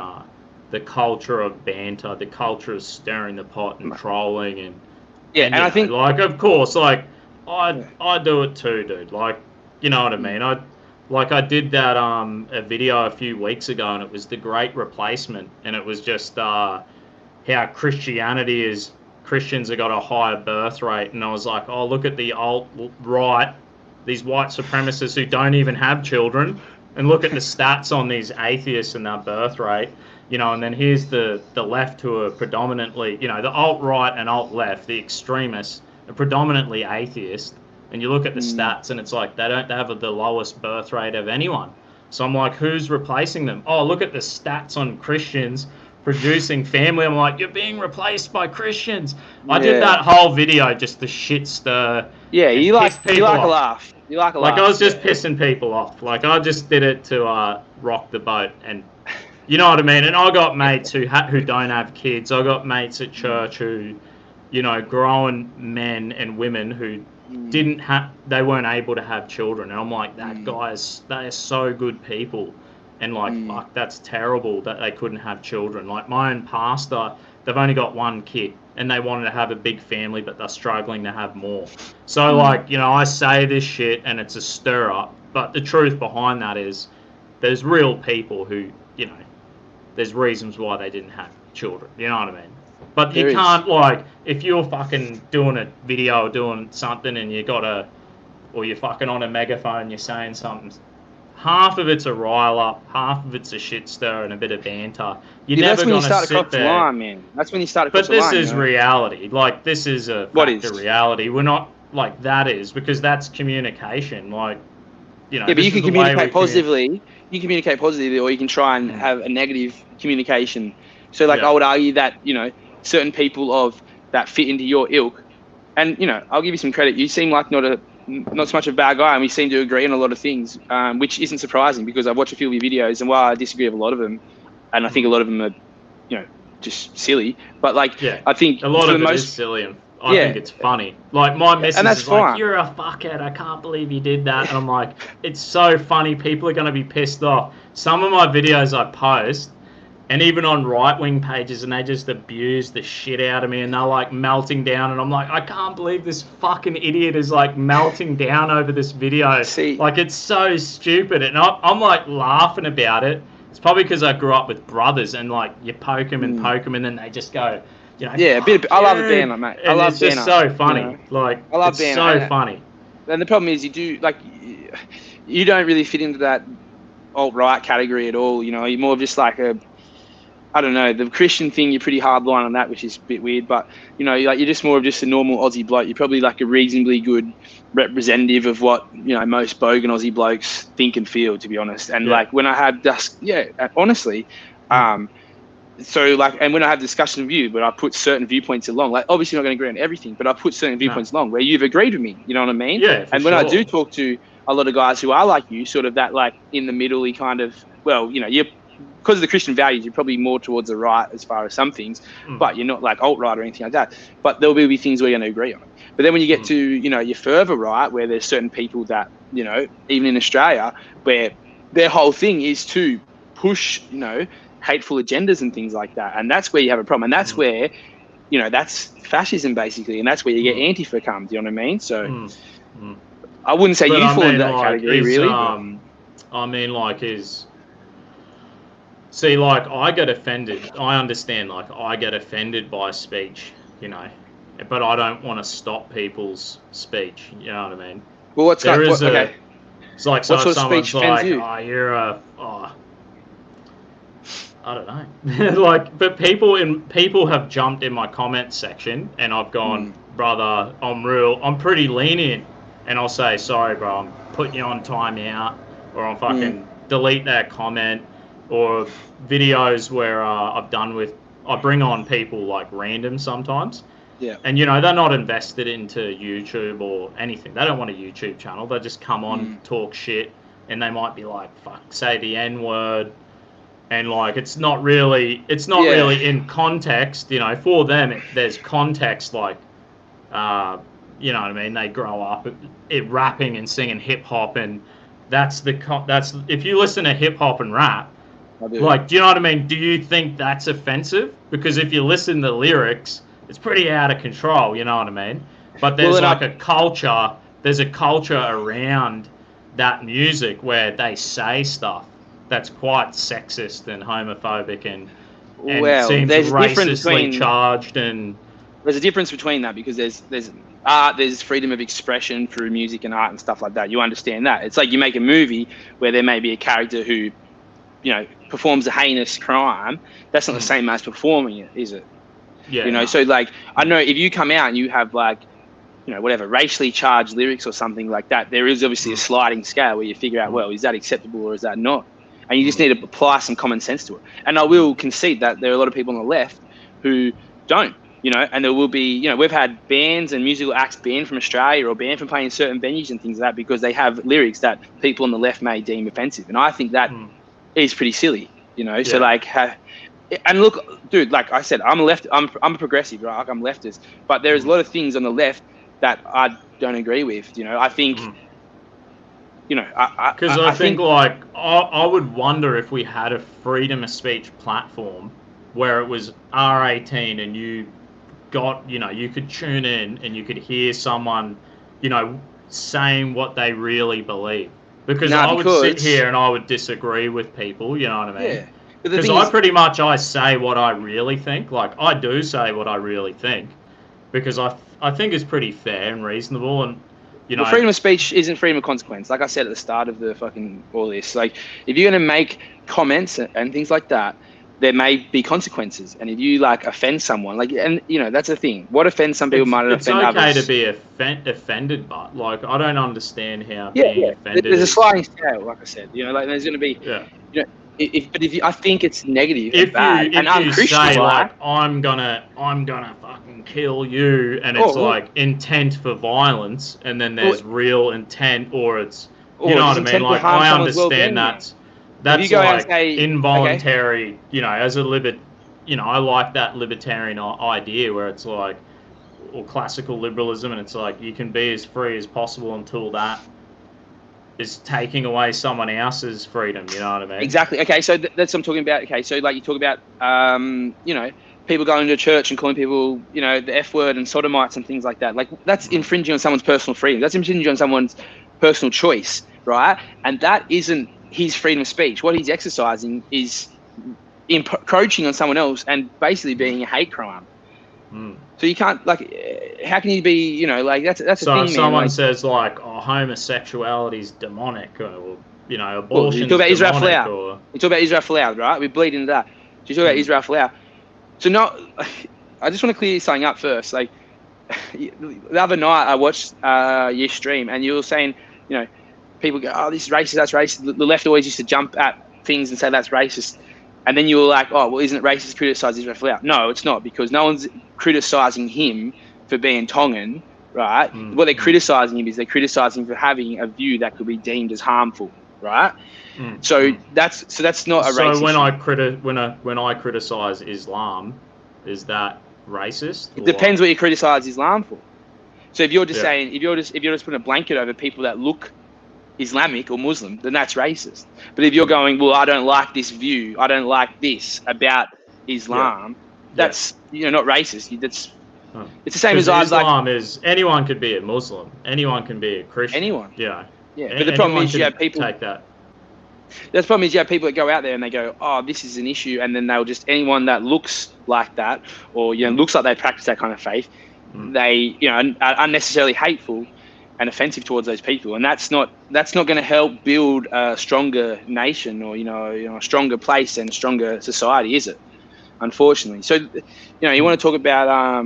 the culture of banter, the culture of stirring the pot and trolling and I think, like, of course, like I do it too, dude. Like, you know what I mean? I did that a video a few weeks ago, and it was the Great Replacement, and it was just how Christians have got a higher birth rate, and I was like, oh, look at the alt-right, these white supremacists who don't even have children, and look at the stats on these atheists and their birth rate, you know, and then here's the left, who are predominantly, you know, the alt-right and alt-left, the extremists, are predominantly atheist, and you look at the stats, and it's like they have the lowest birth rate of anyone. So I'm like, who's replacing them? Oh, look at the stats on Christians producing family. I'm like, you're being replaced by Christians. I did that whole video just to shit stir. Yeah, you like a laugh. You like a laugh. Like, I was just pissing people off. Like, I just did it to rock the boat, and you know what I mean. And I got mates who don't have kids. I got mates at church who, you know, grown men and women who they weren't able to have children. And I'm like, they are so good people. And like, fuck, that's terrible that they couldn't have children. Like, my own pastor, they've only got one kid, and they wanted to have a big family, but they're struggling to have more. So, like, you know, I say this shit, and it's a stir-up, but the truth behind that is there's real people who, you know, there's reasons why they didn't have children. You know what I mean? But you can't, like, if you're fucking doing a video or doing something, and or you're fucking on a megaphone, you're saying something, half of it's a rile up, half of it's a shit stir and a bit of banter. You're never going to sit there. That's when you start to cross the line, man. That's when you start to cross the line. But this is reality. Like, this is a factor reality. We're not, like, that is, because that's communication. Like, you know. Yeah, but you can communicate positively. You can communicate positively, or you can try and have a negative communication. So, like, I would argue that, you know, certain people of that fit into your ilk, and, you know, I'll give you some credit. You seem like not so much of a bad guy, and we seem to agree on a lot of things, which isn't surprising, because I've watched a few of your videos, and while I disagree with a lot of them, and I think a lot of them are, you know, just silly, but like, I think a lot of it is silly, and I think it's funny. Like, my missus is like, you're a fuckhead, I can't believe you did that, and I'm like, it's so funny, people are going to be pissed off. Some of my videos I post, and even on right-wing pages, and they just abuse the shit out of me, and they're like melting down, and I'm like, I can't believe this fucking idiot is like melting down over this video. Like, it's so stupid, and I'm like laughing about it. It's probably because I grew up with brothers, and like, you poke them and poke them, and then they just go, you know. Yeah, I love the banner, mate. I love banner. It's just so funny. You know? Like, I love banner. So funny. And the problem is, you don't really fit into that alt-right category at all. You know, you're more of just like a I don't know, the Christian thing, you're pretty hard line on that, which is a bit weird. But, you know, like, you're just more of just a normal Aussie bloke. You're probably like a reasonably good representative of what, you know, most bogan Aussie blokes think and feel, to be honest. And like when I have honestly, so like, and when I have discussion with you, but I put certain viewpoints along, like obviously not going to agree on everything, but I put certain viewpoints along where you've agreed with me. You know what I mean? Yeah. And when I do talk to a lot of guys who are like you, sort of that like in the middle-y kind of, well, you know, you're, because of the Christian values, you're probably more towards the right as far as some things, but you're not like alt-right or anything like that. But there will be things we're going to agree on. But then when you get to, you know, your further right, where there's certain people that, you know, even in Australia, where their whole thing is to push, you know, hateful agendas and things like that. And that's where you have a problem. And that's where, you know, that's fascism basically. And that's where you get Antifa comes, you know what I mean? So I wouldn't say you fall into that category, really. I mean, like, see, like, I get offended. I understand, like, I get offended by speech, you know, but I don't want to stop people's speech, you know what I mean? Well, what's that? Okay. It's like, so what if sort of someone's speech offends like, you? oh, you're I don't know. Like, but people have jumped in my comment section, and I've gone, brother, I'm pretty lenient, and I'll say, sorry, bro, I'm putting you on timeout, or I'm fucking delete that comment, or videos where I bring on people like random sometimes. Yeah. And, you know, they're not invested into YouTube or anything. They don't want a YouTube channel. They just come on, talk shit, and they might be like, fuck, say the N-word. And, like, it's not really in context, you know. For them, there's context, like, you know what I mean? They grow up rapping and singing hip-hop, and that's if you listen to hip-hop and rap, like, do you know what I mean? Do you think that's offensive? Because if you listen to the lyrics, it's pretty out of control, you know what I mean? But there's a culture around that music where they say stuff that's quite sexist and homophobic and seems racistly charged. And there's a difference between that, because there's art, there's freedom of expression through music and art and stuff like that. You understand that. It's like you make a movie where there may be a character who, you know, performs a heinous crime. That's not the same as performing it, is it? Yeah. You know, so like, I know if you come out and you have like, you know, whatever, racially charged lyrics or something like that, there is obviously a sliding scale where you figure out, well, is that acceptable or is that not? And you just need to apply some common sense to it. And I will concede that there are a lot of people on the left who don't, you know, and there will be, you know, we've had bands and musical acts banned from Australia or banned from playing certain venues and things like that because they have lyrics that people on the left may deem offensive. And I think that is pretty silly, you know. So like, and look, dude, like I said, I'm a progressive, right? Like, I'm leftist, but there's a lot of things on the left that I don't agree with. You know, I think, you know, because I think like I would wonder if we had a freedom of speech platform where it was R18 and you got, you know, you could tune in and you could hear someone, you know, saying what they really believe. Because I would sit here and I would disagree with people, you know what I mean? Yeah. Because I say what I really think. Like, I do say what I really think because I think it's pretty fair and reasonable. And, you know, freedom of speech isn't freedom of consequence. Like I said at the start of the fucking all this, like, if you're going to make comments and things like that, there may be consequences. And if you like offend someone, like, and you know, that's the thing. What offends some people might not offend others. It's okay to be offended, but like, I don't understand how being offended. There's a sliding scale, like I said. You know, like there's going to be, you know, I think it's negative and bad. And I'm Christian, say like I'm gonna fucking kill you, and it's like intent for violence, and then there's real intent, or it's you know what I mean. Like, I understand that's like involuntary. Okay. You know, as a you know, I like that libertarian idea where it's like, or classical liberalism, and it's like you can be as free as possible until that is taking away someone else's freedom, you know what I mean? Exactly. Okay, so that's what I'm talking about. Okay, so like you talk about, you know, people going to church and calling people, you know, the F word and sodomites and things like that. Like, that's infringing on someone's personal freedom. That's infringing on someone's personal choice, right? And that isn't his freedom of speech. What he's exercising is encroaching on someone else and basically being a hate crime. So you can't, like, how can you be, you know, like, that's a thing, So if someone like, says, like, oh, homosexuality is demonic, or, you know, abortion you talk about Israel demonic, Folau. You talk about Israel Folau, right? We bleed into that. So you talk about Israel Folau. So I just want to clear something up first. Like the other night, I watched your stream, and you were saying, you know, people go, "Oh, this is racist. That's racist." The left always used to jump at things and say that's racist, and then you were like, "Oh, well, isn't it racist to criticize Israel Folau?" No, it's not, because no one's criticizing him for being Tongan, right? What they're criticizing him is they're criticizing him for having a view that could be deemed as harmful, right? So that's not a racist. So when I criticize Islam, is that racist? It depends what you criticize Islam for. So if you're just saying, if you're just putting a blanket over people that look Islamic or Muslim, then that's racist. But if you're going, well, I don't like this view, I don't like this about Islam, that's not racist. It's the same as Islam is anyone could be a Muslim, anyone can be a Christian. Anyone. Yeah. But the problem is you have people take that. The problem is you have people that go out there and they go, oh, this is an issue, and then they'll just, anyone that looks like that, or looks like they practice that kind of faith, they are unnecessarily hateful and offensive towards those people, and that's not going to help build a stronger nation or a stronger place and a stronger society, is it? Unfortunately. So you want to talk about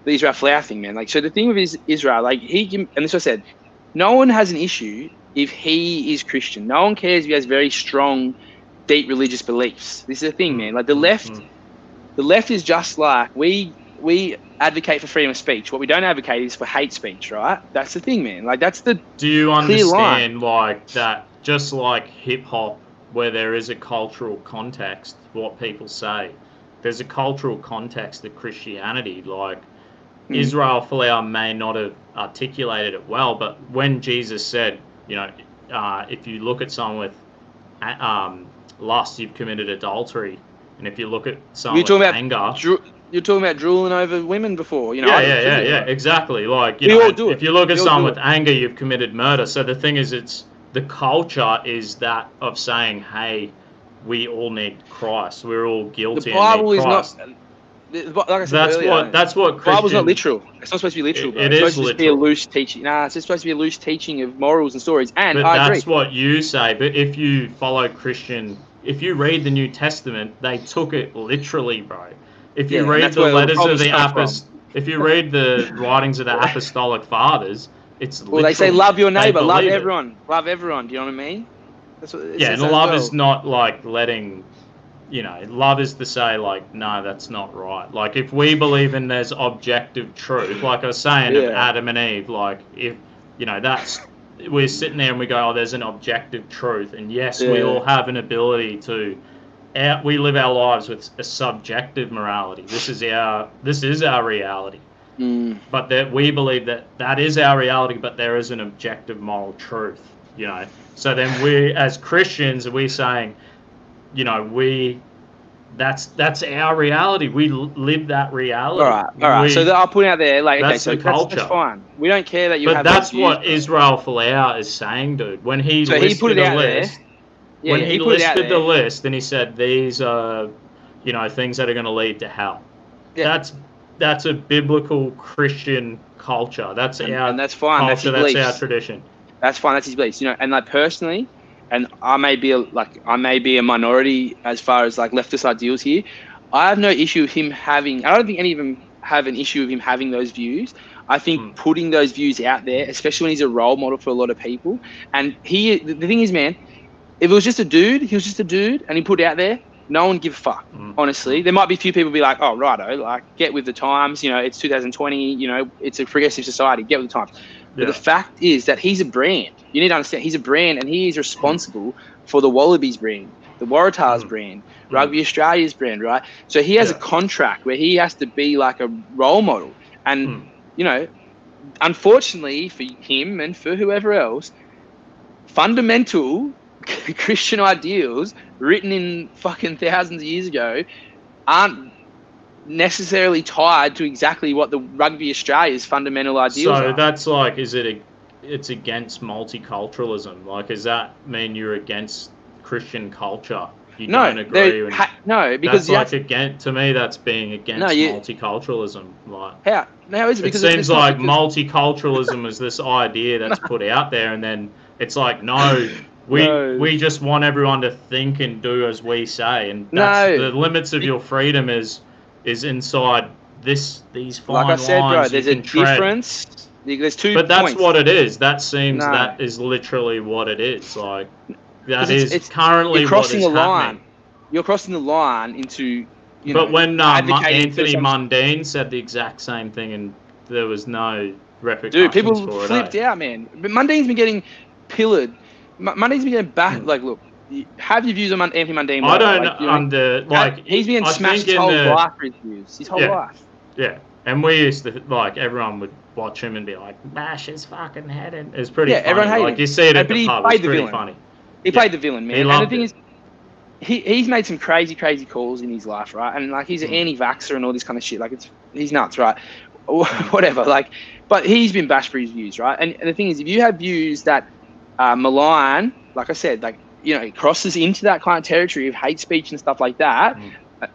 the Israel Folau thing, man. Like, so the thing with Israel, like, and this is what I said, no one has an issue if he is Christian. No one cares if he has very strong, deep religious beliefs. This is the thing, man. Like, the left is just like, we advocate for freedom of speech. What we don't advocate is for hate speech, right? That's the thing, man. Like, that's the Do you clear understand, line. like, that just like hip-hop, where there is a cultural context, what people say, there's a cultural context to Christianity. Like, Israel Folau may not have articulated it well, but when Jesus said, if you look at someone with lust, you've committed adultery, and if you look at someone with anger, you're talking about drooling over women before, Yeah, exactly. Like, if you look at someone with anger, you've committed murder. So the thing is, the culture is that of saying, hey, we all need Christ. We're all guilty. The Bible and need Christ. is not. Like I said earlier, that's what Christian, the Bible's not literal. It's not supposed to be literal. It is supposed to be a loose teaching. Nah, it's just supposed to be a loose teaching of morals and stories. And but I agree. That's what you say. But if you follow Christian, if you read the New Testament, they took it literally, bro. If you read the letters of the if you read the writings of the apostolic fathers, it's literal. Well, they say love your neighbor, love everyone, love everyone. Do you know what I mean? That's what. And love is not like letting. Love is to say, like, no, that's not right. Like, if we believe in there's objective truth, like I was saying of Adam and Eve, like, if, that's, we're sitting there and we go, oh, there's an objective truth. And yes, we all have an ability to, we live our lives with a subjective morality. This is our reality. But that we believe that is our reality, but there is an objective moral truth, So then we, as Christians, we're saying, that's our reality. We live that reality. All right. So I'll put it out there, like, that's okay, the culture. That's fine. We don't care that you have. But that's what Israel Folau is saying, dude. When he listed the list, he listed the list and he said these are, things that are going to lead to hell. Yeah. That's a biblical Christian culture. That's and that's fine. Culture. That's our tradition. That's fine. That's his beliefs. And like personally. And I may be a minority as far as like leftist ideals here. I have no issue with him having. I don't think any of them have an issue with him having those views. I think putting those views out there, especially when he's a role model for a lot of people. And the thing is, man, if it was just a dude, he was just a dude, and he put it out there, no one give a fuck. Honestly, there might be a few people be like, oh, righto, like get with the times. It's 2020. It's a progressive society. Get with the times. But the fact is that he's a brand. You need to understand he's a brand, and he is responsible for the Wallabies brand, the Waratahs brand, Rugby Australia's brand, right? So he has a contract where he has to be like a role model. And, unfortunately for him and for whoever else, fundamental Christian ideals written in fucking thousands of years ago aren't necessarily tied to exactly what the Rugby Australia's fundamental ideals are. So that's like, it's against multiculturalism? Like, does that mean you're against Christian culture? You don't agree? No, because that's like to me, that's being against multiculturalism. Like, how is it? Because it seems like multiculturalism is this idea that's put out there, and then it's like, no, We just want everyone to think and do as we say, and that's the limits of your freedom is inside these fine like I said, lines bro, there's you a can tread. difference. There's 2 But that's points. what it is. That is literally what it is. Like that is currently you're crossing what is the line. happening. You're crossing the line into But when Anthony some... Mundine said the exact same thing, and there was no repercussions Dude, people for it, flipped out, man. But Mundine's been getting pillared. Mundine's been getting back. Like, look, have your views on Anthony Mundine. I don't he's been smashed his whole life for his views. His whole life. Yeah, and we used to everyone would watch him and be like, bash his fucking head in. It's pretty funny. Everyone hated him. You see it at the pub. It's pretty funny. He played the villain, man. And the thing is, he's made some crazy calls in his life, right? And like he's an anti-vaxxer and all this kind of shit. Like he's nuts, right? Whatever. Like, but he's been bashed for his views, right? And the thing is, if you have views that malign, like I said, like it crosses into that kind of territory of hate speech and stuff like that.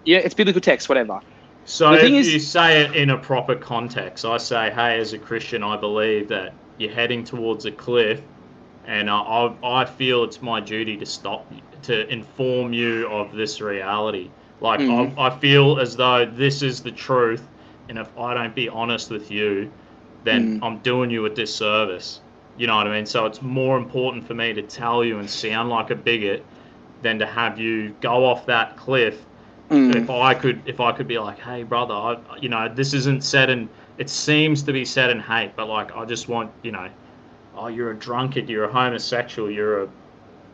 It's biblical text, whatever. So if you say it in a proper context, I say, hey, as a Christian, I believe that you're heading towards a cliff, and I feel it's my duty to stop you, to inform you of this reality. Like, I feel as though this is the truth, and if I don't be honest with you, then I'm doing you a disservice. You know what I mean? So it's more important for me to tell you and sound like a bigot than to have you go off that cliff. If I could be like, hey brother, this isn't said in, it seems to be said in hate, but like I just want, oh, you're a drunkard, you're a homosexual, you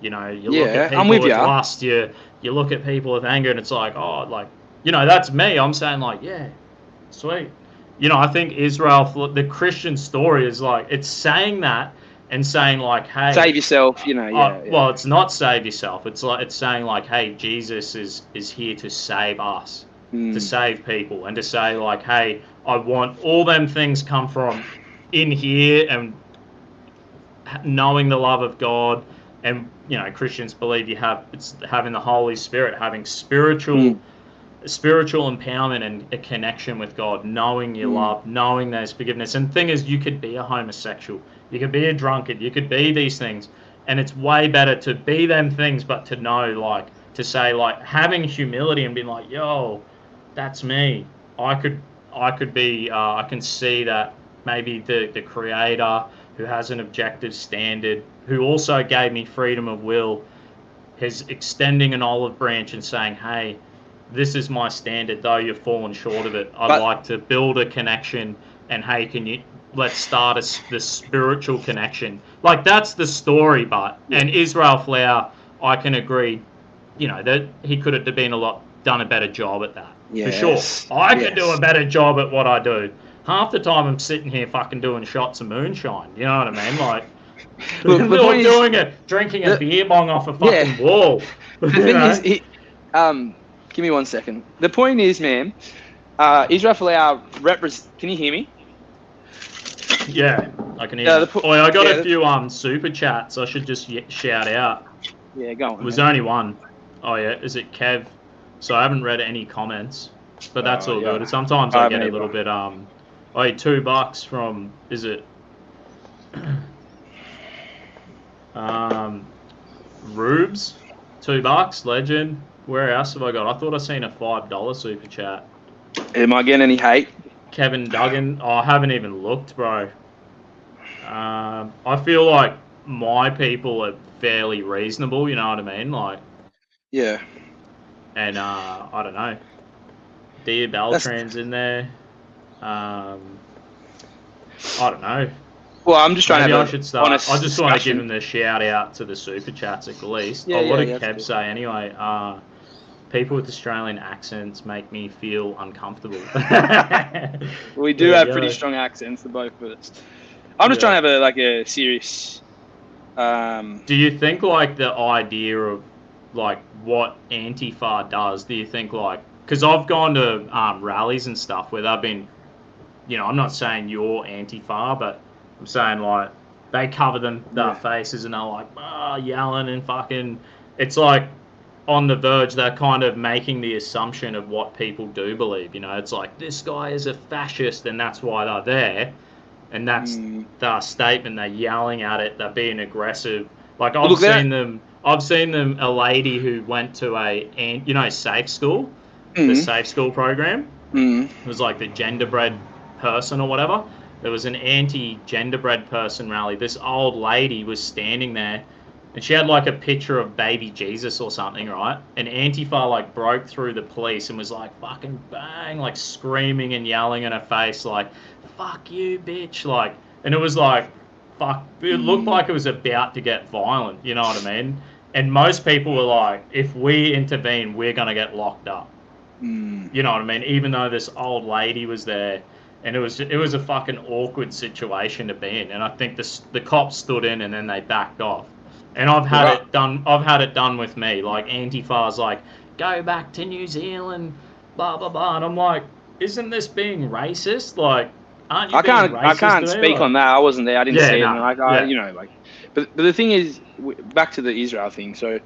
look at people with lust, you look at people with anger, and it's like, oh, like, that's me. I'm saying like, yeah, sweet. I think Israel, the Christian story is like, it's saying that and saying like, hey, save yourself, Well, it's not save yourself. It's saying like, hey, Jesus is here to save us, to save people, and to say like, hey, I want all them things come from in here, and knowing the love of God, and Christians believe it's having the Holy Spirit, having spiritual empowerment and a connection with God, knowing your love, knowing there's forgiveness. And the thing is, you could be a homosexual, you could be a drunkard, you could be these things, and it's way better to be them things, but to know, like, to say, like, having humility and being like, yo, that's me. I could be, I can see that maybe the Creator, who has an objective standard, who also gave me freedom of will, is extending an olive branch and saying, hey, this is my standard, though you've fallen short of it. I'd like to build a connection, and hey, let's start the spiritual connection. Like, that's the story, and Israel Flower, I can agree, that he could have done a better job at that. Yes. For sure. I could do a better job at what I do. Half the time I'm sitting here fucking doing shots of moonshine. You know what I mean? Like, drinking a beer bong off a fucking wall. The thing is, give me 1 second. The point is, man, Israel Folau can you hear me? Yeah, I can hear you. I got a few super chats I should just shout out. Yeah, go on. It was only one. Oh, yeah, is it Kev? So I haven't read any comments, but that's all good. Sometimes I get a little bit, $2 from, is it, Rubes? $2, legend. Where else have I got? I thought I seen a $5 super chat. Am I getting any hate? Kevin Duggan. Oh, I haven't even looked, bro. I feel like my people are fairly reasonable. You know what I mean? Like. Yeah. And I don't know. Dia Beltran's in there. I don't know. Well, I'm just trying to have I should start. I just want to give him the shout out to the super chats at least. What did Kev say anyway? People with Australian accents make me feel uncomfortable. We do have pretty strong accents, the both of us. I'm just trying to have a serious. Do you think like the idea of like what Antifa does? Do you think like, because I've gone to rallies and stuff where they've been, I'm not saying you're Antifa, but I'm saying like they cover their faces and they're like yelling and fucking. It's like on the verge, they're kind of making the assumption of what people do believe. It's like this guy is a fascist and that's why they're there, and that's their statement. They're yelling at it. They're being aggressive. Like Well, I've look, seen them. I've seen them. A lady who went to safe school, the mm, safe school program. mm, It was like the genderbread person or whatever. There was an anti-genderbread person rally. This old lady was standing there, and she had like a picture of baby Jesus or something, right? And Antifa like broke through the police and was like fucking bang, like screaming and yelling in her face, like "fuck you, bitch!" Like, and it was like, fuck. It looked mm, like it was about to get violent. You know what I mean? And most people were like, if we intervene, we're gonna get locked up. mm. You know what I mean? Even though this old lady was there, and it was a fucking awkward situation to be in. And I think the cops stood in and then they backed off. And I've Look, had it done. I've had it done with me. Like Antifa's like, go back to New Zealand, blah blah blah. And I'm like, isn't this being racist? Like, aren't you being I racist can't to me? speak Like, on that. I wasn't there. I didn't yeah, see it. And no, like, yeah, but the thing is, back to the Israel thing. So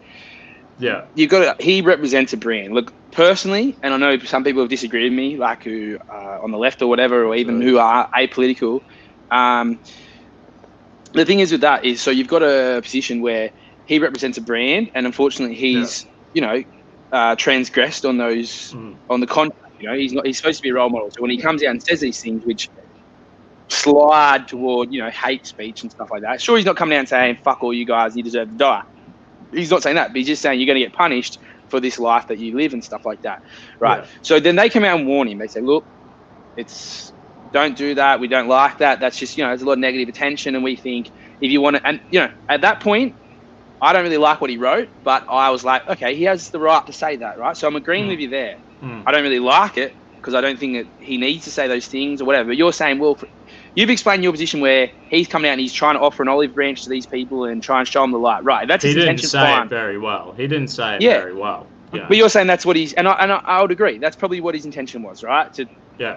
yeah, he represents a brand. Look, personally, and I know some people have disagreed with me, like who on the left or whatever, or even who are apolitical. The thing is with that is, so you've got a position where he represents a brand, and unfortunately, he's transgressed on those on the contract. He's supposed to be a role model. So when he comes out and says these things, which slide toward hate speech and stuff like that, sure, he's not coming out and saying "fuck all you guys, you deserve to die." He's not saying that, but he's just saying you're going to get punished for this life that you live and stuff like that, right? Yeah. So then they come out and warn him. They say, look, don't do that. We don't like that. That's just, there's a lot of negative attention. And we think if you want to, and, at that point, I don't really like what he wrote, but I was like, okay, he has the right to say that, right? So I'm agreeing with you there. I don't really like it because I don't think that he needs to say those things or whatever. But you're saying, well, you've explained your position where he's coming out and he's trying to offer an olive branch to these people and try and show them the light. Right, that's his intention. He didn't say it very well. He didn't say it very well. Yeah. But you're saying that's what he's, and I would agree. That's probably what his intention was, right? To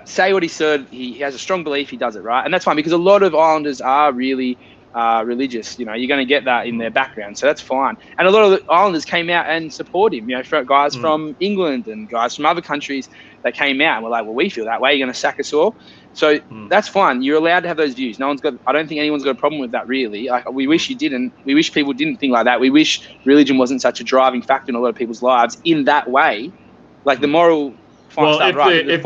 say what he said. He has a strong belief. He does it, right? And that's fine because a lot of Islanders are really religious. You're going to get that in their background, so that's fine. And a lot of the Islanders came out and support him. Guys from England and guys from other countries that came out and were like, "Well, we feel that way. You're going to sack us all." So that's fine. You're allowed to have those views. I don't think anyone's got a problem with that, really. Like, we wish you didn't. We wish people didn't think like that. We wish religion wasn't such a driving factor in a lot of people's lives in that way. Like the moral. If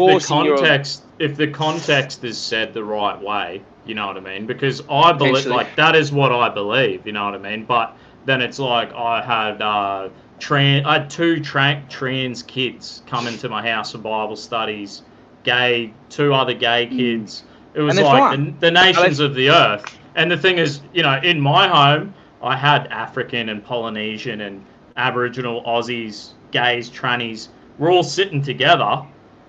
the context is said the right way, you know what I mean? Because I believe, that is what I believe, you know what I mean? But then it's like I had two trans kids come into my house for Bible studies, two other gay kids. It was like the nations of the earth. And the thing is, in my home, I had African and Polynesian and Aboriginal, Aussies, gays, trannies. We're all sitting together,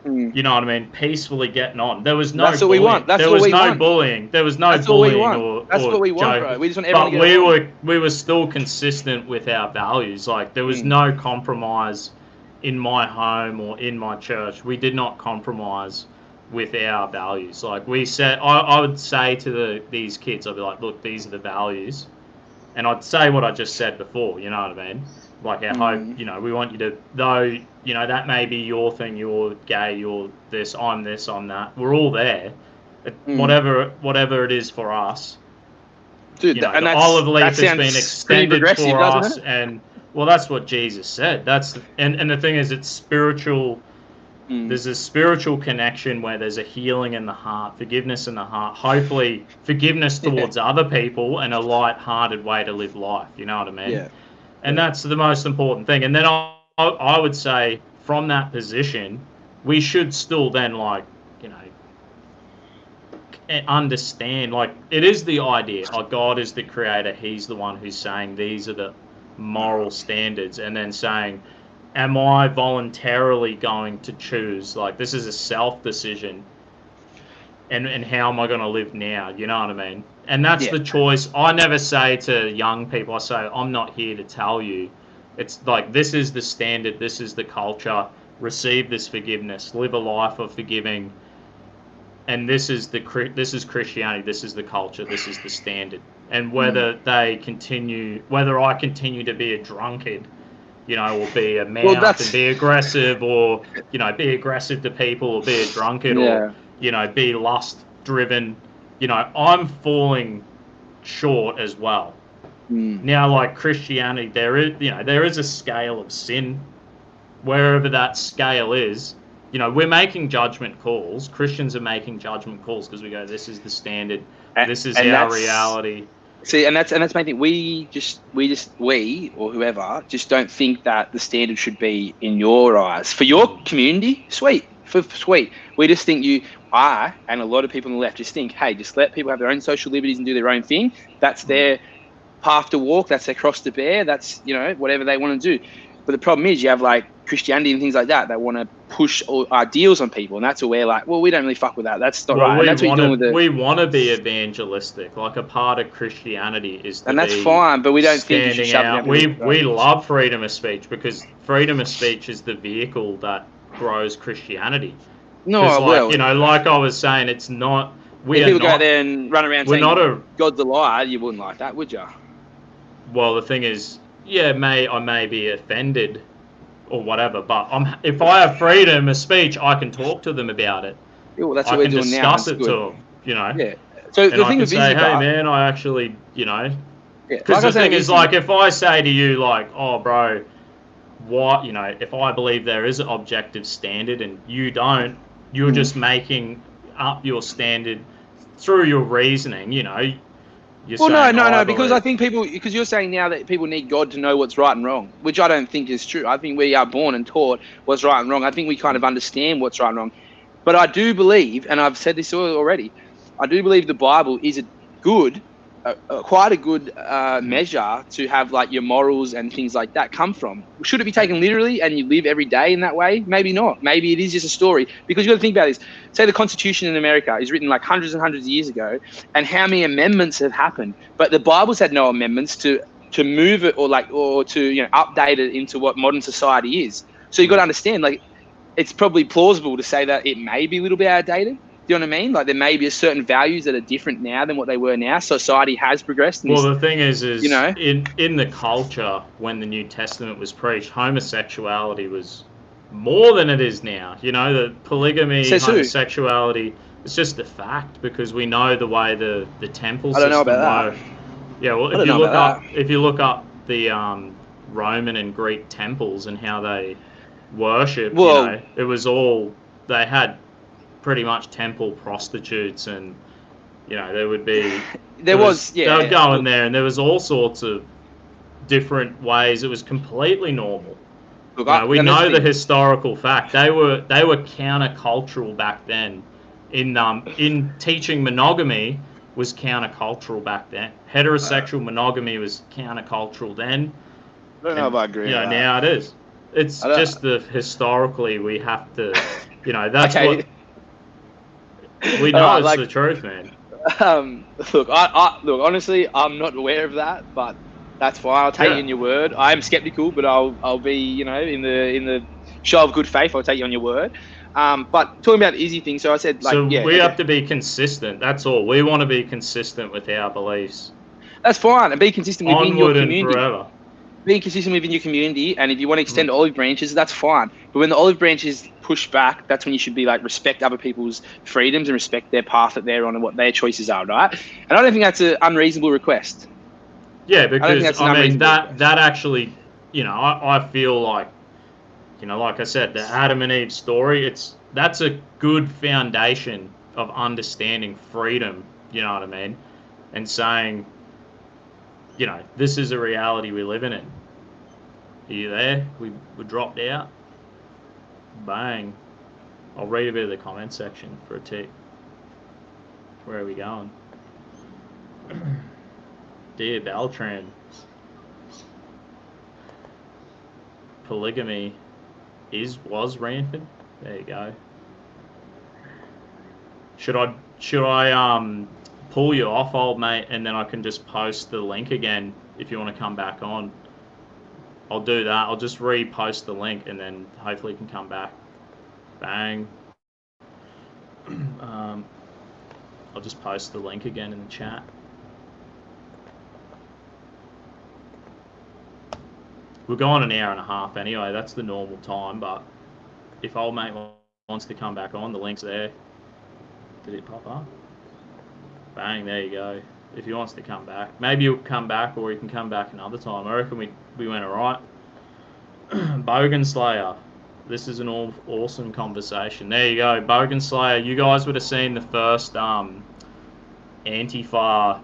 you know what I mean, peacefully getting on. There was no That's what we want. There was no bullying. There was no bullying or That's what we want, bro. We just want everyone to get along. We were still consistent with our values. Like, there was no compromise in my home or in my church. We did not compromise with our values. Like, we said, I would say to these kids, I'd be like, look, these are the values. And I'd say what I just said before, you know what I mean? Like, our hope, we want you to, though, that may be your thing, you're gay, you're this, I'm that. We're all there. Whatever it is for us. Dude, and the olive leaf has been extended for us. And, well, that's what Jesus said. And the thing is, it's spiritual. There's a spiritual connection where there's a healing in the heart, forgiveness in the heart, hopefully forgiveness towards other people, and a light-hearted way to live life. You know what I mean? Yeah. And that's the most important thing. And then I would say, from that position, we should still then, understand, it is the idea. God is the creator. He's the one who's saying these are the moral standards, and then saying, am I voluntarily going to choose? This is a self-decision. And how am I going to live now? You know what I mean? And that's the choice. I never say to young people, I say, I'm not here to tell you. It's like, this is the standard, this is the culture, receive this forgiveness, live a life of forgiving. And this is Christianity, this is the culture, this is the standard. And whether I continue to be a drunkard, or be a mouth and be aggressive, or, be aggressive to people, or be a drunkard, or, be lust-driven, I'm falling short as well. Now, like Christianity, there is a scale of sin. Wherever that scale is, we're making judgment calls. Christians are making judgment calls because we go, this is the standard, this is our reality. See, and that's my thing. We or whoever just don't think that the standard should be in your eyes for your community. Sweet. We just think and a lot of people on the left just think, hey, just let people have their own social liberties and do their own thing. That's their path to walk. That's their cross to bear. That's whatever they want to do. But the problem is you have like Christianity and things like that want to push ideals on people, and that's where we're like, well, we don't really fuck with that. That's not right. And that's what you're doing with we want to be evangelistic. Like a part of Christianity is to and that's fine, but we don't think you should shove out. We love freedom of speech because freedom of speech is the vehicle that grows Christianity. No, like I was saying, it's not. If people go there and run around saying God's a liar, you wouldn't like that, would you? Well, the thing is, I may be offended or whatever, but if I have freedom of speech, I can talk to them about it. Yeah, well, that's what we're doing now. I can discuss it to them, Yeah. So the thing with say, hey man, I actually, Yeah. Because the thing is, like, if I say to you, like, oh, bro, what, if I believe there is an objective standard and you don't, you're just making up your standard through your reasoning, No, because I think because you're saying now that people need God to know what's right and wrong, which I don't think is true. I think we are born and taught what's right and wrong. I think we kind of understand what's right and wrong. But I do believe, and I've said this already, I do believe the Bible is quite a good measure to have like your morals and things like that come from. Should it be taken literally and you live every day in that way? Maybe not. Maybe it is just a story. Because you got to think about this. Say the Constitution in America is written like hundreds and hundreds of years ago, and how many amendments have happened? But the Bible's had no amendments to move it or to update it into what modern society is. So you got to understand, like, it's probably plausible to say that it may be a little bit outdated. Do you know what I mean? Like, there may be certain values that are different now than what they were now. Society has progressed. Well, the thing is in the culture, when the New Testament was preached, homosexuality was more than it is now. The polygamy, homosexuality, it's just a fact because we know the way the temple system. I don't know about that. Yeah, well, if you look up the Roman and Greek temples and how they worship, it was all they had. Pretty much temple prostitutes, and there would be they would go in there, and there was all sorts of different ways. It was completely normal. Look, we know the historical fact. They were countercultural back then. In teaching monogamy was countercultural back then. Heterosexual monogamy was countercultural then. I don't know if I agree. Now it is. It's just historically we have to. That's what. We know it's the truth, man. Look, honestly, I'm not aware of that, but that's fine. I'll take you on your word. I am skeptical, but I'll be, in the show of good faith, I'll take you on your word. But talking about the easy thing, so I said, we have to be consistent. That's all. We want to be consistent with our beliefs. That's fine, and be consistent within your community. And forever. Being consistent within your community, and if you want to extend olive branches, that's fine. But when the olive branches push back, that's when you should be like, respect other people's freedoms and respect their path that they're on and what their choices are, right? And I don't think that's an unreasonable request. Yeah, because that actually, I feel like, like I said, the Adam and Eve story, that's a good foundation of understanding freedom. You know what I mean? And saying, this is a reality we live in it. Are you there? We dropped out. Bang. I'll read a bit of the comment section for a tick. Where are we going? Dear Beltran. Polygamy was rampant. There you go. Should I pull you off, old mate, and then I can just post the link again if you want to come back on? I'll do that. I'll just repost the link and then hopefully you can come back. Bang. I'll just post the link again in the chat. We're going an hour and a half anyway. That's the normal time, but if old mate wants to come back on, the link's there. Did it pop up? Bang, there you go. if he wants to come back. Maybe he'll come back, or he can come back another time. I reckon we went alright. Bogan Slayer. This is an awesome conversation. There you go, Bogan Slayer. You guys would have seen the first Antifa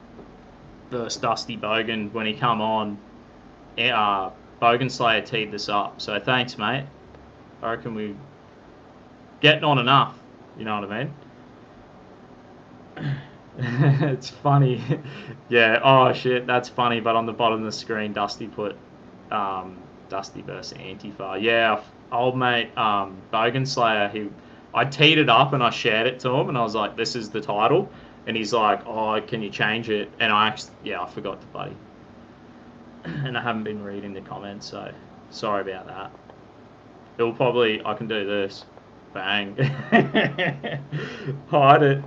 versus Dusty Bogan when he come on. Bogan Slayer teed this up. So thanks, mate. I reckon we getting on enough. You know what I mean? It's funny. Yeah, oh shit, that's funny. But on the bottom of the screen, Dusty put Dusty versus Antifa. Yeah, old mate Bogan Slayer, I teed it up and I shared it to him and I was like, this is the title. And he's like, oh, can you change it? And I forgot to buddy. And I haven't been reading the comments, so sorry about that. I can do this. Bang. Hide it.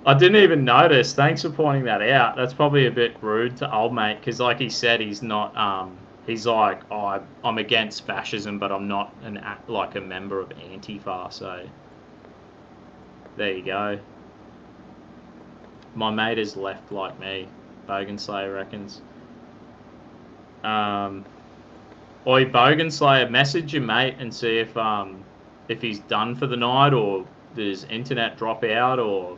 I didn't even notice. Thanks for pointing that out. That's probably a bit rude to old mate, because like he said, he's not, he's like, oh, I'm against fascism, but I'm not a member of Antifa, so there you go. My mate is left like me, Bogan Slayer reckons. Oi, Bogan Slayer, message your mate and see if he's done for the night, or there's internet drop out, or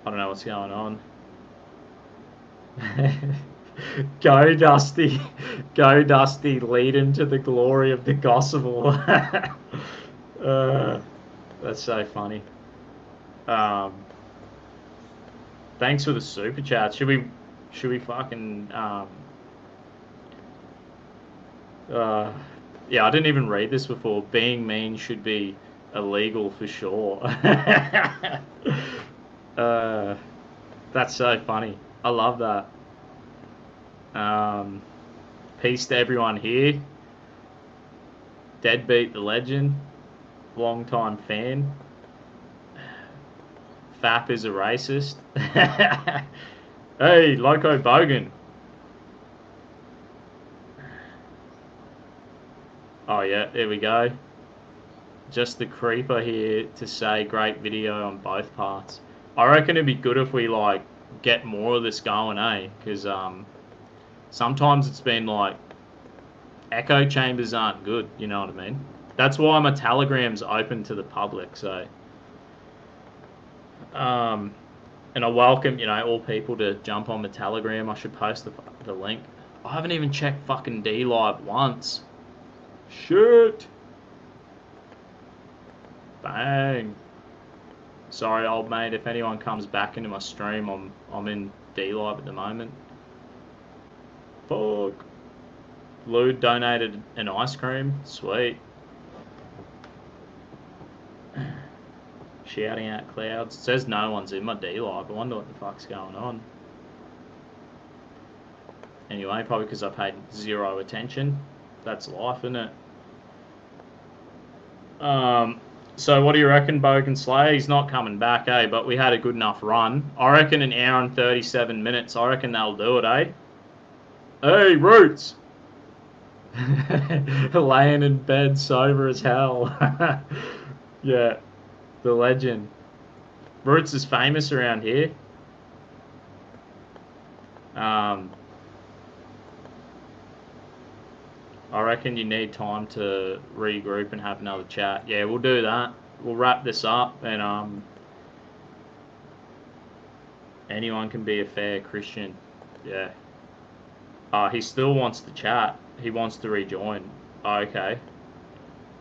I don't know what's going on. Go Dusty, go Dusty, lead into the glory of the gospel. That's so funny. Thanks for the super chat. Should we fucking yeah, I didn't even read this before. Being mean should be illegal for sure. That's so funny. I love that. Peace to everyone here. Deadbeat the legend, long time fan. Fap is a racist. Hey, Loco Bogan. Oh yeah, there we go. Just the creeper here to say great video on both parts. I reckon it'd be good if we like get more of this going, eh? Because sometimes it's been like echo chambers aren't good. You know what I mean? That's why my Telegram's open to the public. So, and I welcome all people to jump on the Telegram. I should post the link. I haven't even checked fucking D Live once. Shit. Bang. Sorry, old mate. If anyone comes back into my stream, I'm in D Live at the moment. Fuck. Lude donated an ice cream. Sweet. Shouting out clouds. It says no one's in my D Live. I wonder what the fuck's going on. Anyway, probably because I paid zero attention. That's life, isn't it? So what do you reckon, Bogan Slayer? He's not coming back, eh? But we had a good enough run. I reckon an hour and 37 minutes. I reckon they'll do it, eh? Hey, Roots! Laying in bed sober as hell. Yeah, the legend. Roots is famous around here. I reckon you need time to regroup and have another chat. Yeah, we'll do that. We'll wrap this up, and anyone can be a fair Christian. Yeah. He still wants to chat. He wants to rejoin. Oh, okay.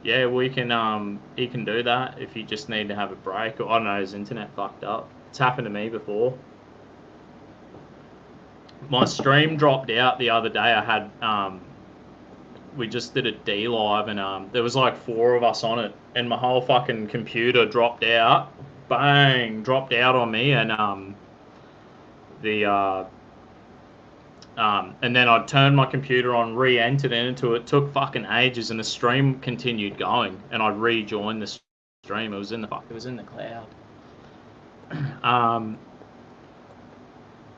Yeah, we can. He can do that if you just need to have a break. Or I don't know, his internet fucked up. It's happened to me before. My stream dropped out the other day. I had we just did a D Live, and there was like 4 of us on it, and my whole fucking computer dropped out. Bang, dropped out on me, and and then I turned my computer on, re-entered into it. Took fucking ages, and the stream continued going, and I rejoined the stream. It was in the cloud.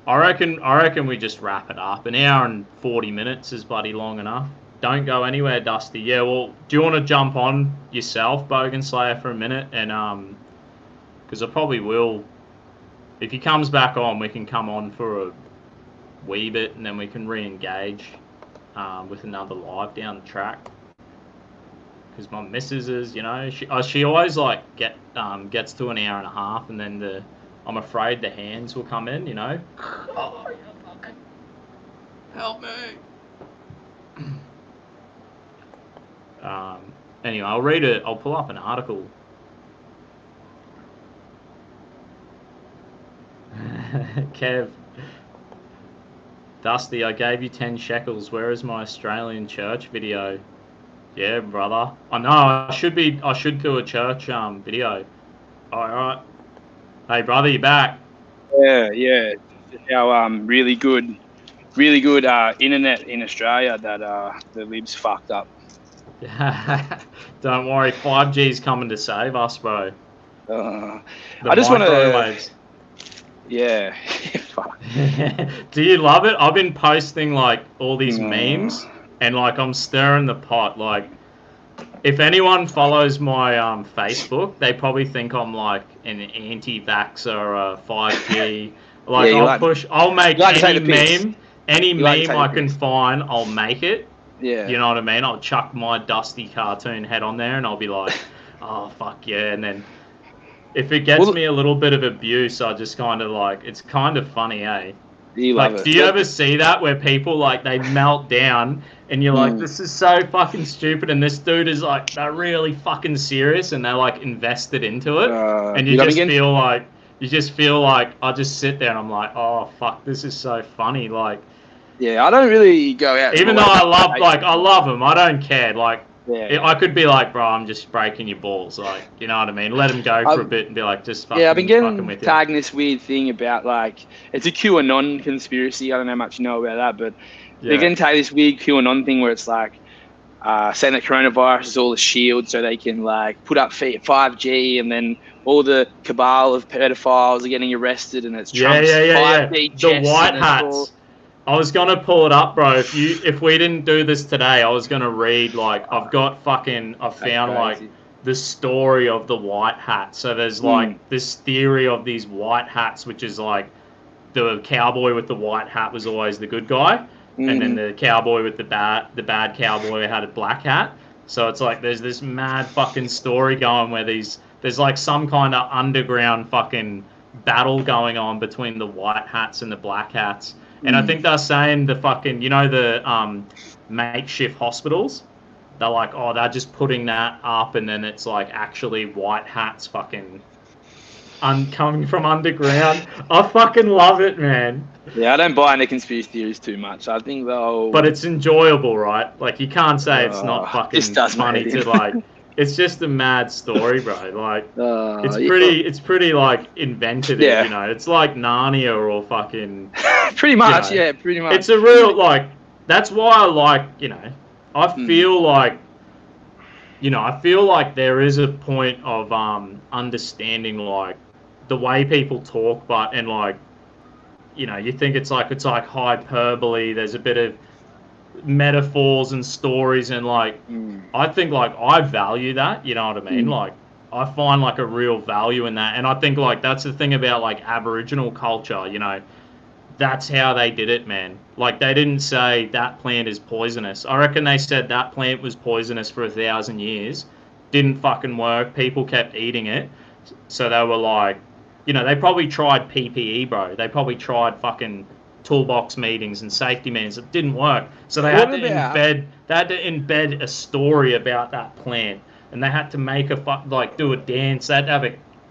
I reckon we just wrap it up. An hour and 40 minutes is bloody long enough. Don't go anywhere, Dusty. Yeah, well, do you want to jump on yourself, Bogan Slayer, for a minute? And because I probably will if he comes back on, we can come on for a wee bit, and then we can re-engage with another live down the track. Because my missus is, she always like gets to an hour and a half, and then I'm afraid the hands will come in, Oh, you fucking help me. Anyway, I'll read it. I'll pull up an article. Kev, Dusty, I gave you 10 shekels. Where is my Australian church video? Yeah, brother. I know. I should do a church video. All right. Hey, brother, you back? Yeah. Our really good internet in Australia that the libs fucked up. Don't worry, 5G's coming to save us, bro. I just want to. Yeah. Fuck. Do you love it? I've been posting like all these memes, and like I'm stirring the pot. Like, if anyone follows my Facebook, they probably think I'm like an anti-vaxxer, 5G. Like, I'll make any meme I can find. I'll make it. Yeah. You know what I mean? I'll chuck my Dusty cartoon head on there, and I'll be like, oh fuck yeah, and then. If it gets me a little bit of abuse, I just kind of like, it's kind of funny, eh? You love it. Do you ever see that where people like, they melt down and you're like, this is so fucking stupid, and this dude is like, they're really fucking serious and they're like invested into it, and you just feel like, I just sit there and I'm like, oh fuck, this is so funny, like. Yeah, I don't really go out. Even though I love them, I don't care, like. Yeah. I could be like, bro, I'm just breaking your balls, like, you know what I mean? Let him go for a bit and be like, just fucking. Yeah, I've been getting tagged in this weird thing about like, it's a QAnon conspiracy. I don't know how much you know about that, but they're getting tagged this weird QAnon thing where it's like, saying that coronavirus is all a shield so they can like put up 5G, and then all the cabal of pedophiles are getting arrested, and it's Trump's 5G the white hats. I was gonna pull it up, bro. If we didn't do this today, I was gonna read like I found like the story of the white hat. So there's like this theory of these white hats, which is like the cowboy with the white hat was always the good guy, and then the cowboy with the bad cowboy had a black hat. So it's like there's this mad fucking story going where there's like some kind of underground fucking battle going on between the white hats and the black hats. And I think they're saying the fucking, the makeshift hospitals, they're like, oh, they're just putting that up, and then it's like actually white hats fucking coming from underground. I fucking love it, man. Yeah, I don't buy into conspiracy theories too much. I think they'll... But it's enjoyable, right? Like, you can't say it's not fucking funny to, like... It's just a mad story, bro. Like, it's pretty like invented. Yeah. It's like Narnia or fucking. Pretty much, pretty much. It's a real like. That's why I like. I feel like. I feel like there is a point of understanding like the way people talk, and like, you think it's like hyperbole. There's a bit of metaphors and stories, and like I think like I value that, you know what I mean? Like I find like a real value in that, and I think like that's the thing about like Aboriginal culture, that's how they did it, man. Like they didn't say that plant is poisonous. I reckon they said that plant was poisonous for 1,000 years, didn't fucking work, people kept eating it, so they were like, they probably tried PPE, bro. They probably tried fucking toolbox meetings and safety meetings. It didn't work, so they had to embed a story about that plant, and they had to make do a dance. They had to have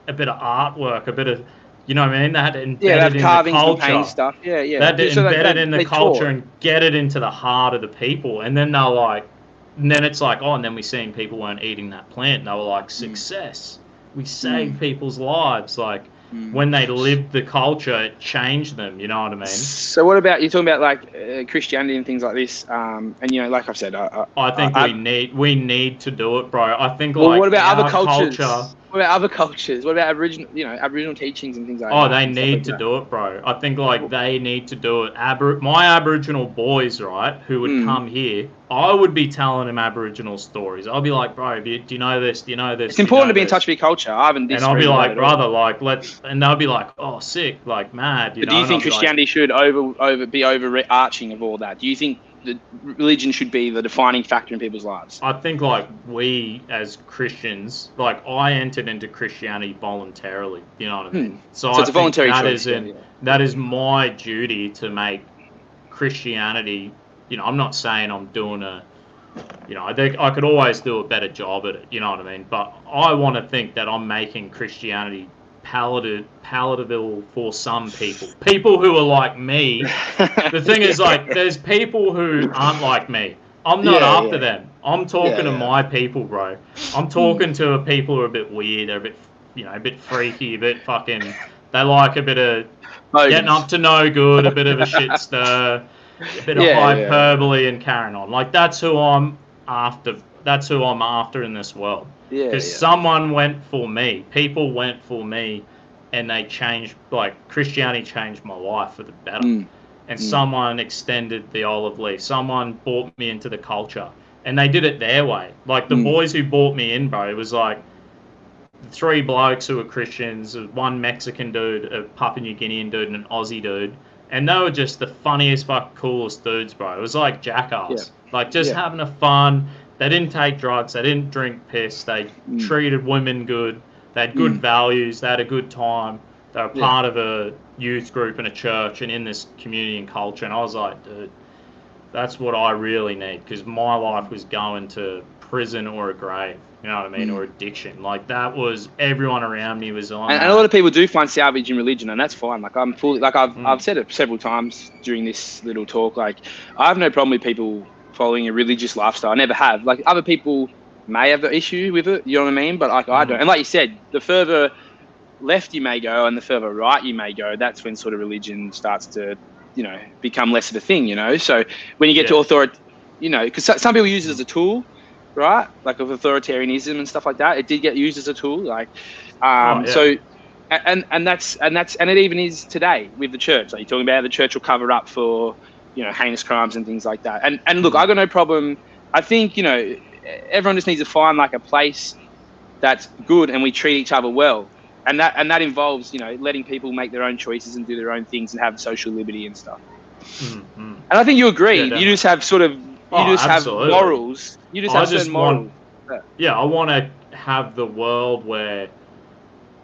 a bit of artwork, a bit of, you know what I mean? They had to embed it in the culture. Stuff. Yeah. They had to embed it in the culture and get it into the heart of the people, and then they're like, and then it's like, oh, and then we seen people weren't eating that plant, and they were like, success. We saved people's lives, like. When they lived the culture, it changed them. You know what I mean? So what about, you're talking about like Christianity and things like this, and like I've said, I think we need to do it, bro. I think like what about other cultures? What about other cultures? What about Aboriginal teachings and things like that? Oh, they need to do it, bro. I think they need to do it. My Aboriginal boys, right, who would come here, I would be telling them Aboriginal stories. I'll be like, bro, do you know this? Do you know this? It's important to be in touch with your culture. I haven't disagreed. And I'll be like, brother, like and they'll be like, oh, sick, like mad. But do you think Christianity should be overarching of all that? Do you think that religion should be the defining factor in people's lives? I think like we as Christians, like I entered into Christianity voluntarily. You know what I mean? So it's a voluntary choice. That is my duty to make Christianity. I'm not saying I'm doing I think I could always do a better job at it. You know what I mean? But I want to think that I'm making Christianity palatable for some people who are like me. The thing is, like, there's people who aren't like me. I'm not after them. I'm talking to my people, bro. I'm talking to people who are a bit weird, they're a bit freaky, a bit fucking, they like a bit of getting up to no good, a bit of a shit stir, a bit of hyperbole and carrying on. Like, that's who I'm after. That's who I'm after in this world. Because someone went for me. People went for me, and they changed. Like, Christianity changed my life for the better. And someone extended the olive leaf. Someone brought me into the culture, and they did it their way. Like, the boys who brought me in, bro, it was like 3 blokes who were Christians, 1 Mexican dude, a Papua New Guinean dude, and an Aussie dude. And they were just the funniest, coolest dudes, bro. It was like jackass. Like, just having a fun. They didn't take drugs. They didn't drink piss. They treated women good. They had good values. They had a good time. They were part of a youth group in a church and in this community and culture. And I was like, dude, that's what I really need, because my life was going to prison or a grave. You know what I mean? Or addiction. Like, that was, everyone around me was on. And a lot of people do find salvage in religion, and that's fine. Like, I'm fully, like, I've said it several times during this little talk. Like, I have no problem with people following a religious lifestyle. I never have. Like, other people may have an issue with it, you know what I mean? But like, I don't. And like you said, the further left you may go and the further right you may go, that's when sort of religion starts to, become less of a thing, So when you get to authority, because some people use it as a tool, right? Like, of authoritarianism and stuff like that. It did get used as a tool, like, so, and it even is today with the church. Like, you're talking about how the church will cover up for, heinous crimes and things like that. And look, I got no problem. I think, everyone just needs to find like a place that's good and we treat each other well. And that involves, letting people make their own choices and do their own things and have social liberty and stuff. And I think you agree. You just have sort of, have morals. You just have certain morals. I want to have the world where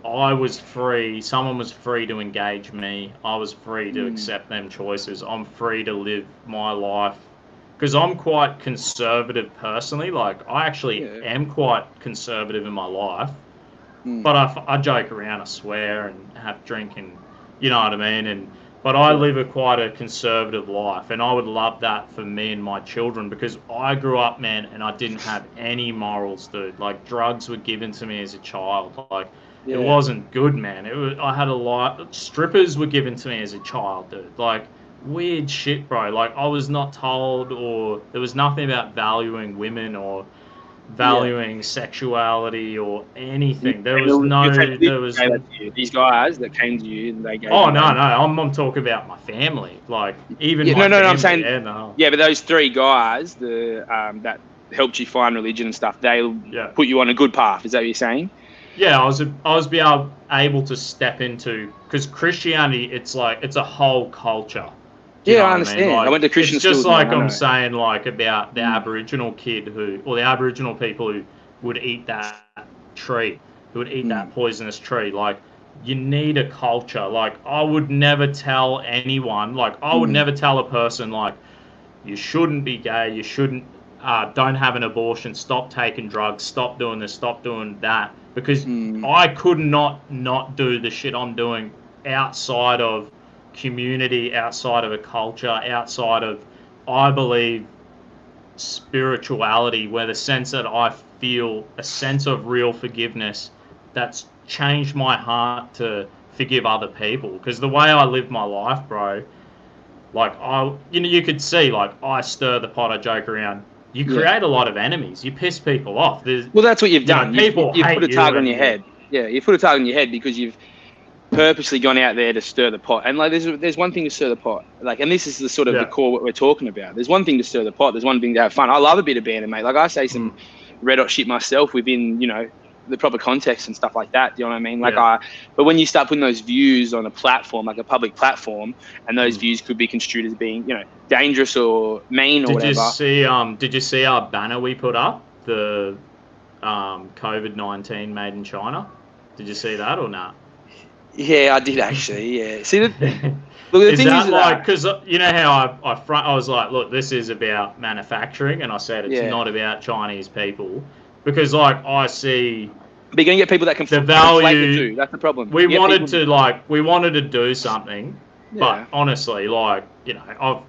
I was free, someone was free to engage me, I was free to accept them choices, I'm free to live my life, because I'm quite conservative personally. Like, I actually am quite conservative in my life, but I joke around, I swear and have drink, and you know what I mean, but I live quite a conservative life, and I would love that for me and my children, because I grew up, man, and I didn't have any morals, dude. Like, drugs were given to me as a child, like, it wasn't good, man. I had a lot. Strippers were given to me as a child, dude. Like, weird shit, bro. Like, I was not told, or there was nothing about valuing women or valuing sexuality or anything. There was no. There was these guys that came to you and they gave. Oh no, I'm talking about my family. Like, even my family, I'm saying but those 3 guys, that helped you find religion and stuff, they put you on a good path. Is that what you're saying? Yeah, I was able to step into, because Christianity, it's like, it's a whole culture. I understand. I mean? Like, I went to Christian school. It's just like I'm saying, like, about the Aboriginal kid or the Aboriginal people who would eat that tree, who would eat that poisonous tree. Like, you need a culture. Like, I would never tell anyone, like, I would never tell a person, like, you shouldn't be gay, you shouldn't, don't have an abortion, stop taking drugs, stop doing this, stop doing that. Because I could not do the shit I'm doing outside of community, outside of a culture, outside of, I believe, spirituality, where the sense that I feel a sense of real forgiveness that's changed my heart to forgive other people. Because the way I live my life, bro, like, you could see, like, I stir the pot, I joke around. You create a lot of enemies. You piss people off. Well, that's what you've done. People you've put a target on your head. Yeah, you put a target on your head because you've purposely gone out there to stir the pot. And like, there's one thing to stir the pot. Like, and this is the sort of the core what we're talking about. There's one thing to stir the pot. There's one thing to have fun. I love a bit of banter, mate. Like, I say some red hot shit myself within, the proper context and stuff like that. Do you know what I mean? Like but when you start putting those views on a platform, like a public platform, and those views could be construed as being, dangerous or mean or whatever. Did you see our banner we put up? The COVID-19 made in China. Did you see that or not? Yeah, I did actually. Yeah. See, look, the thing is like, because you know how I was like, look, this is about manufacturing, and I said it's not about Chinese people, because like I see. But you're gonna get people that can the value. The two. That's the problem. We wanted to do something, but honestly, like I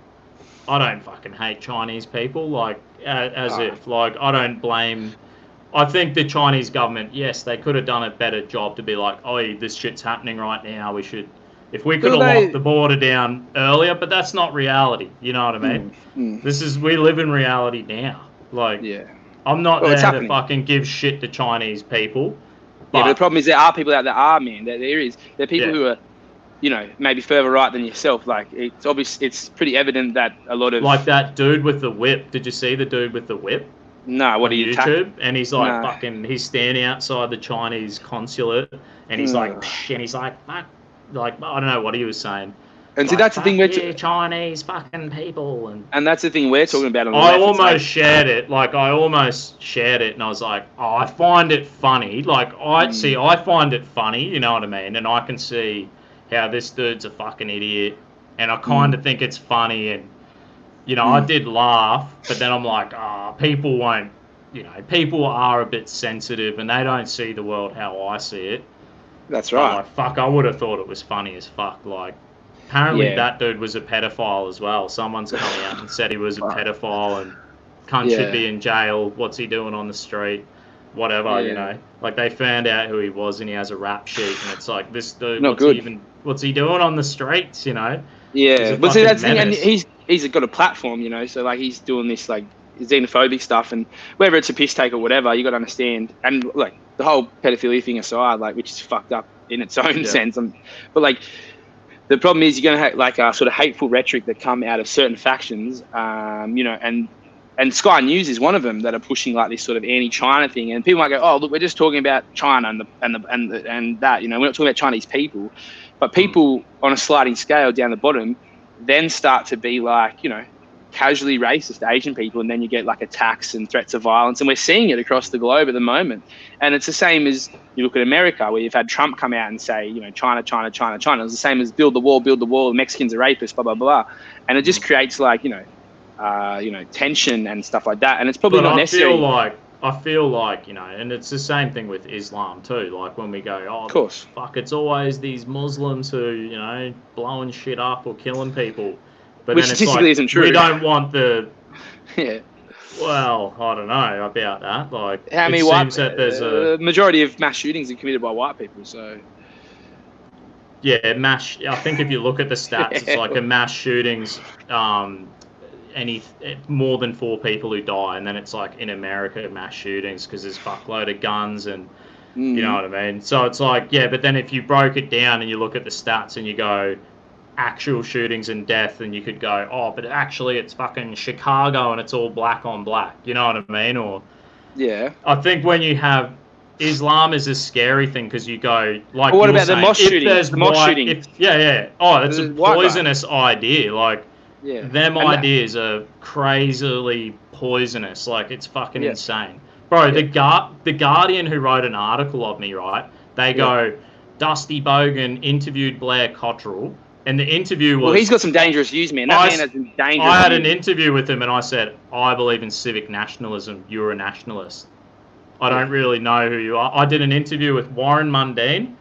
don't fucking hate Chinese people, like if like I don't blame. I think the Chinese government, yes, they could have done a better job to be like, oh, this shit's happening right now. We should, if we could have locked the border down earlier, but that's not reality. You know what I mean? We live in reality now. Like, I'm not there to fucking give shit to Chinese people. But the problem is there are people out there man. There are people who are, maybe further right than yourself. Like, it's obvious, it's pretty evident that a lot of... Like that dude with the whip. Did you see the dude with the whip? No, what are you YouTube? And he's like he's standing outside the Chinese consulate, and he's like, and he's like, fuck, like, I don't know what he was saying. And see, that's the thing we're Chinese fucking people, and that's the thing we're talking about. On the I almost shared it, and I was like, oh, I find it funny. Like, I find it funny, you know what I mean? And I can see how this dude's a fucking idiot, and I kind of think it's funny, and I did laugh, but then I'm like, people won't, people are a bit sensitive and they don't see the world how I see it. That's right. Like, fuck, I would have thought it was funny as fuck. Like, apparently that dude was a pedophile as well. Someone's come out and said he was a pedophile and cunt should be in jail. What's he doing on the street? Whatever, Like, they found out who he was and he has a rap sheet, and it's like, this dude, what's he doing on the streets, Yeah, but see, that's the thing, and he's got a platform, so like he's doing this like xenophobic stuff, and whether it's a piss take or whatever, you got to understand. And like the whole pedophilia thing aside, like, which is fucked up in its own sense, but like the problem is you're gonna have like a sort of hateful rhetoric that come out of certain factions, and Sky News is one of them that are pushing like this sort of anti-China thing, and people might go, oh look, we're just talking about China and that, we're not talking about Chinese people, but people on a sliding scale down the bottom then start to be like, casually racist Asian people, and then you get like attacks and threats of violence, and we're seeing it across the globe at the moment. And it's the same as you look at America, where you've had Trump come out and say, China, China, China, China. It's the same as build the wall, the Mexicans are rapists, blah, blah, blah. And it just creates like, tension and stuff like that. And it's probably not necessary. I feel like, and it's the same thing with Islam too. Like when we go, oh, of course, fuck, it's always these Muslims who, blowing shit up or killing people. But which then it's statistically isn't true. We don't want the... Yeah. Well, I don't know about that. Like, how many seems that there's a majority of mass shootings are committed by white people, so... Yeah, I think if you look at the stats, it's like a mass shootings... more than 4 people who die, and then it's like in America mass shootings because there's fuckload of guns and you know what I mean. So it's like, yeah, but then if you broke it down and you look at the stats and you go actual shootings and death, and you could go, oh, but actually it's fucking Chicago and it's all black on black. You know what I mean? Or I think when you have Islam is a scary thing because you go like. Well, what about the mosque shooting? The mosque shooting. Oh, that's a poisonous idea. Like. Yeah. Them ideas are crazily poisonous. Like, it's fucking insane. Bro, the Guardian who wrote an article of me, right? They go, Dusty Bogan interviewed Blair Cottrell, and the interview was... Well, he's got some dangerous views, man. That man has some dangerous I had an interview with him, and I said, I believe in civic nationalism. You're a nationalist. I don't really know who you are. I did an interview with Warren Mundine.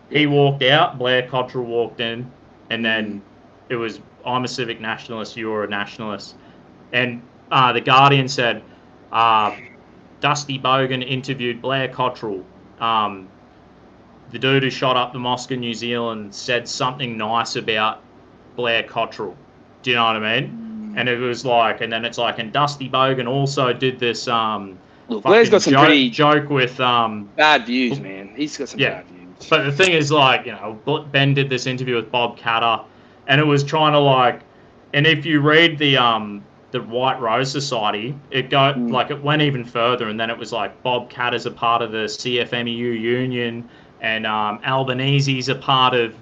He walked out, Blair Cottrell walked in, and then it was... I'm a civic nationalist, you're a nationalist. And the Guardian said, Dusty Bogan interviewed Blair Cottrell. The dude who shot up the mosque in New Zealand said something nice about Blair Cottrell. Do you know what I mean? And it was like, and then it's like, and Dusty Bogan also did this Look, Blair's got some pretty joke with bad views, man. He's got some bad views. But the thing is, like, you know, Ben did this interview with Bob Catter, and it was trying to like, and if you read the White Rose Society, it went even further, and then it was like Bob Catter's a part of the CFMEU union, and Albanese's a part of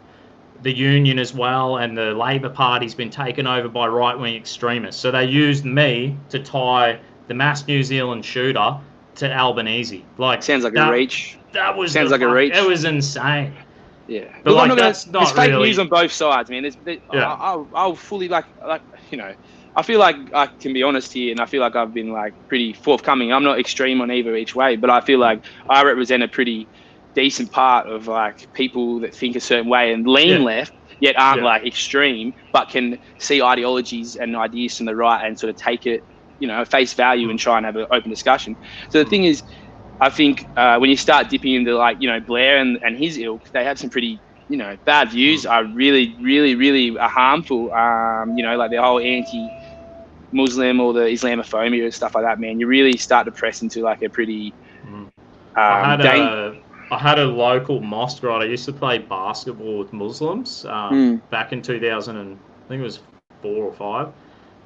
the union as well, and the Labor Party's been taken over by right-wing extremists. So they used me to tie the mass New Zealand shooter to Albanese. Like, sounds like a reach. That was sounds like a reach. It was insane. Yeah, but look, like, that's not there's fake really news on both sides, man. I'll fully like you know. I feel like I can be honest here, and I feel like I've been like pretty forthcoming. I'm not extreme on either each way, but I feel like I represent a pretty decent part of like people that think a certain way and lean left, yet aren't like extreme, but can see ideologies and ideas from the right and sort of take it, you know, face value and try and have an open discussion. So the thing is, I think when you start dipping into like, you know, Blair and his ilk, they have some pretty, you know, bad views are really, really, really harmful. You know, like the whole anti-Muslim or the Islamophobia and stuff like that, man. You really start to press into like a pretty... I had a local mosque, right? I used to play basketball with Muslims back in 2000, and I think it was 4 or 5.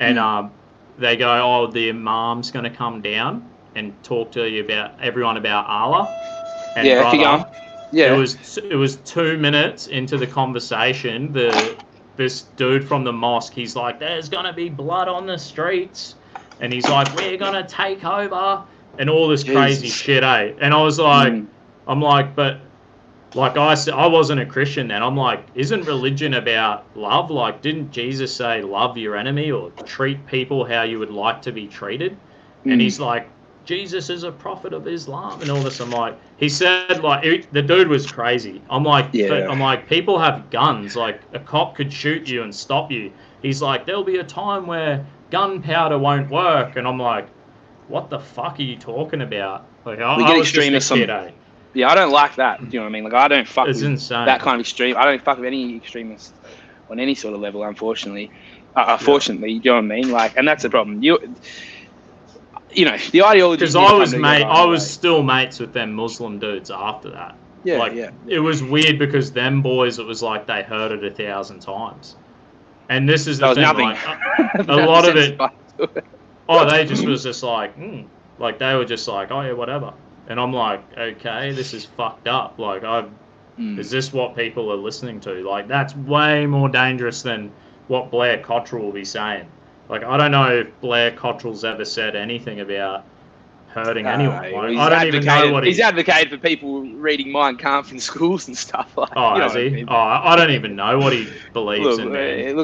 And they go, oh, the imam's going to come down and talk to you everyone about Allah. And keep going. Yeah. It was 2 minutes into the conversation. This dude from the mosque, he's like, there's going to be blood on the streets. And he's like, we're going to take over. And all this crazy shit, eh? And I was like... I'm like, but like I wasn't a Christian then. I'm like, isn't religion about love? Like, didn't Jesus say love your enemy or treat people how you would like to be treated? And he's like, Jesus is a prophet of Islam and all this. I'm like, he said like the dude was crazy. I'm like, but I'm like, people have guns. Like a cop could shoot you and stop you. He's like, there'll be a time where gunpowder won't work. And I'm like, what the fuck are you talking about? Like, we get extremists. Yeah, I don't like that. Do you know what I mean? Like, I don't fuck with that kind of extreme. I don't fuck with any extremists on any sort of level, unfortunately. Fortunately, you know what I mean? Like, and that's the problem. You know, the ideology. Because I was still mates with them Muslim dudes after that. Yeah, like, it was weird because them boys, it was like they heard it 1,000 times. And this is the thing, like, a lot of it. They just was just like, like they were just like, oh yeah, whatever. And I'm like, okay, this is fucked up. Like, is this what people are listening to? Like, that's way more dangerous than what Blair Cottrell will be saying. Like, I don't know if Blair Cottrell's ever said anything about hurting anyone. Like, I don't even know what he's advocated for people reading Mein Kampf in schools and stuff. Like, has he? I mean? I don't even know what he believes in, man.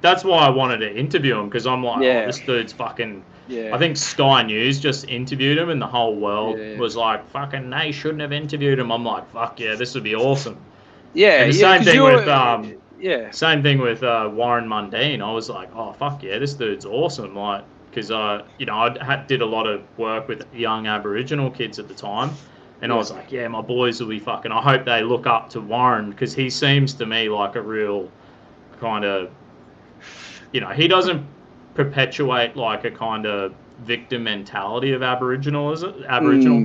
That's why I wanted to interview him, because I'm like, this dude's fucking... Yeah. I think Sky News just interviewed him, and the whole world was like, fucking, they shouldn't have interviewed him. I'm like, fuck yeah, this would be awesome. Yeah, and same thing with Warren Mundine. I was like, oh, fuck yeah, this dude's awesome. Like, because, I did a lot of work with young Aboriginal kids at the time, and I was like, yeah, my boys will be fucking, I hope they look up to Warren, because he seems to me like a real kind of, he doesn't perpetuate like a kind of victim mentality of Aboriginal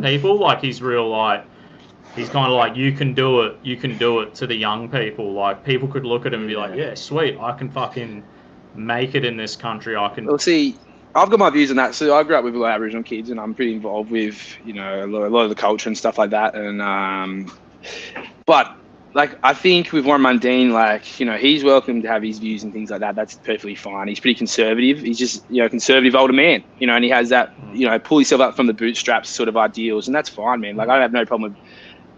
people. Like, he's real, like, he's kind of like, you can do it to the young people. Like, people could look at him and be like, yeah, sweet, I can fucking make it in this country. I can. Well, see, I've got my views on that. So I grew up with a lot of Aboriginal kids, and I'm pretty involved with, a lot of the culture and stuff like that. And but like, I think with Warren Mundine, like, he's welcome to have his views and things like that. That's perfectly fine. He's pretty conservative. He's just, conservative older man, and he has that, pull himself up from the bootstraps sort of ideals. And that's fine, man. Like, I have no problem with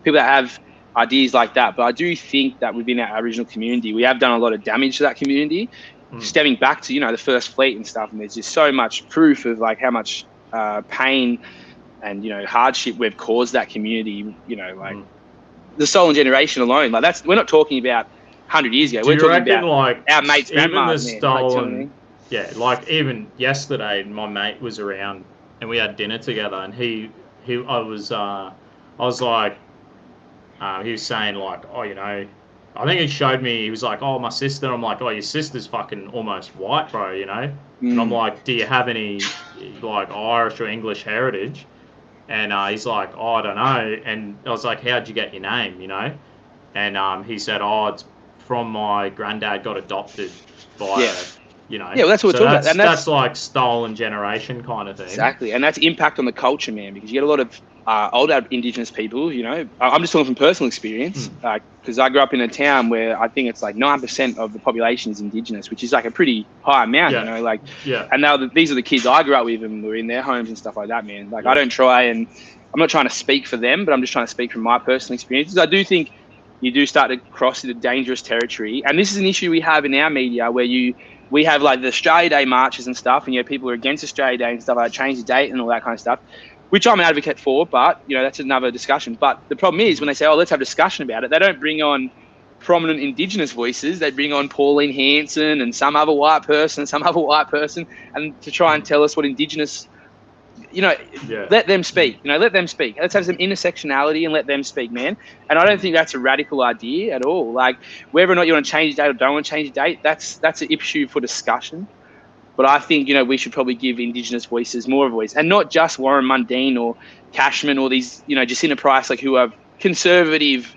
people that have ideas like that. But I do think that within our Aboriginal community, we have done a lot of damage to that community, stemming back to, the First Fleet and stuff. And there's just so much proof of like how much pain and, hardship we've caused that community, the stolen generation alone. Like, we're not talking about 100 years ago. We're talking about like our mates' grandmas. Like even yesterday, my mate was around and we had dinner together, and he was saying like, oh, I think he showed me, he was like, oh, my sister. I'm like, oh, your sister's fucking almost white, bro, And I'm like, do you have any like Irish or English heritage? And he's like, oh, I don't know. And I was like, how'd you get your name, you know? And he said, oh, it's from my granddad got adopted by, you know. Yeah, well, that's what we're talking about. And that's like stolen generation kind of thing. Exactly. And that's impact on the culture, man, because you get a lot of older Indigenous people, you know. I'm just talking from personal experience, because I grew up in a town where I think it's like 9% of the population is Indigenous, which is like a pretty high amount, you know. Like, and now these are the kids I grew up with and were in their homes and stuff like that, man. Like, I don't try and, I'm not trying to speak for them, but I'm just trying to speak from my personal experiences. I do think you do start to cross into dangerous territory. And this is an issue we have in our media where we have like the Australia Day marches and stuff, and, you know, people are against Australia Day and stuff like change the date and all that kind of stuff, which I'm an advocate for, but, you know, that's another discussion. But the problem is when they say, oh, let's have a discussion about it, they don't bring on prominent Indigenous voices. They bring on Pauline Hanson and some other white person, and to try and tell us what Indigenous, you know, let them speak. You know, let them speak. Let's have some intersectionality and let them speak, man. And I don't think that's a radical idea at all. Like, whether or not you want to change the date or don't want to change the date, that's an issue for discussion. But I think, you know, we should probably give Indigenous voices more of a voice, and not just Warren Mundine or Cashman or these, you know, Jacinta Price, like, who are conservative,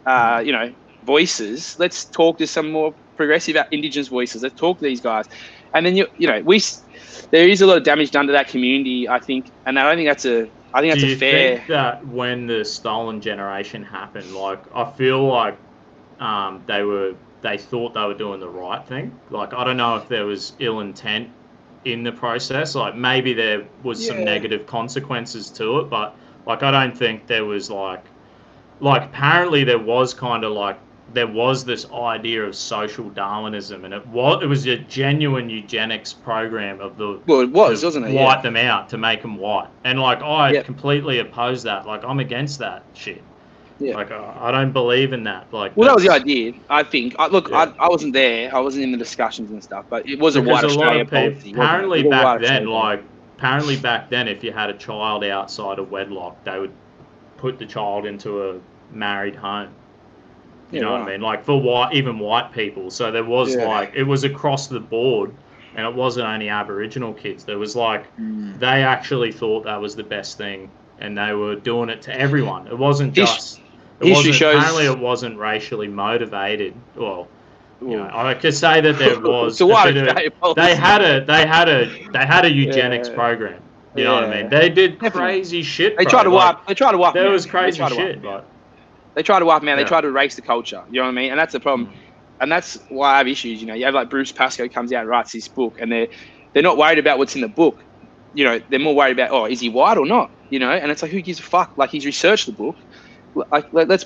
you know, voices. Let's talk to some more progressive Indigenous voices. Let's talk to these guys. And then, you know, there is a lot of damage done to that community, I think, and I don't think that's a fair. Do you think that when the stolen generation happened, like, I feel like they thought they were doing the right thing. Like, I don't know if there was ill intent in the process. Like, maybe there was some negative consequences to it, but, like, I don't think there was like apparently there was kind of like, there was this idea of social Darwinism, and it was a genuine eugenics program of the wasn't it? White them out to make them white, and like I completely oppose that. Like, I'm against that shit. Yeah. Like, I don't believe in that. Like, well, that was the idea, I think. I wasn't there. I wasn't in the discussions and stuff, but it was a white Australia policy. Apparently back then, if you had a child outside of wedlock, they would put the child into a married home. You know what I mean? Like, for even white people. So there was like, it was across the board, and it wasn't only Aboriginal kids. There was like, they actually thought that was the best thing, and they were doing it to everyone. It wasn't just. Apparently, it wasn't racially motivated. Well, you know, I could say that there was. They had a eugenics program. You know what I mean? They did crazy shit. They tried to wipe. There was crazy shit. Like, they tried to wipe them out. They tried to erase the culture. You know what I mean? And that's the problem. And that's why I have issues. You know, you have like Bruce Pascoe comes out and writes this book, and they're not worried about what's in the book. You know, they're more worried about, oh, is he white or not? You know, and it's like, who gives a fuck? Like, he's researched the book. Like, let's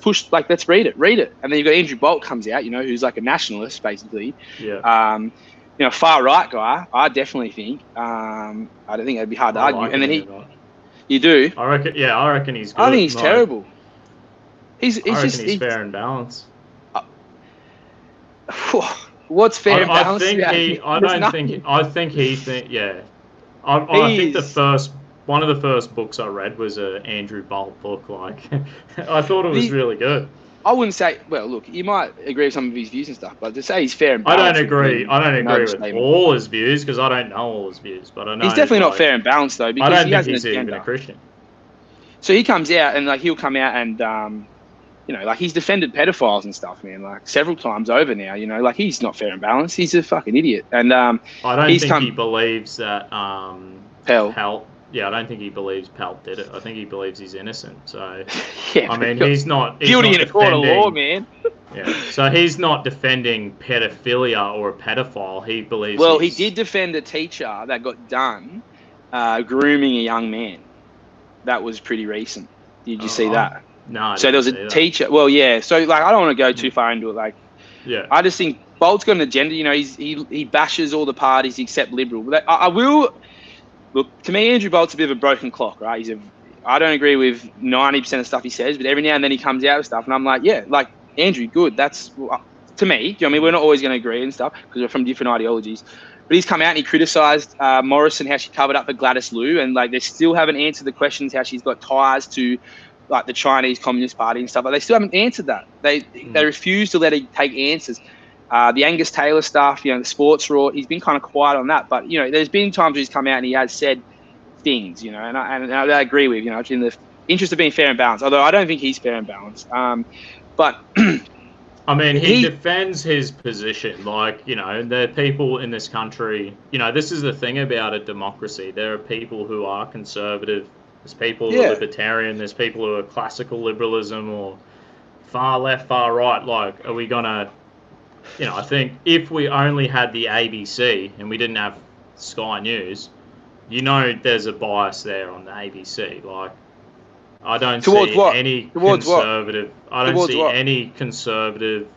read it. And then you've got Andrew Bolt comes out, you know, who's like a nationalist, basically. Yeah. You know, far right guy, I definitely think. I don't think it'd be hard to argue. And then you do? I reckon he's good. I think he's terrible. He's fair and balanced. What's fair and balanced? I think one of the first books I read was an Andrew Bolt book. Like, I thought it was really good. I wouldn't say. Well, look, you might agree with some of his views and stuff, but to say he's fair and balanced, I don't agree with all his views, because I don't know all his views. But I know he's definitely not fair and balanced, though, because I don't think he's even a Christian. So he comes out and, like, he'll come out and you know, like, he's defended pedophiles and stuff, man, like, several times over now. You know, like, he's not fair and balanced. He's a fucking idiot. And I don't think he believes that Pelt. Yeah, I don't think he believes Pelt did it. I think he believes he's innocent. So, I mean, he's not guilty in a court of law, man. Yeah, so he's not defending pedophilia or a pedophile. He believes. Well, he did defend a teacher that got done grooming a young man. That was pretty recent. Did you see that? No. So there was a teacher. Well, yeah. So, like, I don't want to go too far into it. Like, I just think Bolt's got an agenda. You know, he bashes all the parties except Liberal. But I will. Look, to me, Andrew Bolt's a bit of a broken clock, right? I don't agree with 90% of stuff he says, but every now and then he comes out with stuff, and I'm like, yeah, like, Andrew, good. That's, to me, you know what I mean? We're not always going to agree and stuff because we're from different ideologies. But he's come out and he criticised Morrison, how she covered up for Gladys Liu, and, like, they still haven't answered the questions how she's got ties to, like, the Chinese Communist Party and stuff. But they still haven't answered that. They refuse to let her take answers. The Angus Taylor stuff, you know, the sports raw, he's been kind of quiet on that. But, you know, there's been times where he's come out and he has said things, and I agree with, in the interest of being fair and balanced, although I don't think he's fair and balanced. But I mean, he defends his position. Like, there are people in this country, this is the thing about a democracy. There are people who are conservative. There's people who are libertarian. There's people who are classical liberalism or far left, far right. Like, are we going to, I think if we only had the ABC and we didn't have Sky News, there's a bias there on the ABC. Like, I don't see any conservative. I don't see any conservative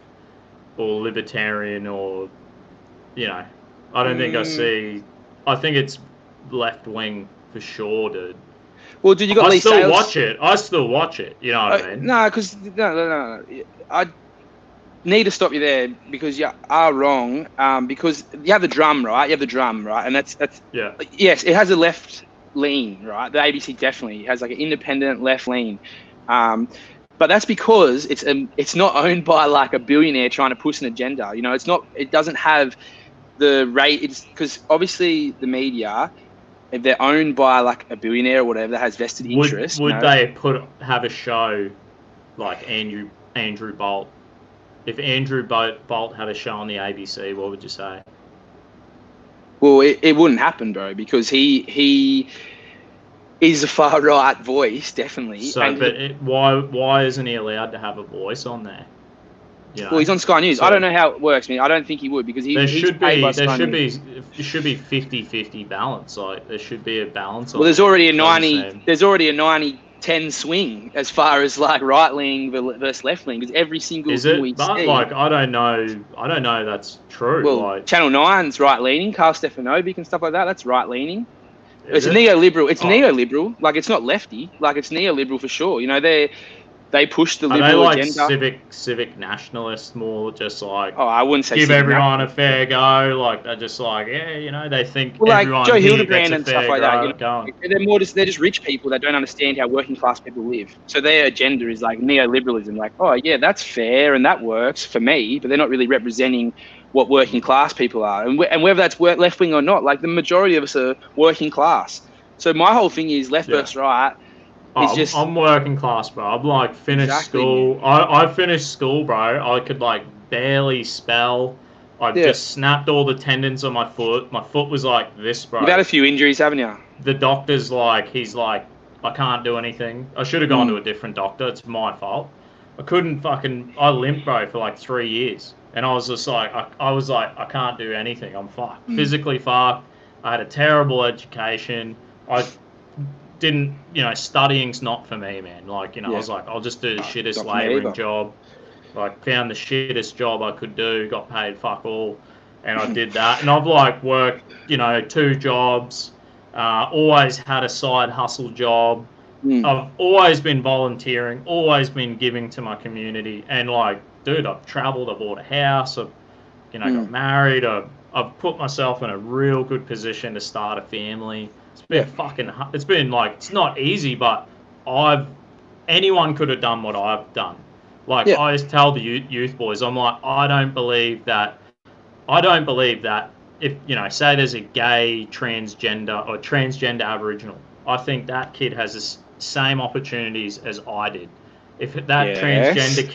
or libertarian or, I don't think I see. I think it's left wing for sure, dude. Well, dude, you got Lee Sales. I still watch it. You know what I mean? No, because no. I need to stop you there because you are wrong. Because you have the drum, right? And that's yeah. Yes, it has a left lean, right? The ABC definitely has like an independent left lean. But that's because it's not owned by like a billionaire trying to push an agenda. It's not. It doesn't have the rate. It's because obviously the media, if they're owned by like a billionaire or whatever that has vested interest, would they have a show like Andrew Bolt? If Andrew Bolt had a show on the ABC, what would you say? Well, it wouldn't happen, bro, because he is a far right voice, definitely. So, why isn't he allowed to have a voice on there? Well, he's on Sky News. So, I don't know how it works. I mean, I don't think he would because he's paid by Sky News. There should be 50-50 balance. Like there should be a balance. Well, there's already a 90-10 swing as far as like right leaning versus left leaning because every single thing we see. Like I don't know that's true. Well, like, Channel 9's right leaning. Carl Stefanovic and stuff like that. That's right leaning. It's neoliberal. It's neoliberal. Like it's not lefty. Like it's neoliberal for sure. They push the liberal agenda. Civic nationalists more, just like I wouldn't say give everyone a fair go. like they're just like they think everyone like Joe here Hildebrand gets and stuff like that. They're just rich people that don't understand how working class people live. So their agenda is like neoliberalism. Like that's fair and that works for me, but they're not really representing what working class people are and whether that's left wing or not. Like the majority of us are working class. So my whole thing is left versus right. I'm working class, bro. I'm like finished school. I finished school, bro. I could like barely spell. I just snapped all the tendons on my foot. My foot was like this, bro. You've had a few injuries, haven't you? The doctor's he's like, I can't do anything. I should have gone to a different doctor. It's my fault. I limped, bro, for like 3 years. And I was just like, I can't do anything. I'm fucked. Physically fucked. I had a terrible education. I didn't, studying's not for me, man. I was like, I'll just do the shittest labouring job. Like, found the shittest job I could do, got paid fuck all, and I did that. And I've worked, 2 jobs, always had a side hustle job. I've always been volunteering, always been giving to my community. And dude, I've travelled, I bought a house, I've, got married, I've put myself in a real good position to start a family. It's been it's not easy, but anyone could have done what I've done. I always tell the youth boys, I'm like, I don't believe that if, say there's a gay transgender or transgender Aboriginal, I think that kid has the same opportunities as I did. If that transgender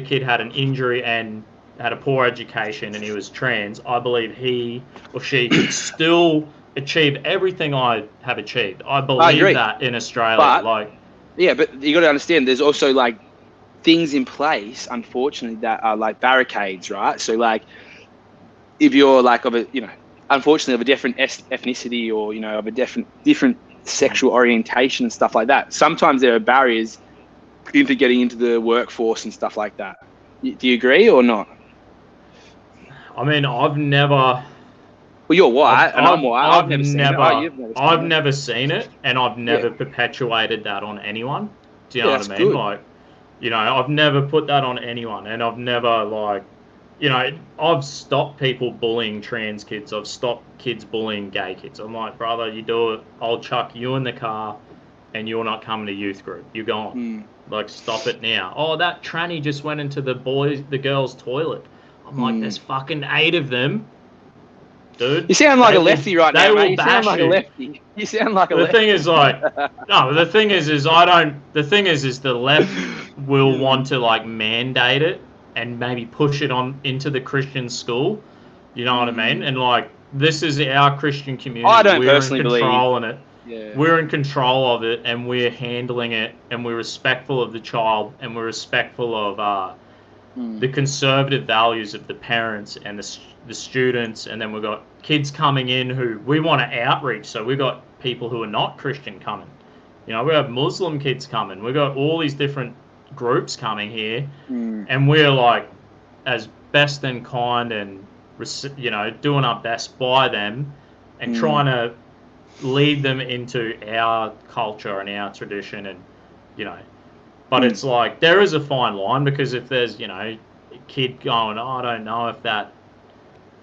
kid had an injury and had a poor education and he was trans, I believe he or she could still achieve everything I have achieved. I believe that in Australia. But you got to understand, there's also things in place, unfortunately, that are barricades, right? So if you're unfortunately of a different ethnicity or of a different sexual orientation and stuff like that, sometimes there are barriers into getting into the workforce and stuff like that. Do you agree or not? I mean, I've never. Well, you're white, and I'm white. I've never seen it. I've never seen it, and I've never perpetuated that on anyone. Do you know what I mean? Good. I've never put that on anyone, and I've never I've stopped people bullying trans kids. I've stopped kids bullying gay kids. I'm like, brother, you do it, I'll chuck you in the car, and you're not coming to youth group. You're gone. Stop it now. Oh, that tranny just went into the girls' toilet. I'm like, there's fucking 8 of them. dude. You sound like a lefty right now, mate. You sound like you. a lefty. You sound like a lefty. The thing is, like, no, the thing is I don't. The thing is the left will want to like mandate it and maybe push it on into the Christian school. You know what I mean? And like, this is our Christian community. I don't personally believe. We're in control in it. Yeah. We're in control of it, and we're handling it, and we're respectful of the child, and we're respectful of the conservative values of the parents and the students, and then we've got kids coming in who we want to outreach. So we've got people who are not Christian coming. You know, we have Muslim kids coming. We've got all these different groups coming here, and we're like, as best and kind and, you know, doing our best by them and trying to lead them into our culture and our tradition, and, you know, but it's like, there is a fine line, because if there's, you know, a kid going, oh, I don't know if that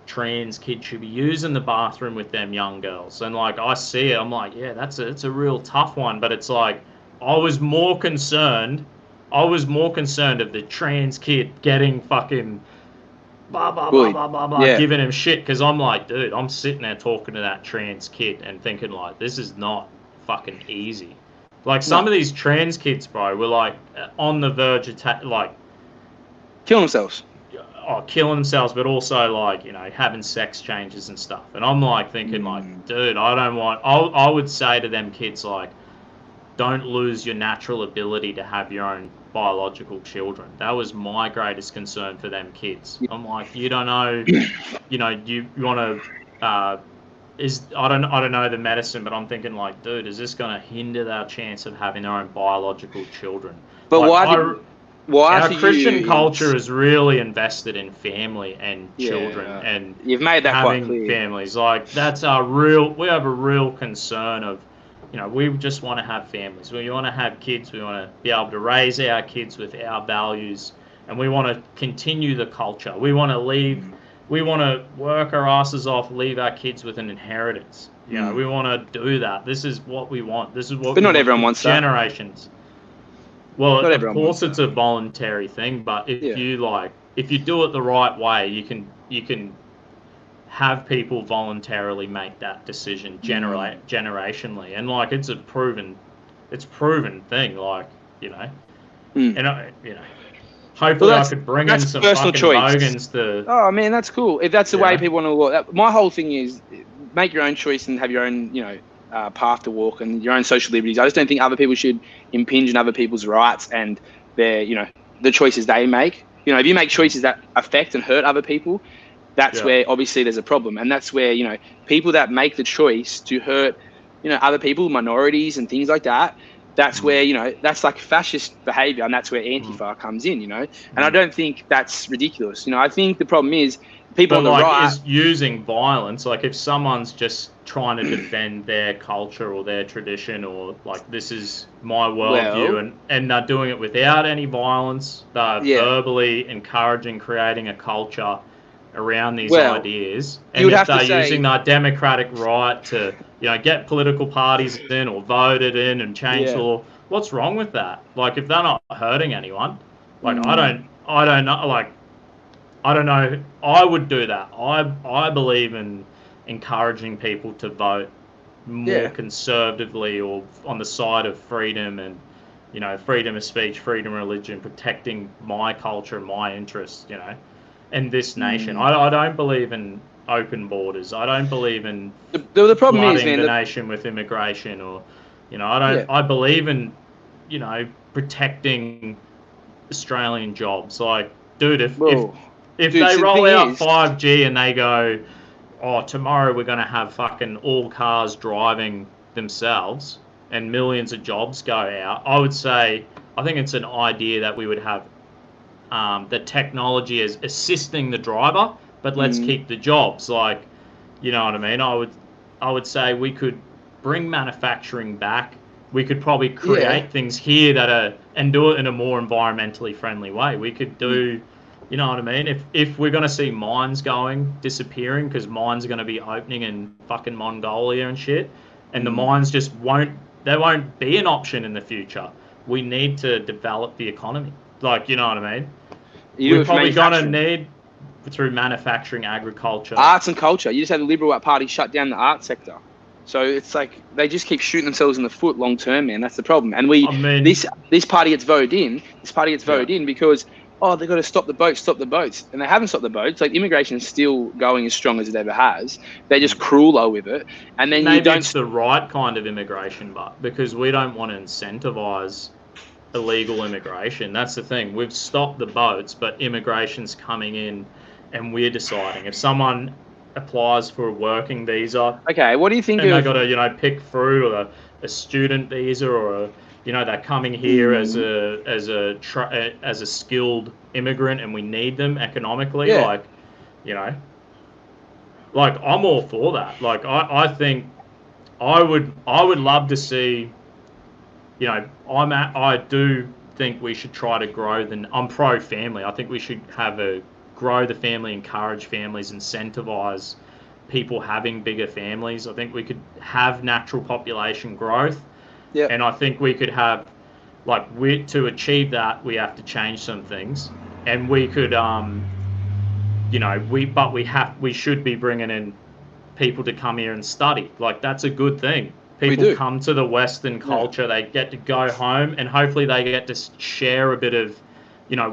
trans kid should be using the bathroom with them young girls, and like, I see it, I'm like, yeah, it's a real tough one. But it's like, I was more concerned of the trans kid getting fucking blah blah blah blah blah blah, giving him shit, because I'm like, dude, I'm sitting there talking to that trans kid and thinking like, this is not fucking easy. Like, some of these trans kids, bro, were like on the verge of like killing themselves. Killing themselves, but also like, you know, having sex changes and stuff. And I'm like thinking like, dude, I would say to them kids, like, don't lose your natural ability to have your own biological children. That was my greatest concern for them kids. I'm like, you don't know, you know, you want to, I don't know the medicine, but I'm thinking like, dude, is this going to hinder our chance of having our own biological children? But like, why our Christian culture is really invested in family and children, and you've made that having quite clear. Families. Like, that's we have a real concern of, you know, we just want to have families. We want to have kids. We want to be able to raise our kids with our values, and we want to continue the culture. We want to leave. We want to work our asses off, leave our kids with an inheritance. You know, we want to do that. This is what we want. This is what. But not everyone wants that. Generations. Well, not of course, it's a voluntary thing, but if you do it the right way, you can have people voluntarily make that decision generationally, and like, it's proven thing, like, you know, and you know, hopefully I could bring in some fucking Bogans to. Oh man, that's cool. If that's the way people want to walk, my whole thing is make your own choice and have your own, you know, path to walk and your own social liberties. I just don't think other people should impinge on other people's rights and their, you know, the choices they make. You know, if you make choices that affect and hurt other people, that's where obviously there's a problem. And that's where, you know, people that make the choice to hurt, you know, other people, minorities and things like that, that's where, you know, that's like fascist behavior, and that's where Antifa comes in, you know. And I don't think that's ridiculous. You know, I think the problem is people on the right is using violence. Like, if someone's just trying to defend their culture or their tradition, or like, this is my worldview, and they're doing it without any violence, they're verbally encouraging, creating a culture around these ideas, and if they're using their democratic right to, you know, get political parties in or voted in and change the law, what's wrong with that? Like, if they're not hurting anyone, like, I don't know, like, I don't know, I would do that. I believe in encouraging people to vote more conservatively, or on the side of freedom and, you know, freedom of speech, freedom of religion, protecting my culture and my interests, you know, and this nation. I don't believe in open borders. I don't believe in the problem is, man, the nation with immigration, or, you know, I don't. I believe in, you know, protecting Australian jobs. Like, dude, if they roll out 5G and they go, oh, tomorrow we're going to have fucking all cars driving themselves and millions of jobs go out, I would say, I think it's an idea that we would have the technology is assisting the driver, but let's keep the jobs. Like, you know what I mean? I would say we could bring manufacturing back. We could probably create things here that are, and do it in a more environmentally friendly way. We could do, you know what I mean? If we're going to see mines disappearing, because mines are going to be opening in fucking Mongolia and shit, and the mines just won't be an option in the future. We need to develop the economy. Like, you know what I mean? We're probably going to need, through manufacturing, agriculture. Arts and culture. You just had the Liberal Party shut down the arts sector. So it's like they just keep shooting themselves in the foot long term, man. That's the problem. And this party gets voted in. This party gets voted in because they've got to stop the boats, and they haven't stopped the boats. Like immigration is still going as strong as it ever has. They're just crueler with it, and then maybe it's the right kind of immigration, but because we don't want to incentivize illegal immigration. That's the thing. We've stopped the boats, but immigration's coming in, and we're deciding if someone applies for a working visa. Okay, what do you think? And they got to pick fruit, or a student visa, or they're coming here as a skilled immigrant, and we need them economically. Yeah. Like I'm all for that. Like I think I would love to see. I do think we should try to grow. I'm pro family. I think we should grow the family, encourage families, incentivize people having bigger families. I think we could have natural population growth. Yeah. And I think we could have, to achieve that, we have to change some things. And we could, we should be bringing in people to come here and study. Like, that's a good thing. People come to the Western culture, they get to go home, and hopefully they get to share a bit of,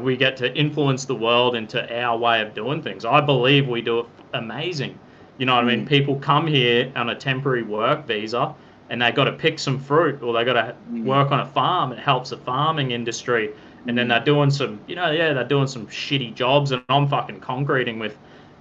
we get to influence the world into our way of doing things. I believe we do it amazing. You know what I mean? People come here on a temporary work visa, and they got to pick some fruit, or they got to work on a farm. It helps the farming industry. And then they're doing some, they're doing some shitty jobs, and I'm fucking concreting with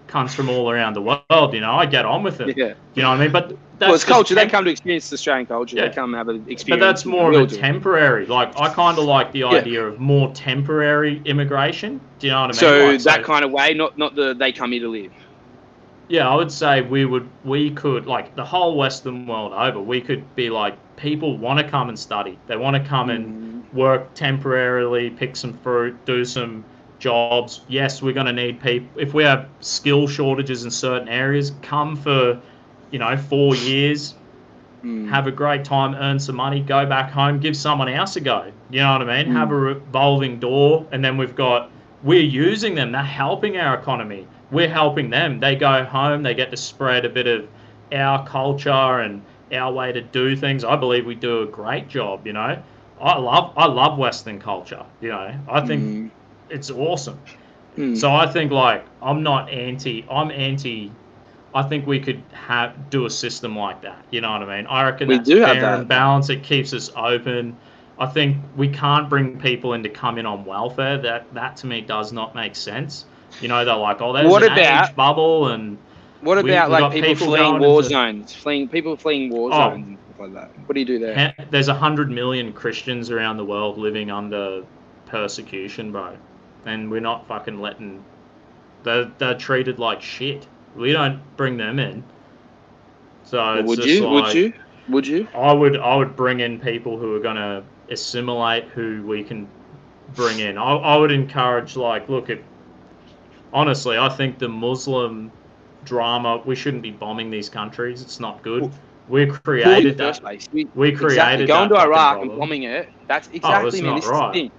cunts from all around the world. I get on with it. Yeah. You know what I mean? But it's culture. They come to experience Australian culture. Yeah. They come have an experience. But that's more of a temporary. Like, I kind of like the idea of more temporary immigration. Do you know what I mean? So that kind of way, not they come here to live. Yeah, I would say we could, like, the whole Western world over, we could be like, people want to come and study. They want to come and work temporarily, pick some fruit, do some jobs. Yes, we're going to need people. If we have skill shortages in certain areas, come for, 4 years, have a great time, earn some money, go back home, give someone else a go. You know what I mean? Have a revolving door, and then we're using them. They're helping our economy. We're helping them. They go home, they get to spread a bit of our culture and our way to do things. I believe we do a great job, I love Western culture, I think it's awesome. So I think, I'm anti. I think we could do a system like that. You know what I mean? I reckon that's fair and balanced. It keeps us open. I think we can't bring people in to come in on welfare. That to me does not make sense. They're like, there's an age bubble, and what about people fleeing war zones? People fleeing war zones and stuff like that. What do you do there? There's 100 million Christians around the world living under persecution, bro, and we're not fucking letting. They're treated like shit. We don't bring them in. So Would you? I would bring in people who are gonna assimilate, who we can bring in. I would encourage, honestly, I think the Muslim drama, we shouldn't be bombing these countries. It's not good. We created that. We created that. Going to Iraq and bombing it, that's exactly not right.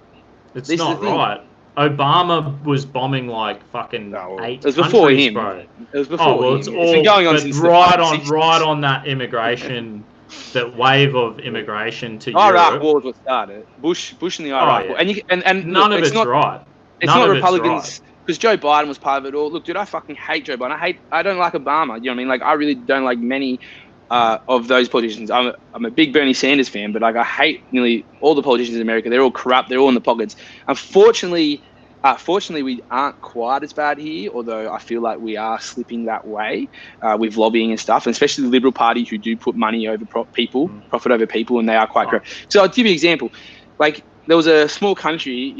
It's not right. Obama was bombing fucking 8 countries, before him. Bro. It was before him. It's been going on since right on that immigration, that wave of immigration to Europe. Iraq war was what started. Bush and the Iraq war. And none of it's right. It's not Republicans, because Joe Biden was part of it all. Look, dude, I fucking hate Joe Biden. I don't like Obama. You know what I mean? Like, I really don't like many of those politicians. I'm a big Bernie Sanders fan, but I hate nearly all the politicians in America. They're all corrupt. They're all in the pockets. Fortunately, we aren't quite as bad here, although I feel like we are slipping that way with lobbying and stuff, and especially the Liberal Party, who do put money over profit over people, and they are quite corrupt. So I'll give you an example. Like, there was a small country,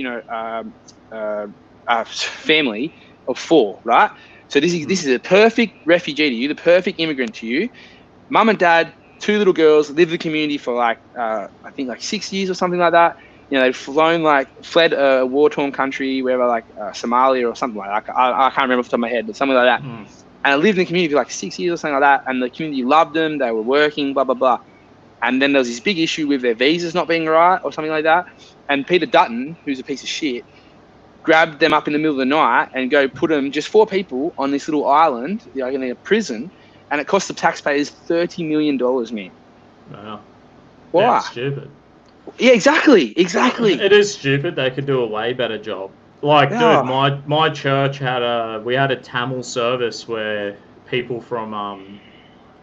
family of 4, right? So this is a perfect refugee to you, the perfect immigrant to you. Mum and dad, 2 little girls, lived in the community for I think 6 years or something like that. They'd fled a war-torn country, wherever, Somalia or something like that. I can't remember off the top of my head, but something like that. And I lived in the community for 6 years or something like that, and the community loved them. They were working, blah, blah, blah. And then there was this big issue with their visas not being right or something like that. And Peter Dutton, who's a piece of shit, grab them up in the middle of the night and go put them, just 4 people, on this little island, in a prison, and it cost the taxpayers $30 million, man. Wow. Why? Yeah, it's stupid. Yeah, exactly. It is stupid. They could do a way better job. Like, Yeah. dude, my church had a Tamil service where people from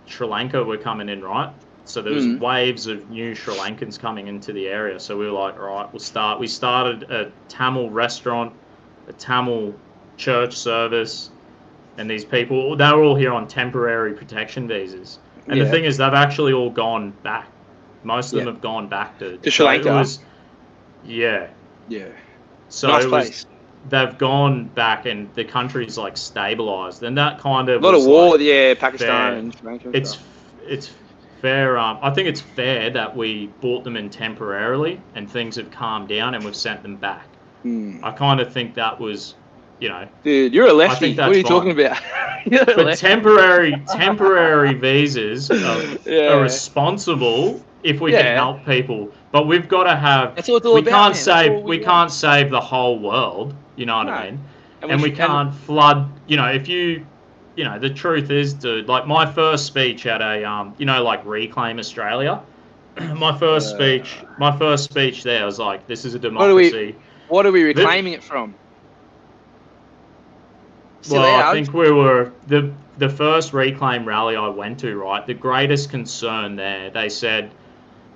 Sri Lanka were coming in, right? So there was waves of new Sri Lankans coming into the area. So we were like, right, we'll start. We started a Tamil restaurant, a Tamil church service, and these people, they were all here on temporary protection visas. And the thing is, they've actually all gone back. Most of them have gone back to Sri Lanka. Yeah. So nice place. They've gone back, and the country's like stabilized, and that kind of a lot of war, Pakistan and Sri Lanka. It's fair. I think it's fair that we brought them in temporarily, and things have calmed down, and we've sent them back. I kind of think that was, dude, you're a lefty. What are you talking about? But temporary visas are responsible if we can help people. But we've got to have. That's what it's all about. We can't save the whole world. You know what I mean? And we can't flood. If you. The truth is, dude, like my first speech at a, like Reclaim Australia, my first speech there was like, this is a democracy. What are we reclaiming it from? I think we were, the first Reclaim rally I went to, right, the greatest concern there, they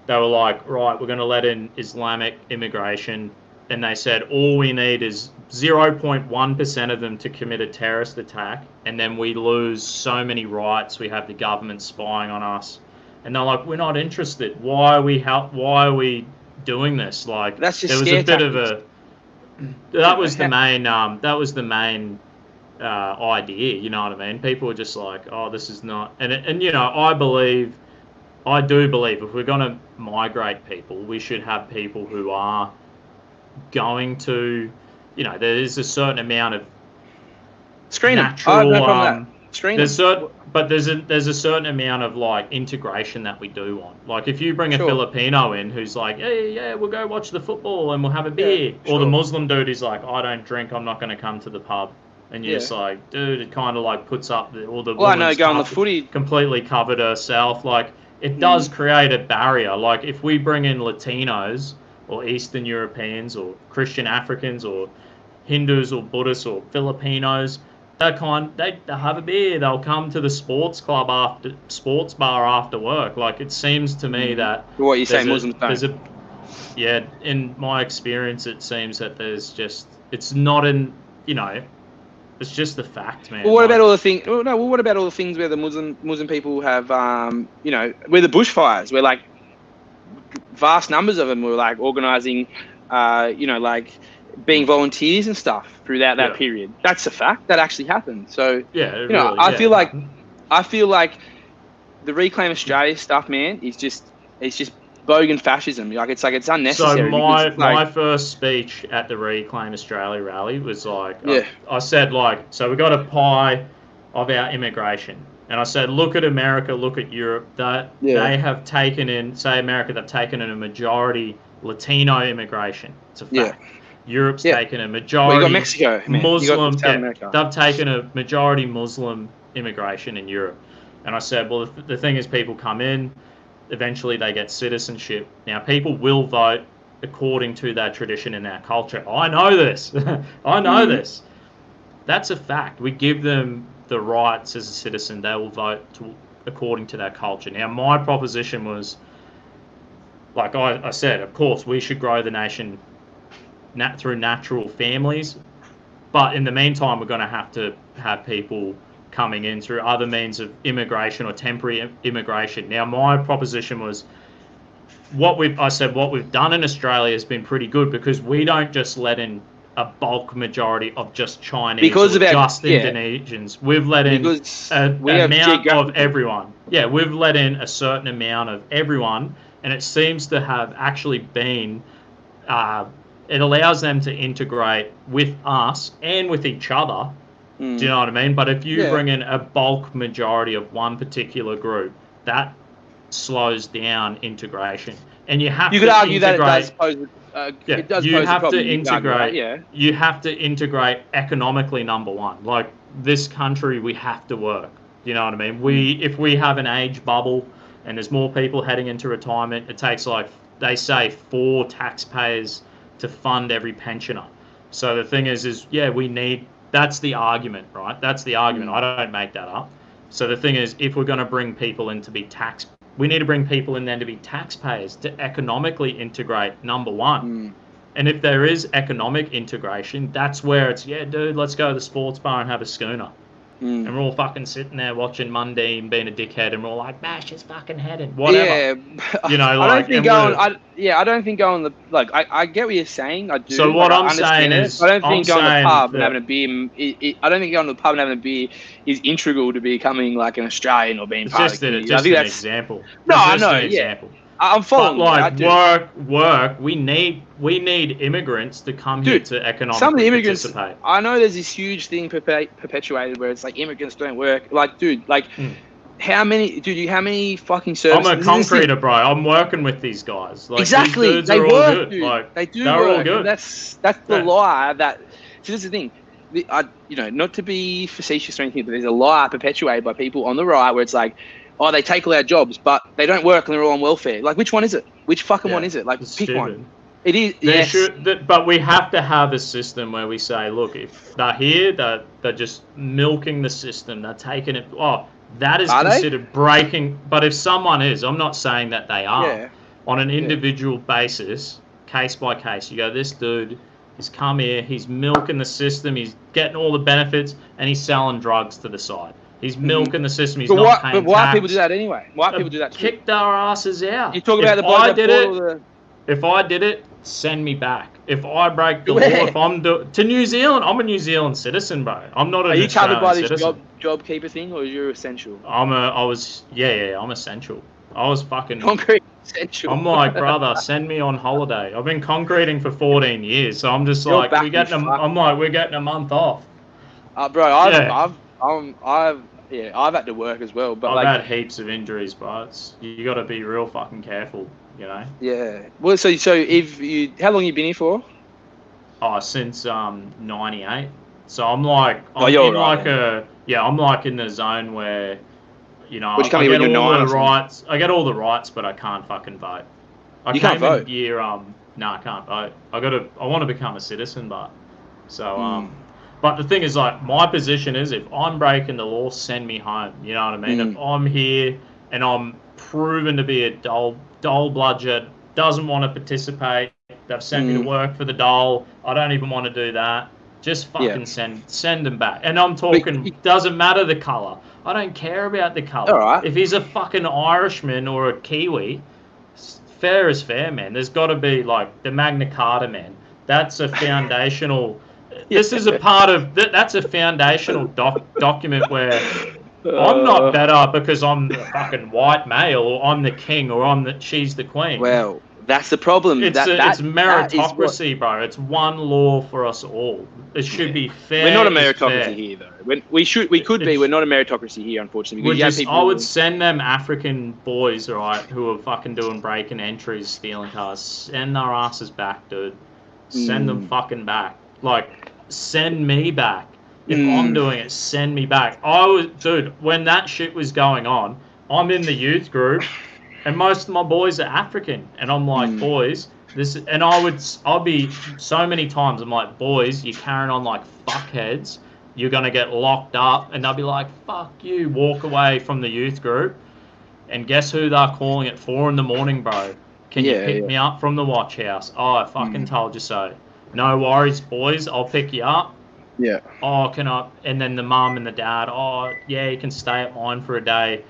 were like, right, we're going to let in Islamic immigration. And they said, all we need is 0.1% of them to commit a terrorist attack, and then we lose so many rights. We have the government spying on us, and they're like, we're not interested. Why are we doing this? Like, that's just there was a bit of a. That was the main. Idea. You know what I mean? People were just like, oh, this is not. And I do believe if we're going to migrate people, we should have people who are going to, there is a certain amount of natural. There's a certain amount of like integration that we do want. Like if you bring a Filipino in who's like, yeah, we'll go watch the football and we'll have a beer, or the Muslim dude is like, I don't drink, I'm not going to come to the pub, and you're just like, dude, it kind of like puts up all the. Well, I know, go on the footy, completely covered herself. Like it does create a barrier. Like if we bring in Latinos, or Eastern Europeans, or Christian Africans, or Hindus, or Buddhists, or Filipinos, they have a beer. They'll come to the sports bar after work. Like it seems to me that what you say, Muslims don't. In my experience, it seems that it's not in, it's just the fact, man. Well, what about all the things? What about all the things where the Muslim people have, where the bushfires, where like vast numbers of them were like organising, like being volunteers and stuff throughout that period. That's a fact. That actually happened. So I feel like the Reclaim Australia stuff, man, it's just bogan fascism. Like it's unnecessary. So my first speech at the Reclaim Australia rally was like, I said like, so we got a pie of our immigration. And I said, look at America, look at Europe. They have taken in, say America, they've taken in a majority Latino immigration. It's a fact. Yeah. Europe's taken a majority you got Mexico, Muslim. They've taken a majority Muslim immigration in Europe. And I said, well, the thing is, people come in, eventually they get citizenship. Now, people will vote according to their tradition and their culture. I know this. I know this. That's a fact. We give them the rights as a citizen. They will vote according to their culture. Now, my proposition was, like I said, of course, we should grow the nation through natural families, but in the meantime, we're going to have people coming in through other means of immigration or temporary immigration. Now, my proposition was, what we've done in Australia has been pretty good, because we don't just let in a bulk majority of just Chinese or just Indonesians. We've let in an amount of everyone. Yeah, we've let in a certain amount of everyone, and it seems to have actually been, it allows them to integrate with us and with each other. Do you know what I mean? But if you bring in a bulk majority of one particular group, that slows down integration. And you could argue that it does pose it does you pose a have problem. to You can argue that, integrate. yeah. You have to integrate economically. Number one, like this country, we have to work. You know what I mean? If we have an age bubble and there's more people heading into retirement, it takes like they say 4 taxpayers to fund every pensioner. So the thing is we need. That's the argument, right? That's the argument. I don't make that up. So the thing is, if we're going to bring people in to be we need to bring people in then to be taxpayers to economically integrate, number one. And if there is economic integration, that's where it's, dude, let's go to the sports bar and have a schooner. And we're all fucking sitting there watching Mundine being a dickhead, and we're all like, bash his fucking head and whatever. Yeah, you know, I like, don't think going. I don't think going the like. I get what you're saying. I do. So what like, I'm saying is, I don't think going to the pub and that, having a beer. I don't think going to the pub and having a beer is integral to becoming like an Australian or being part of the community. Just I think an that's example. No, I just know. An example. Yeah, I'm following. But like work. We need immigrants to come here to economically some of the immigrants, participate. I know there's this huge thing perpetuated where it's like immigrants don't work. Like, dude, like. How many fucking services? I'm a concreter, bro. I'm working with these guys. Like, exactly. These dudes they are work, all good. dude. Like, they do they're work. all good. That's the lie that. See, this is the thing. Not to be facetious or anything, but there's a lie perpetuated by people on the right where it's like, oh, they take all our jobs, but they don't work and they're all on welfare. Like, which one is it? Which fucking one is it? Like, pick stupid. one. It is. But we have to have a system where we say, look, if they're here, they're just milking the system. They're taking it. Oh, that is considered breaking. But if someone is, I'm not saying that they are. Yeah. On an individual basis, case by case, you go, this dude has come here, he's milking the system, he's getting all the benefits, and he's selling drugs to the side. He's milking the system. He's not paying tax. But why people do that anyway? Why people do that? Kick their asses out. You talk about the bloke that bought all the... If I did it, send me back. If I break the law, if I'm to New Zealand, I'm a New Zealand citizen, bro. I'm not an Australian citizen. Are you covered by this JobKeeper thing, or are you essential? I'm essential. I was fucking concrete essential. I'm like, brother, send me on holiday. I've been concreting for 14 years, so I'm just like, we're getting a month off. Bro, I've had to work as well, but I've had heaps of injuries, but you got to be real fucking careful, you know. Yeah. Well, so if you, how long you been here for? Oh, since 98. So I'm like, I'm like in the zone where, you know, I get all the rights. I get all the rights, but I can't fucking vote. You can't vote. I can't vote. I want to become a citizen, but But the thing is, like, my position is, if I'm breaking the law, send me home. You know what I mean? If I'm here and I'm proven to be a dull bludger, doesn't want to participate, they've sent me to work for the dole, I don't even want to do that. Just fucking send them back. And I'm talking, doesn't matter the colour. I don't care about the colour. Right. If he's a fucking Irishman or a Kiwi, fair is fair, man. There's got to be, like, the Magna Carta, man. That's a foundational... This is a part of that's a foundational document where I'm not better because I'm the fucking white male or I'm the king or she's the queen. Well, that's the problem. It's meritocracy, bro. It's one law for us all. It should be fair. We're not a meritocracy here, though. We could be. We're not a meritocracy here, unfortunately. I would send them African boys, right, who are fucking doing breaking entries, stealing cars. Send their asses back, dude. Send them fucking back. Like, send me back. If I'm doing it, send me back. When that shit was going on, I'm in the youth group, and most of my boys are African, and I'm like, boys, I'll be so many times, I'm like, boys, you're carrying on like fuckheads, you're gonna get locked up, and they'll be like, fuck you, walk away from the youth group, and guess who they're calling at 4 a.m, bro? Can you pick me up from the watch house? Oh, I fucking told you so. No worries, boys. I'll pick you up. Yeah. Oh, can I? And then the mum and the dad. Oh, yeah, you can stay at mine for a day.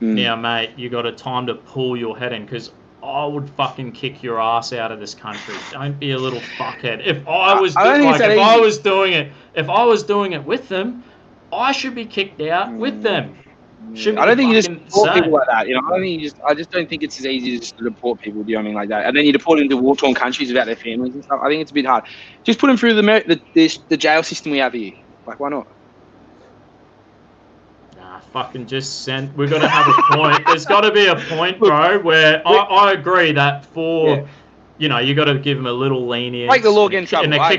Now, mate, you got a time to pull your head in because I would fucking kick your ass out of this country. Don't be a little fuckhead. If I was doing it with them, I should be kicked out with them. I don't think you just deport people like that. You know, I just don't think it's as easy just to deport people. Do you know what I mean, like that? And then you deport them to war-torn countries without their families and stuff. I think it's a bit hard. Just put them through the jail system we have here. Like, why not? Nah, fucking just send. We've got to have a point. There's got to be a point, bro, where I agree that for you know, you got to give them a little lenience. Break the law, get in trouble. And a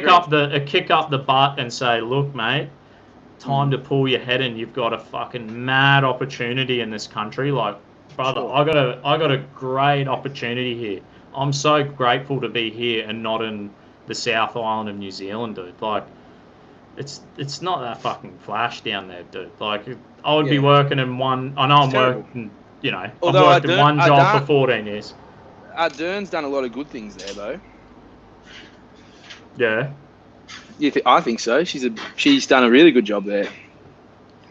kick up the butt and say, look, mate, time to pull your head in. You've got a fucking mad opportunity in this country. Like, brother, sure. I got a great opportunity here. I'm so grateful to be here and not in the South Island of New Zealand, dude. Like, it's not that fucking flash down there, dude. Like, I would be working in one. I know I'm working. You know, although I've worked in one job for 14 years. Ardern's done a lot of good things there, though. Yeah. I think so. She's done a really good job there.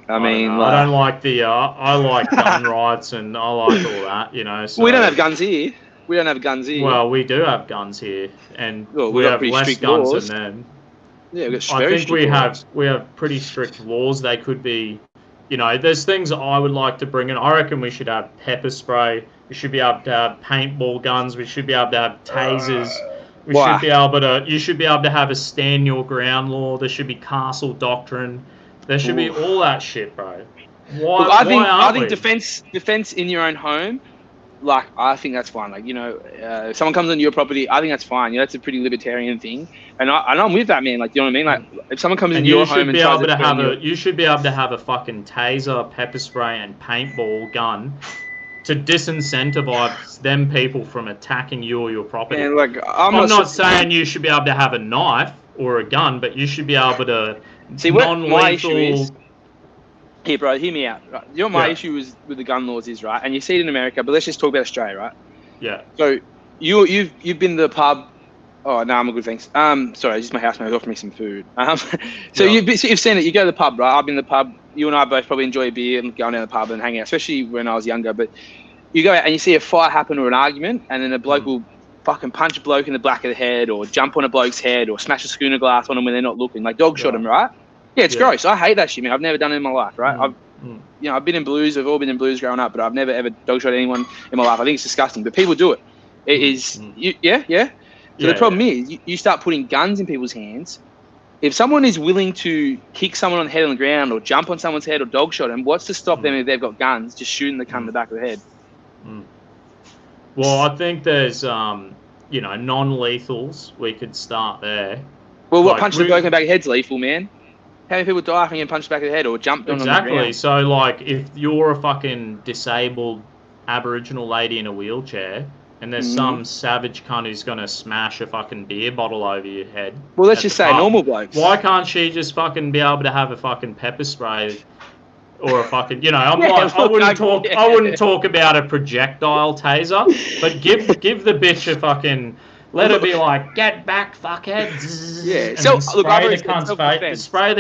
I mean, I don't like the. I like gun rights and I like all that. You know. So, we don't have guns here. Well, we do have guns here, and we have less guns than them. Yeah, we've got I think we have pretty strict laws. They could be, you know, there's things that I would like to bring in. I reckon we should have pepper spray. We should be able to have paintball guns. We should be able to have tasers. You should be able to have a stand your ground law. There should be castle doctrine. There should be all that shit, bro. I think defense in your own home, like, I think that's fine. Like, you know, if someone comes on your property, I think that's fine. You know, that's a pretty libertarian thing. And I'm with that, man. Like, you know what I mean? Like, if someone comes into your home and tries to burn you... You should be able to have a fucking taser, pepper spray, and paintball gun to disincentivize them people from attacking you or your property. Man, like, I'm not saying you should be able to have a knife or a gun, but you should be able to non-lethal... my issue is... Here, bro, hear me out. Right? You know what my issue is with the gun laws is, right? And you see it in America, but let's just talk about Australia, right? Yeah. So you've been to the pub. Oh no, I'm good, thanks. Sorry, just my housemate was offering me some food. You've seen it. You go to the pub, right? I've been to the pub. You and I both probably enjoy a beer and going down to the pub and hanging out, especially when I was younger. But you go out and you see a fight happen or an argument, and then a bloke will fucking punch a bloke in the back of the head, or jump on a bloke's head, or smash a schooner glass on them when they're not looking, like dog shot them, right? Yeah, it's gross. I hate that shit, man. I've never done it in my life, right? I've been in blues. We've all been in blues growing up, but I've never ever dog shot anyone in my life. I think it's disgusting, but people do it. It is, So the problem is, you start putting guns in people's hands. If someone is willing to kick someone on the head on the ground, or jump on someone's head, or dog shot them, what's to stop them if they've got guns just shooting the cunt in the back of the head? Well, I think there's non-lethals. We could start there. Well, punching a bloke in the back of the head's lethal, man. How many people die from getting punched back of the head or jumped on the ground? Exactly. So, like, if you're a fucking disabled Aboriginal lady in a wheelchair and there's some savage cunt who's going to smash a fucking beer bottle over your head... Well, let's just say normal blokes. Why can't she just fucking be able to have a fucking pepper spray or a fucking... You know, I wouldn't talk about a projectile taser, but give the bitch a fucking... Let her be like, get back, fuckhead. Yeah. So spray the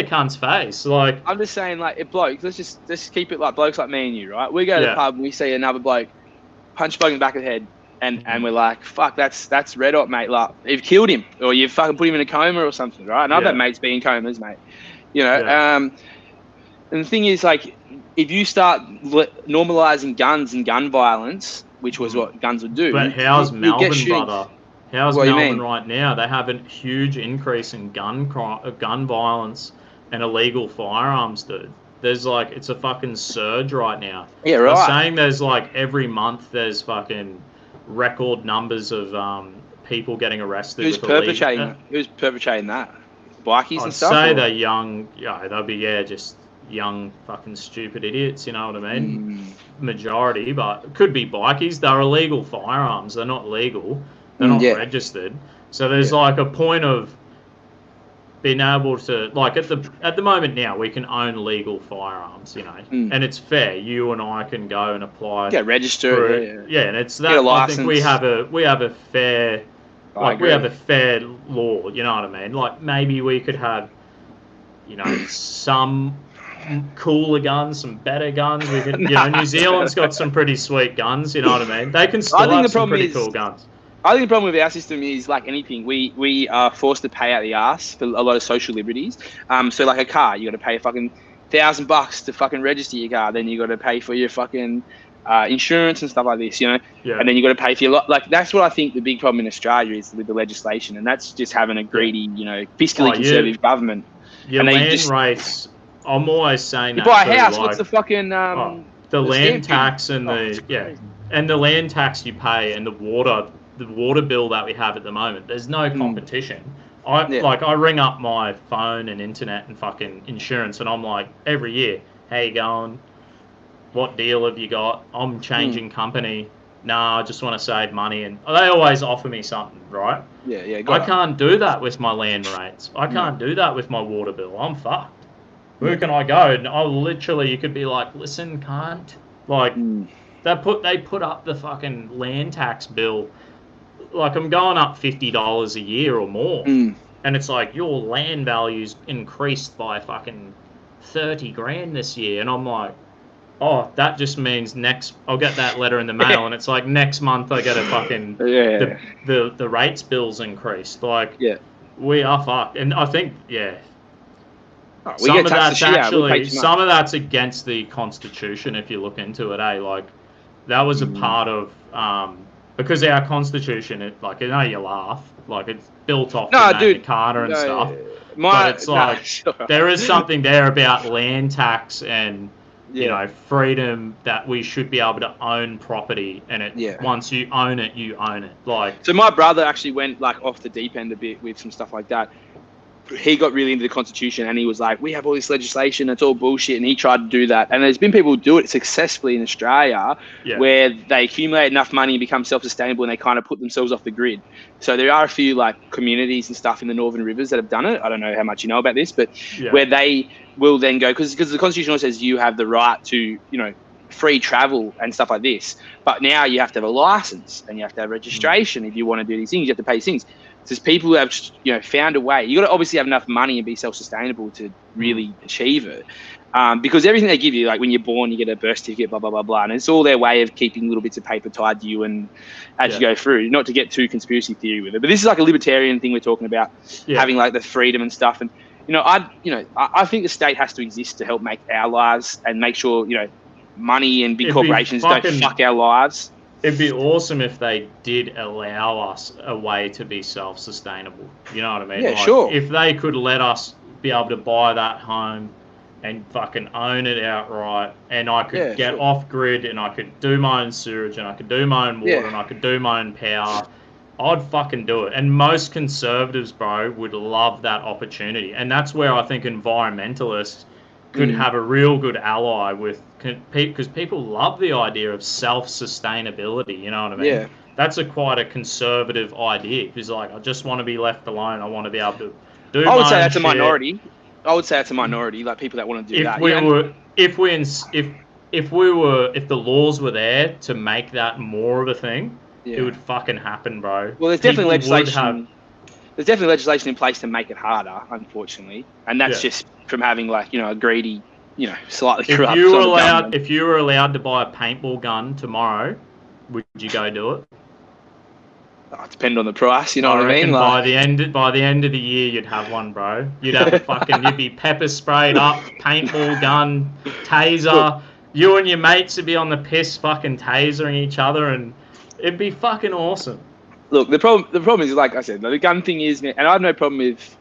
cunt's face. Like, I'm just saying, like, if blokes, let's keep it like blokes like me and you, right? We go to the pub and we see another bloke punch a bloke in the back of the head, and we're like, fuck, that's red hot, mate. Like, you've killed him, or you've fucking put him in a coma or something, right? And I've had mates be in comas, mate. You know. And the thing is, like, if you start normalizing guns and gun violence, which was what guns would do. But how's Melbourne, brother? How's Melbourne right now? They have a huge increase in gun violence and illegal firearms, dude. There's like, it's a fucking surge right now. Yeah, right. They're saying there's like every month there's fucking record numbers of people getting arrested. Who's perpetrating that? Bikies and stuff? I'd say they're young. Yeah, they'll be just young fucking stupid idiots. You know what I mean? Majority, but it could be bikies. They're illegal firearms. They're not legal. They're not registered. So there's like a point of being able to, like, at the moment now, we can own legal firearms, you know, and it's fair. You and I can go and apply. Get registered. Yeah, and it's that. I think we have a fair, we have a fair law. You know what I mean? Like, maybe we could have, you know, some cooler guns, some better guns. We could, you know, New Zealand's got some pretty sweet guns. You know what I mean? They can still have some pretty cool guns. I think the problem with our system is, like anything, we are forced to pay out the ass for a lot of social liberties. So like a car, you got to pay a fucking $1,000 to fucking register your car. Then you got to pay for your fucking insurance and stuff like this, you know. Yeah. And then you got to pay for your like. That's what I think the big problem in Australia is with the legislation, and that's just having a greedy, you know, fiscally conservative government. Your land rates. I'm always saying you that. buy a house. What's the fucking the land tax and the land tax you pay and the water the water bill that we have at the moment, there's no competition. Yeah. I ring up my phone and internet and fucking insurance, and I'm like, every year, how you going? What deal have you got? I'm changing company. Nah, I just want to save money, and they always offer me something, right? Yeah. I can't do that with my land rates. I can't do that with my water bill. I'm fucked. Where can I go? And you could be like, listen, cunt. Like, they put up the fucking land tax bill. Like, I'm going up $50 a year or more. And it's like, your land value's increased by fucking 30 grand this year. And I'm like, oh, that just means I'll get that letter in the mail, and it's like next month I get a fucking the rates bills increased. Like, we are fucked. And I think some of that's against the Constitution if you look into it. Like, that was a part of because our Constitution, I know you laugh, like, it's built off Magna Carta and stuff. But it's there is something there about land tax and freedom, that we should be able to own property, and once you own it, you own it. Like, so my brother actually went like off the deep end a bit with some stuff like that. He got really into the Constitution, and he was like, we have all this legislation, it's all bullshit, and he tried to do that. And there's been people who do it successfully in Australia where they accumulate enough money and become self-sustainable, and they kind of put themselves off the grid. So there are a few like communities and stuff in the Northern Rivers that have done it. I don't know how much you know about this, but where they will then go, because the Constitution also says you have the right to, free travel and stuff like this. But now you have to have a license and you have to have registration if you want to do these things. You have to pay these things. There's people who have, found a way. You got to obviously have enough money and be self-sustainable to really achieve it. Because everything they give you, like when you're born, you get a birth certificate, blah, blah, blah, blah. And it's all their way of keeping little bits of paper tied to you and as you go through, not to get too conspiracy theory with it. But this is like a libertarian thing we're talking about, having like the freedom and stuff. And, I think the state has to exist to help make our lives and make sure, money and big corporations don't fuck our lives. It'd be awesome if they did allow us a way to be self-sustainable. You know what I mean? Yeah, sure. If they could let us be able to buy that home and fucking own it outright, and I could get off grid, and I could do my own sewage, and I could do my own water, and I could do my own power, I'd fucking do it. And most conservatives, bro, would love that opportunity. And that's where I think environmentalists could have a real good ally with, because people love the idea of self-sustainability, you know what I mean? Yeah. That's quite a conservative idea. It's like, I just want to be left alone. I want to be able to do I would say that's a minority. I would say it's a minority, like people that want to do that. If the laws were there to make that more of a thing, it would fucking happen, bro. Well, there's definitely legislation. There's definitely legislation in place to make it harder, unfortunately, and that's just from having like a greedy, slightly corrupt. If you were allowed to buy a paintball gun tomorrow, would you go do it? It depends on the price, you know what I mean? By the end of the year, you'd have one, bro. You'd have you'd be pepper sprayed up, paintball gun, taser. You and your mates would be on the piss, fucking tasering each other, and it'd be fucking awesome. Look, the problem is, like I said, the gun thing is, and I have no problem with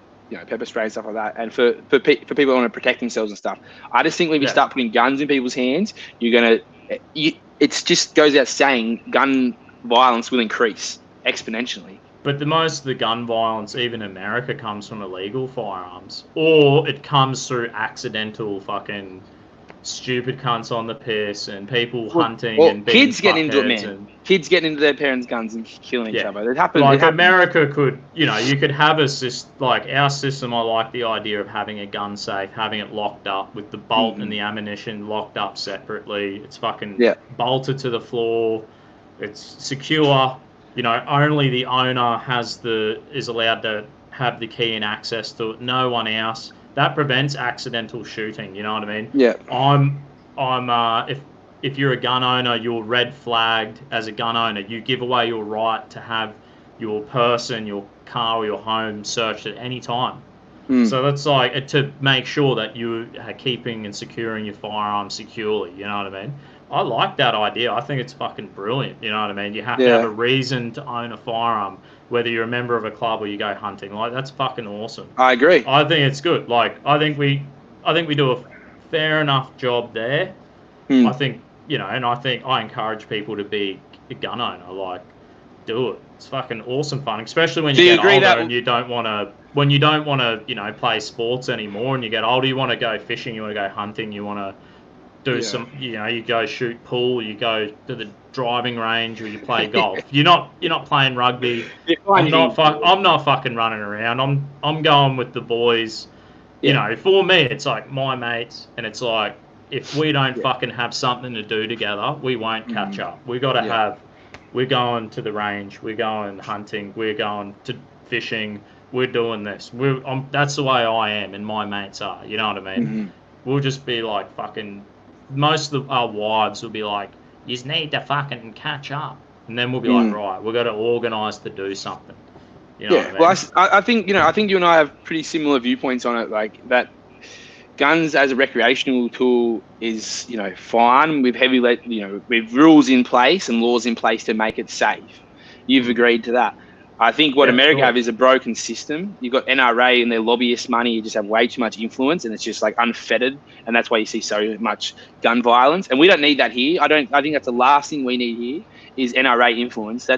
pepper spray and stuff like that, and for people who want to protect themselves and stuff. I just think when you start putting guns in people's hands, it just goes out saying gun violence will increase exponentially. But most of the gun violence, even in America, comes from illegal firearms, or it comes through accidental fucking stupid cunts on the piss and people hunting and being kids getting into it, man. Kids getting into their parents' guns and killing each other. It happens. Like America could, you could have our system. I like the idea of having a gun safe, having it locked up with the bolt and the ammunition locked up separately. It's fucking bolted to the floor. It's secure. Only the owner is allowed to have the key and access to it. No one else. That prevents accidental shooting. You know what I mean? Yeah. If you're a gun owner, you're red flagged as a gun owner. You give away your right to have your person, your car, or your home searched at any time. So that's like to make sure that you are keeping and securing your firearm securely. You know what I mean? I like that idea. I think it's fucking brilliant. You know what I mean? You have to have a reason to own a firearm, whether you're a member of a club or you go hunting. Like, that's fucking awesome. I agree. I think it's good. Like, I think we do a fair enough job there. I think, and I think I encourage people to be a gun owner. Like, do it. It's fucking awesome fun, especially when Do you you get agree older that- and you don't want to, you know, play sports anymore, and you get older, you want to go fishing, you want to go hunting, you want to do some, you know, you go shoot pool, you go to the driving range, or you play golf. You're not playing rugby. I'm not fucking running around. I'm going with the boys. You know, for me, it's like my mates, and it's like, if we don't fucking have something to do together, we won't catch up. We got to have. We're going to the range. We're going hunting. We're going to fishing. We're doing this. That's the way I am, and my mates are. You know what I mean? We'll just be like fucking. Most of our wives will be like, "You just need to fucking catch up," and then we'll be like, "Right, we've got to organise to do something." You know what I mean? Well, I think you and I have pretty similar viewpoints on it. Like that, guns as a recreational tool is, you know, fine with with rules in place and laws in place to make it safe. You've agreed to that. I think what America have is a broken system. You've got NRA and their lobbyist money. You just have way too much influence, and it's just like unfettered, and that's why you see so much gun violence. And we don't need that here. I think that's the last thing we need here is NRA influence. I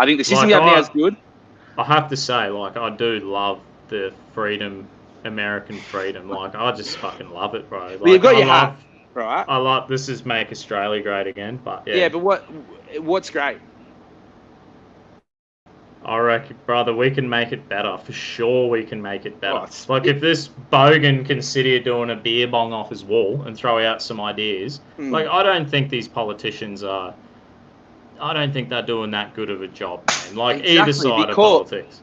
think the system we have now is good. I have to say, like, I do love the freedom, American freedom. Like, I just fucking love it, bro. Like, well, you've got your hat, right? I love this is make Australia great again, but yeah. Yeah, but what's great? I reckon, brother, we can make it better. For sure we can make it better. Like, if this Bogan can sit here doing a beer bong off his wall and throw out some ideas, like, I don't think these politicians are... I don't think they're doing that good of a job, man. Like, either side of politics.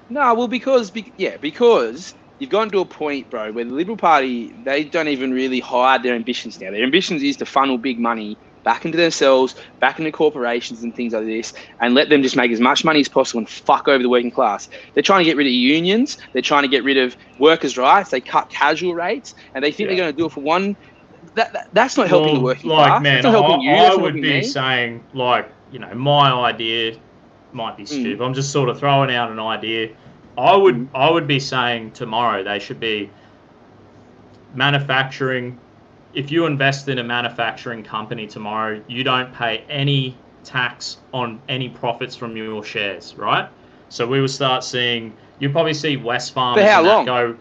No, well, because you've gotten to a point, bro, where the Liberal Party, they don't even really hide their ambitions now. Their ambitions is to funnel big money back into themselves, back into corporations and things like this, and let them just make as much money as possible and fuck over the working class. They're trying to get rid of unions. They're trying to get rid of workers' rights. They cut casual rates, and they think they're going to do it for one. That's not helping the working class. Man, that's not helping you. I would be saying, like, you know, my idea might be stupid. I'm just sort of throwing out an idea. I would be saying tomorrow they should be manufacturing. If you invest in a manufacturing company tomorrow, you don't pay any tax on any profits from your shares, right? So we will start seeing, you'll probably see West Farmers go,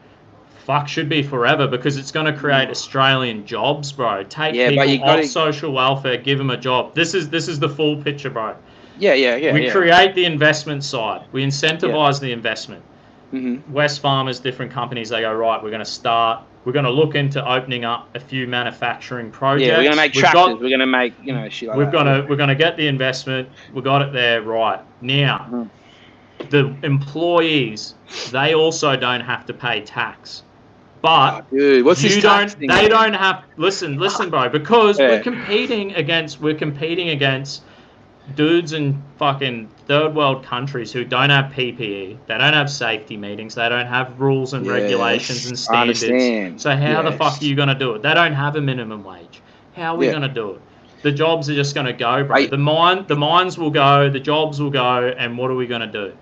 fuck, should be forever, because it's going to create Australian jobs, bro. Take people off social welfare, give them a job. This is the full picture, bro. We create the investment side. We incentivize the investment. West Farmers, different companies, they go, right, we're going to look into opening up a few manufacturing projects. Yeah, we're going to make tractors. We're going to make, you know, shit like that. We're going to get the investment. We got it there, right. Now, the employees, they also don't have to pay tax. But dude, what's this tax thing? They don't have. Listen, bro. Because we're competing against dudes in fucking third world countries who don't have PPE. They don't have safety meetings. They don't have rules and regulations and standards. So how the fuck are you gonna do it? They don't have a minimum wage. How are we gonna do it? The jobs are just gonna go, bro. The mines will go. The jobs will go. And what are we gonna do?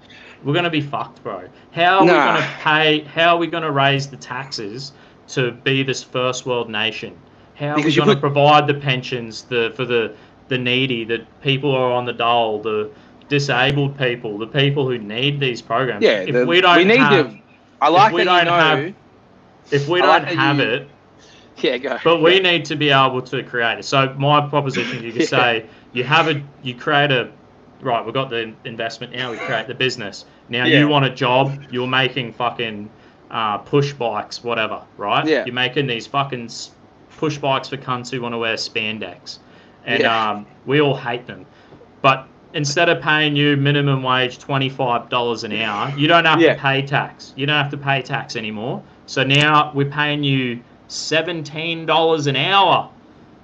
We're going to be fucked, bro. How are we going to pay? How are we going to raise the taxes to be this first world nation? How are we going to provide the pensions for the needy, the people who are on the dole, the disabled people, the people who need these programs? Yeah, if we don't have it, go. But we need to be able to create it. So my proposition, you could say, you create a. Right, we've got the investment now, we create the business. Now you want a job, you're making fucking push bikes, whatever, right? Yeah. You're making these fucking push bikes for cunts who want to wear spandex. And we all hate them. But instead of paying you minimum wage $25 an hour, you don't have to pay tax. You don't have to pay tax anymore. So now we're paying you $17 an hour.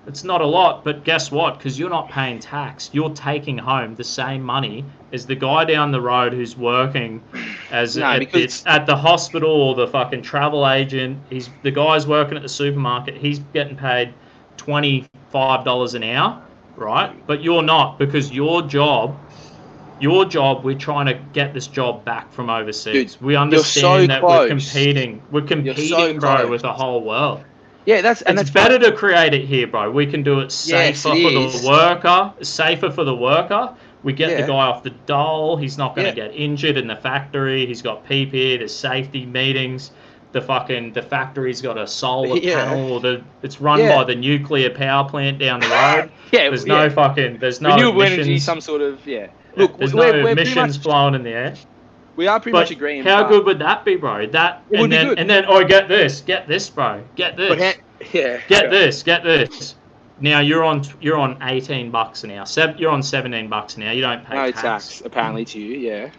It's not a lot, but guess what? Because you're not paying tax, you're taking home the same money as the guy down the road who's working as at the hospital or the fucking travel agent. The guy's working at the supermarket. He's getting paid $25 an hour, right? But you're not, because your job, we're trying to get this job back from overseas. Dude, we understand that we're competing, bro, with the whole world. Yeah, that's better to create it here, bro. We can do it safer for the worker. Safer for the worker. We get the guy off the dole. He's not going to get injured in the factory. He's got PPE. There's safety meetings. The factory's got a solar panel, or it's run by the nuclear power plant down the road. There's no renewable emissions. Energy, some sort of Look, there's no emissions flowing in the the air. We are pretty much agreeing. How good would that be, bro? And then get this, bro. Get this. Get this. Now you're on $18 an hour. You're on $17 an hour. You don't pay tax apparently to you. Yeah.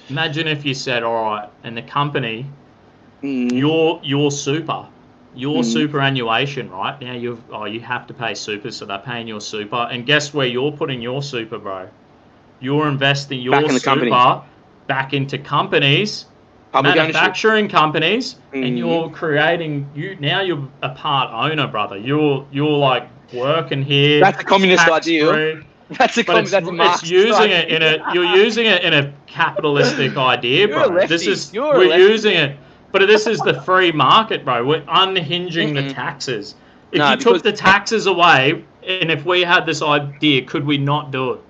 Imagine if you said, all right, and the company, your superannuation, right? Now you have to pay super, so they're paying your super. And guess where you're putting your super, bro? You're investing your super back into companies, manufacturing companies, and you're creating. You're a part owner, brother. You're like working here. That's a communist idea. It's using it in a capitalistic idea, bro. We're using it, but this is the free market, bro. We're unhinging the taxes. If you took the taxes away, and if we had this idea, could we not do it?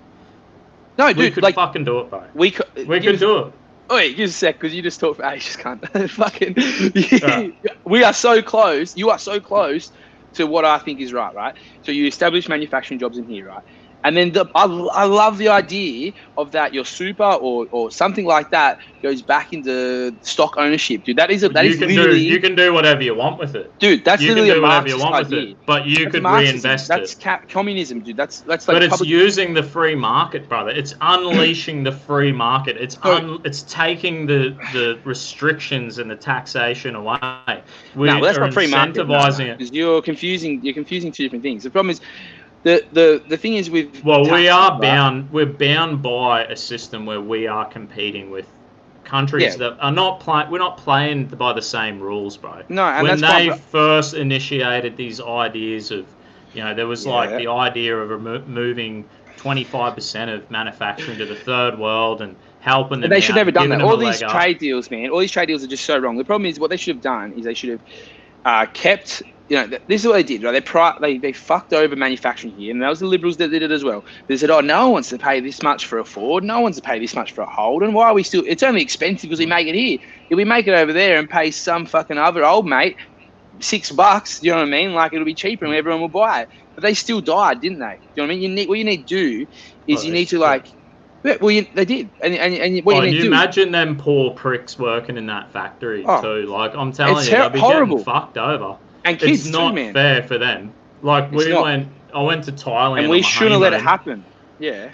No, dude, we could fucking do it, bro. We could do it. Oh, wait, give us a sec, because you just talked for ages, cunt. Fucking, we are so close. You are so close to what I think is right? So you establish manufacturing jobs in here, right? And then I love the idea of that your super or something like that goes back into stock ownership, dude. You can do whatever you want with it, dude. That's literally a Marxist idea. But you could reinvest it. That's communism, dude. That's like. But it's using the free market, brother. It's unleashing the free market. It's taking the restrictions and the taxation away. That's not free market. Because you're confusing two different things. The problem is. The thing is with we're bound by a system where we are competing with countries that are we're not playing by the same rules, bro. No, and when they first initiated these ideas of, there was the idea of moving 25% of manufacturing to the third world and helping them. They should never done that. All these trade deals, man. All these trade deals are just so wrong. The problem is what they should have done is they should have kept. This is what they did, right? They fucked over manufacturing here, and that was the Liberals that did it as well. They said, no one wants to pay this much for a Ford, no one wants to pay this much for a Holden. Why are we still? It's only expensive because we make it here. If we make it over there and pay some fucking other old mate $6, you know what I mean? Like it'll be cheaper and everyone will buy it. But they still died, didn't they? You know what I mean? What you need to do is they did, and what you need to do. Imagine them poor pricks working in that factory too. Like I'm telling you, they'll be horrible. Getting fucked over. And kids it's not too, man. fair for them. Like I went to Thailand, and we shouldn't have let it happen. Yeah.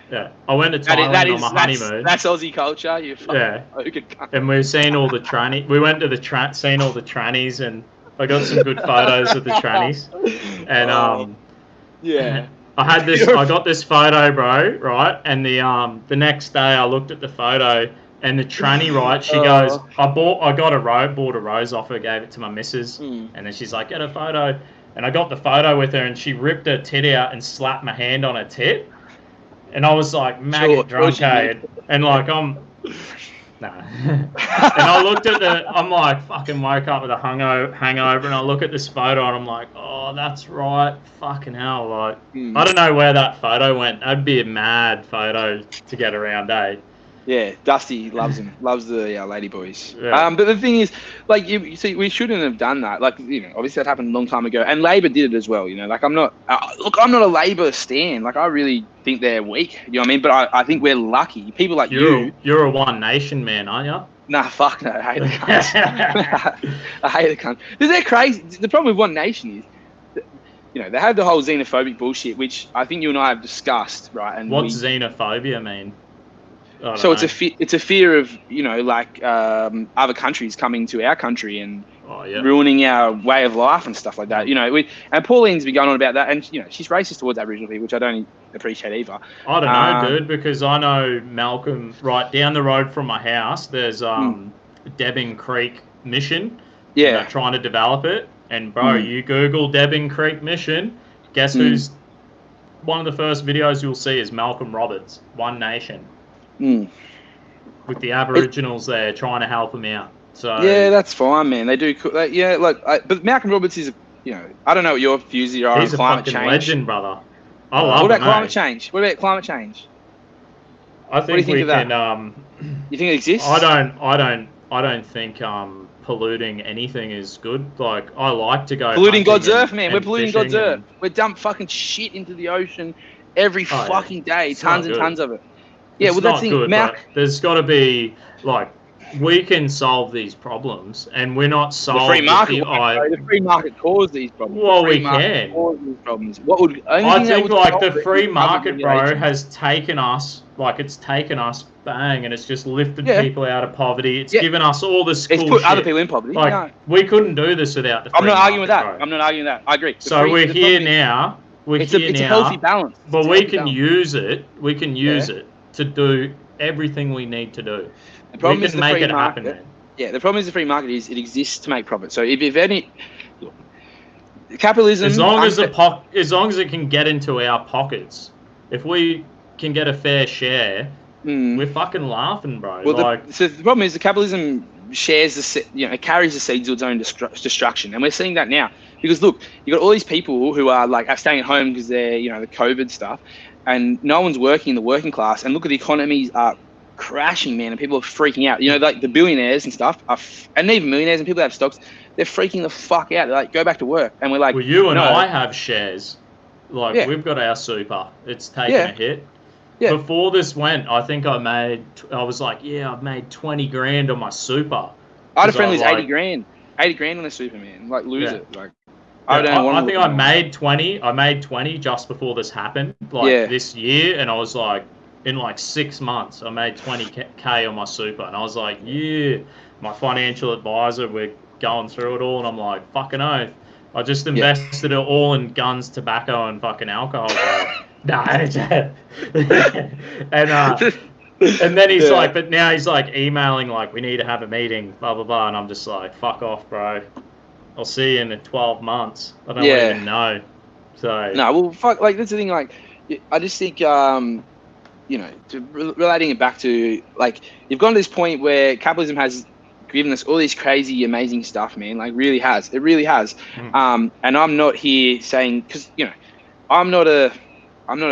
I went to Thailand on my honeymoon. That's Aussie culture. You fucking and we've seen all the trannies. We went to seen all the trannies, and I got some good photos of the trannies. And I got this photo, bro. Right, and the next day I looked at the photo. And the tranny, right, she goes, bought a rose off her, gave it to my missus, and then she's like, get a photo. And I got the photo with her, and she ripped her tit out and slapped my hand on her tit. And I was like, maggot drunk, and like, nah. And I looked at I'm like, fucking woke up with a hangover, and I look at this photo, and I'm like, oh, that's right, fucking hell. Like, I don't know where that photo went. That'd be a mad photo to get around, eh? Yeah, Dusty loves him, loves the lady boys. Yeah. But the thing is, like, you see, we shouldn't have done that. Like, obviously that happened a long time ago, and Labor did it as well. Like, I'm not a Labor stan. Like, I really think they're weak. You know what I mean? But I think we're lucky. People like you. You're a One Nation man, aren't you? Nah, fuck no. I hate the cunts. I hate the cunts. They're crazy. The problem with One Nation is, they have the whole xenophobic bullshit, which I think you and I have discussed, right? And what's xenophobia mean? So it's a fear of other countries coming to our country and ruining our way of life and stuff like that. And Pauline's been going on about that, and she's racist towards Aboriginal people, which I don't appreciate either. I don't know, dude, because I know Malcolm right down the road from my house. There's Debbing Creek Mission. Yeah, they're trying to develop it, and bro, you Google Debbing Creek Mission. Guess who's one of the first videos you'll see is Malcolm Roberts, One Nation. With the Aboriginals there trying to help them out. So yeah, that's fine, man. They do. But Malcolm Roberts is I don't know what your views are on He's a climate fucking change. legend, brother. I What love about him, climate mate. change? What about climate change? I What do you think think we of that? can. You think it exists? I don't think polluting anything is good. Like I like to go Polluting hunting God's earth, man. We're and polluting God's fishing earth. and We're dumping fucking shit into the ocean every oh yeah, fucking day, it's tons not and good. tons of it. Yeah, It's well, that's not the thing. good, but there's got to be like we can solve these problems, and we're not The free solved with market the won't, bro. The free market caused these problems. The Well, free we market can. caused these problems. What would only I thing that think would like solve the it is free government market, bro, regulation. has taken us it's taken us bang, and it's just lifted Yeah. people out of poverty. It's Yeah. given us all this It's cool put shit. other people in poverty. Like No, we couldn't do this without the I'm free not arguing with market, that. bro. I'm not arguing that. I agree. So we're The here problem is, now. We're it's here a healthy now, balance. but It's a we healthy can balance. use it. We can use Yeah. it to do everything we need to do. The problem We is can the make free it happen, market. man. Yeah, the problem is the free market is it exists to make profit. So if any capitalism, As long as it can get into our pockets, if we can get a fair share, we're fucking laughing, bro. well, so the problem is the capitalism shares it carries the seeds of its own destruction, and we're seeing that now. Because look, you got all these people who are like staying at home because they're the COVID stuff, and no one's working in the working class. And look at the economies are crashing, man, and people are freaking out. Like the billionaires and stuff, and even millionaires and people that have stocks, they're freaking the fuck out. They're like, go back to work, and we're like, well, you and no. I have shares. Like we've got our super. It's taken a hit. Yeah. Before this went, I think I've made 20 grand on my super. I had a friend who's 80 grand. 80 grand on the super, man. Like, lose it. Like, I think I made 20. I made 20 just before this happened, this year, and I was like, in like 6 months, I made 20k on my super, and I was like, yeah. My financial advisor, we're going through it all, and I'm like, fucking oath. I just invested it all in guns, tobacco, and fucking alcohol. Nah, and then he's like, but now he's like emailing like, we need to have a meeting, blah blah blah, and I'm just like, fuck off, bro. I'll see you in 12 months. I don't even know. So no, well, fuck. Like that's the thing. Like, I just think, relating it back to like, you've gone to this point where capitalism has given us all this crazy, amazing stuff, man. Like, really has. It really has. And I'm not here saying because I'm not a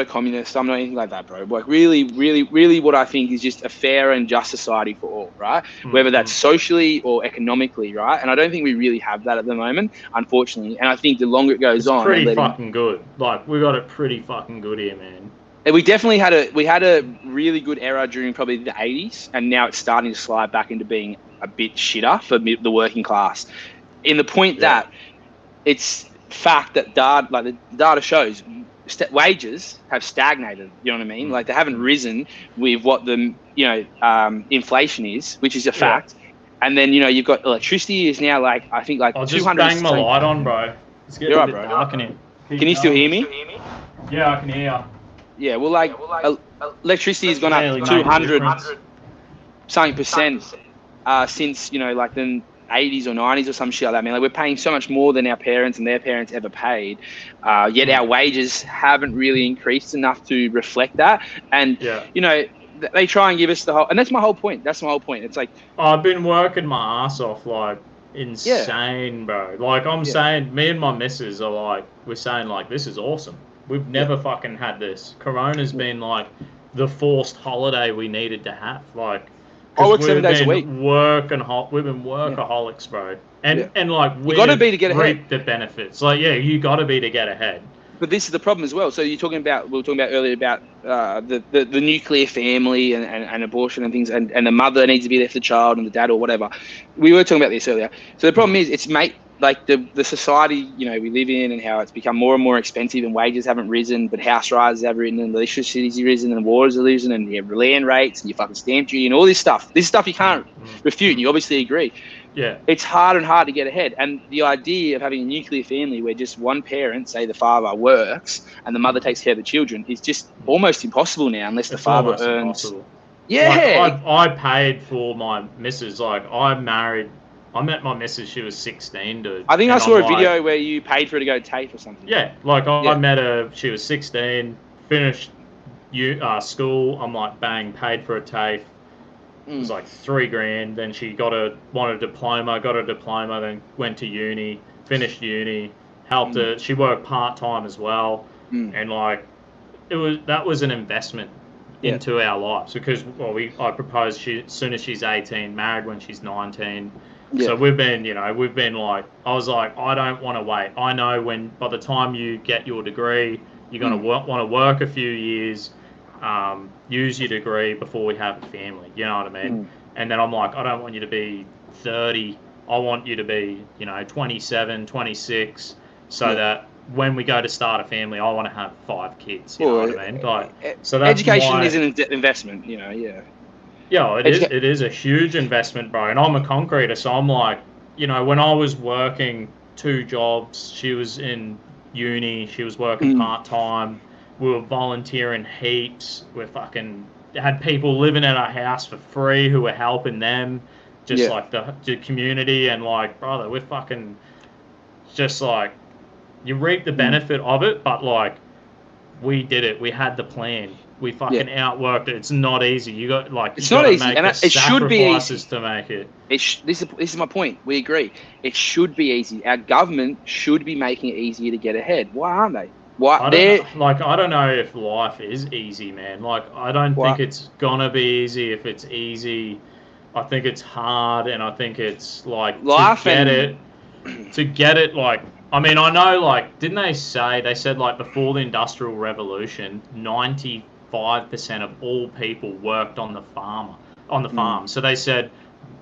communist. I'm not anything like that, bro. Like, really, really, really, what I think is just a fair and just society for all, right? Whether that's socially or economically, right? And I don't think we really have that at the moment, unfortunately. And I think the longer it goes on, it's pretty fucking good. Like, we got it pretty fucking good here, man. And we definitely had a really good era during probably the 80s, and now it's starting to slide back into being a bit shitter for the working class. In the point that it's fact that the data shows wages have stagnated. You know what I mean? Like, they haven't risen with what the inflation is, which is a fact. And then you've got electricity is now like, I think like I'll 200. Just bang my light on, bro. It's getting a bit dark in here. Can you still hear me? Yeah, I can hear you. Yeah, well, like electricity has gone up 200 something percent since like the 80s or 90s or some shit like that, man. Like, we're paying so much more than our parents and their parents ever paid, yet our wages haven't really increased enough to reflect that. And they try and give us and that's my whole point. It's like, I've been working my ass off, like, insane, bro. Like, I'm saying, me and my missus are like, we're saying like, this is awesome. We've never fucking had this. Corona's been like the forced holiday we needed to have. Like, I work 7 days a week. We've been workaholics, bro. And like, we got to be to get ahead. Reap the benefits. Like, you got to be to get ahead. But this is the problem as well. So we were talking about earlier about the nuclear family and abortion and things, and the mother needs to be there for the child and the dad or whatever. We were talking about this earlier. So the problem is like the society we live in, and how it's become more and more expensive, and wages haven't risen, but house rises have risen, and electricity's risen, and waters are risen, and you have land rates, and your fucking stamp duty, and all this stuff. This stuff you can't refute, and you obviously agree. Yeah. It's hard and hard to get ahead. And the idea of having a nuclear family where just one parent, say the father, works and the mother takes care of the children is just almost impossible now, unless the father earns. Impossible. Yeah. Like, I paid for my missus. Like, I met my missus, she was 16, dude. I think I saw a video where you paid for her to go to TAFE or something. Yeah, like I met her, she was 16, finished school. I'm like, bang, paid for a TAFE. It was like $3,000. Then she wanted a diploma, got a diploma, then went to uni, finished uni, helped her. She worked part-time as well, and like that was an investment into our lives, because I proposed as soon as she's 18, married when she's 19. So we've been like, I was like, I don't want to wait. I know when by the time you get your degree, you're going to want to work a few years, use your degree before we have a family. You know what I mean? And then I'm like, I don't want you to be 30. I want you to be, 27, 26, so that when we go to start a family, I want to have 5 kids. You know what I mean? Like, so that's education is an investment, Yeah, it is a huge investment, bro. And I'm a concreter, so I'm like, when I was working 2 jobs, she was in uni, she was working part-time, we were volunteering heaps, we fucking had people living at our house for free who were helping them, just like the community, and like, brother, we're fucking just like, you reap the benefit of it, but like, we did it, we had the plan. We fucking outworked it. It's not easy. You got it's not easy, and it should be easy to make it. This is my point. We agree. It should be easy. Our government should be making it easier to get ahead. Why aren't they? I don't know if life is easy, man. Like, I don't think it's gonna be easy. If it's easy, I think it's hard, and I think it's like to get it. Like, I mean, I know, like, didn't they said like before the Industrial Revolution, 95% of all people worked on the farm. So they said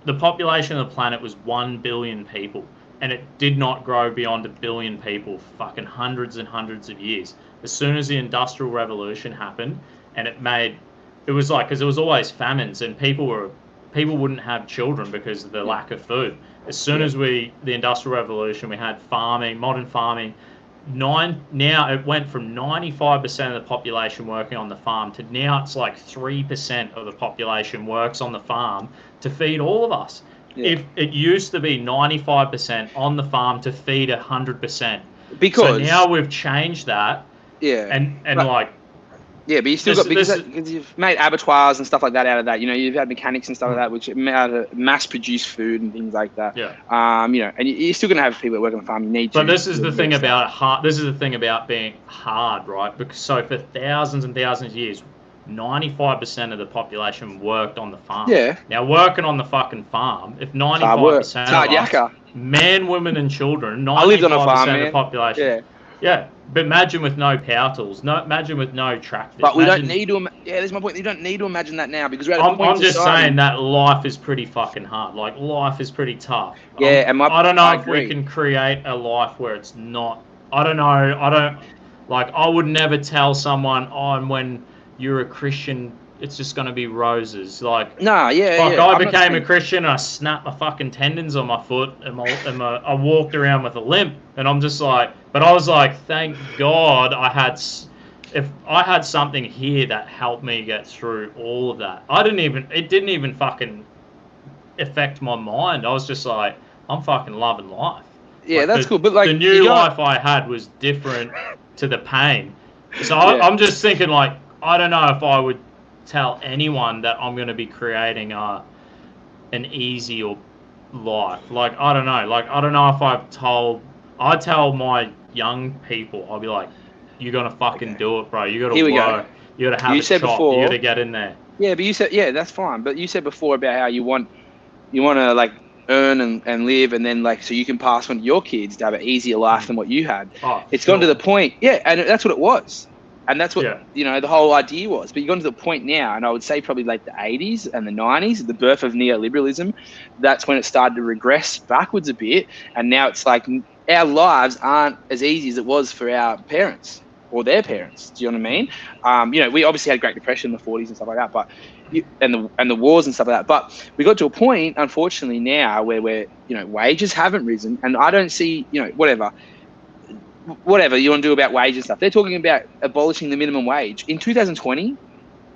the population of the planet was 1 billion people, and it did not grow beyond 1 billion people for fucking hundreds and hundreds of years. As soon as the Industrial Revolution happened, and it was like, because there was always famines, and people wouldn't have children because of the lack of food. As soon as the Industrial Revolution, we had farming, modern farming. Now it went from 95% of the population working on the farm to now it's like 3% of the population works on the farm to feed all of us. If it used to be 95% on the farm to feed 100%. Because so now we've changed that. Yeah, but you still because you've made abattoirs and stuff like that out of that. You've had mechanics and stuff like that, which mass produce food and things like that. Yeah. And you're still going to have people that work on the farm. You need to. But this is the thing about hard. This is the thing about being hard, right? Because for thousands and thousands of years, 95% of the population worked on the farm. Yeah. Now, working on the fucking farm, if 95% of us, men, women, and children, 95% of the population. Yeah, but imagine with no power tools. Imagine with no tractors. But we don't need to. Yeah, that's my point. You don't need to imagine that now, because we're at a point. I'm just saying that life is pretty fucking hard. Like, life is pretty tough. Yeah, I don't know if we can create a life where it's not. I don't know. I would never tell someone, when you're a Christian, it's just going to be roses. Like, I became a Christian and I snapped my fucking tendons on my foot and I walked around with a limp, and I'm just like, but I was like, thank God if I had something here that helped me get through all of that. It didn't even fucking affect my mind. I was just like, I'm fucking loving life. Yeah, like, that's cool. But like, the new life I had was different to the pain. So I'm just thinking, like, I don't know if I would tell anyone that I'm going to be creating an easier life. Like, I don't know. Like, I don't know if I tell my young people, I'll be like, you're going to fucking do it, bro. You got to work. You got to have a shot. You got to get in there. Yeah, but you said, that's fine. But you said before about how you want to like earn and live, and then like, so you can pass on to your kids to have an easier life than what you had. It's gone to the point. Yeah. And that's what it was. And that's what, the whole idea was. But you've gone to the point now, and I would say probably like the 80s and the 90s, the birth of neoliberalism, that's when it started to regress backwards a bit. And now it's like our lives aren't as easy as it was for our parents or their parents. Do you know what I mean? We obviously had Great Depression in the 40s and stuff like that, but and the wars and stuff like that. But we got to a point, unfortunately, now where wages haven't risen, and I don't see, whatever you want to do about wage and stuff. They're talking about abolishing the minimum wage. In 2020,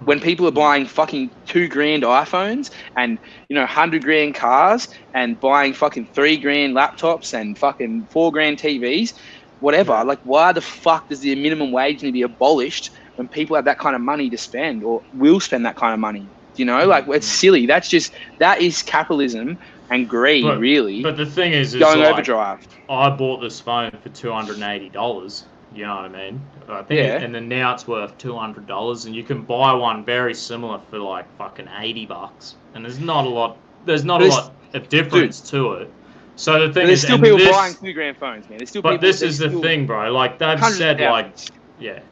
when people are buying fucking $2,000 iPhones and, $100,000 cars and buying fucking $3,000 laptops and fucking $4,000 TVs, whatever, like, why the fuck does the minimum wage need to be abolished when people have that kind of money to spend or will spend that kind of money? You know, like it's silly. That is capitalism and greed, really. But the thing is going like, overdrive. I bought this phone for $280. You know what I mean? I think and then now it's worth $200, and you can buy one very similar for like fucking $80, and there's not a lot. There's not a lot of difference to it. So the thing there's is, still people buying $2,000 phones, man. There's still. But this is the thing, bro. Like they've said,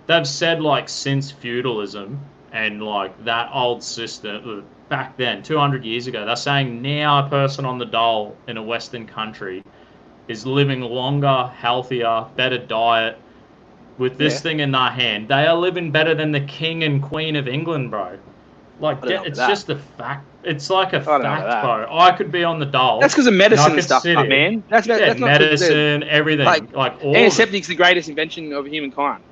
they've said like since feudalism and like that old system back then, 200 years ago, they're saying now a person on the dole in a Western country is living longer, healthier, better diet. With this thing in their hand, they are living better than the King and Queen of England, bro. Like, it's just a fact. It's like a fact, bro. I could be on the dole. That's because of medicine and stuff, man. That's medicine, everything. Like all antiseptic's the greatest invention of humankind.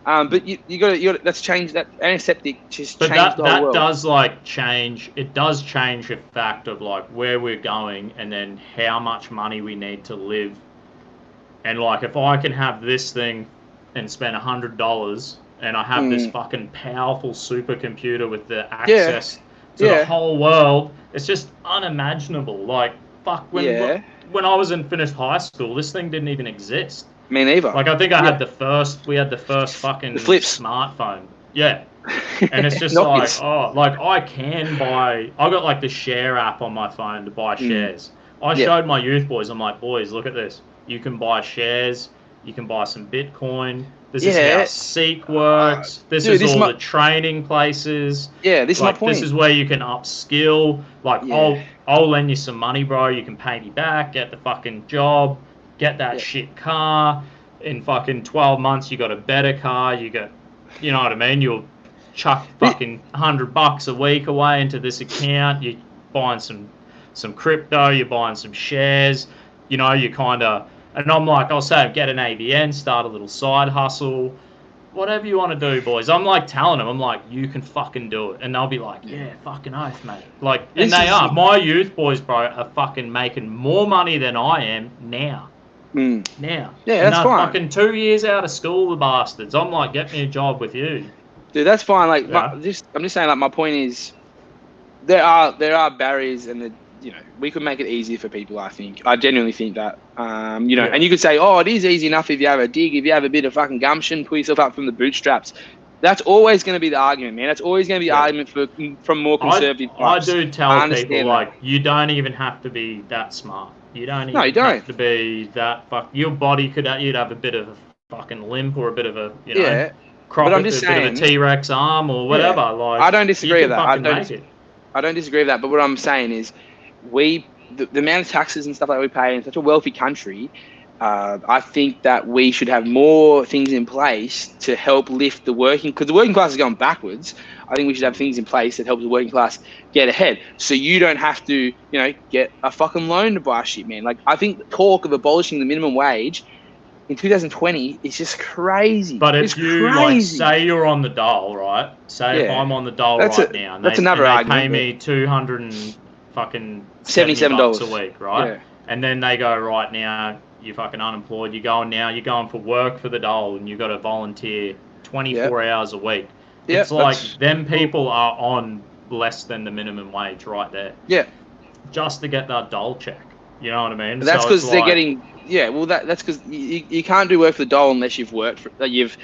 But you got that's changed. That antiseptic just changed the whole world. That does like change. It does change the fact of like where we're going and then how much money we need to live. And like, if I can have this thing and spend $100, and I have this fucking powerful supercomputer with the access to the whole world, it's just unimagiable. Like, fuck, when I was in finished high school, this thing didn't even exist. Me neither. Like, I think I had we had the first fucking smartphone. Yeah. And it's just like, I got like the share app on my phone to buy shares. I showed my youth boys, I'm like, boys, look at this. You can buy shares. You can buy some Bitcoin. This is how Seek works. This is all the training places. Yeah, this is my point. This is where you can upskill. Like, I'll lend you some money, bro. You can pay me back. Get the fucking job. Get that shit car. In fucking 12 months, you got a better car. You know what I mean? You'll chuck fucking $100 a week away into this account. You're buying some crypto. You're buying some shares. You know, you kind of... And I'm like, I'll say, get an ABN, start a little side hustle, whatever you want to do, boys. I'm like telling them, I'm like, you can fucking do it. And they'll be like, yeah, fucking oath, mate. Like, and they are. My youth boys, bro, are fucking making more money than I am now. Now. Yeah, and that's fine. Fucking 2 years out of school, the bastards. I'm like, get me a job with you. Dude, that's fine. Like, I'm just saying, like, my point is, there are barriers, and we could make it easier for people. I genuinely think that, and you could say, oh, it is easy enough if you have a dig, if you have a bit of fucking gumption, pull yourself up from the bootstraps. That's always going to be the argument, man. That's always going to be the argument from more conservative types. I do tell people, like, you don't even have to be that smart. You don't even have to be that your body you'd have a bit of a fucking limp or a bit of a, crop, a bit of a T-Rex arm or whatever. Like, I don't disagree with that. I don't disagree with that. But what I'm saying is, the amount of taxes and stuff that we pay in such a wealthy country, I think that we should have more things in place to help lift because the working class is going backwards. I think we should have things in place that help the working class get ahead. So you don't have to, get a fucking loan to buy shit, man. Like, I think the talk of abolishing the minimum wage in 2020 is just crazy. But if like, say you're on the dole, right? Say if I'm on the dole right now, and they pay me $277 a week, right? Yeah. And then they go, right now, you're fucking unemployed. You're going for work for the dole, and you've got to volunteer 24 hours a week. It's like them people are on less than the minimum wage right there. Yeah. Just to get that dole check. You know what I mean? But that's because they're getting... Yeah, well, that's because you can't do work for the dole unless you've you've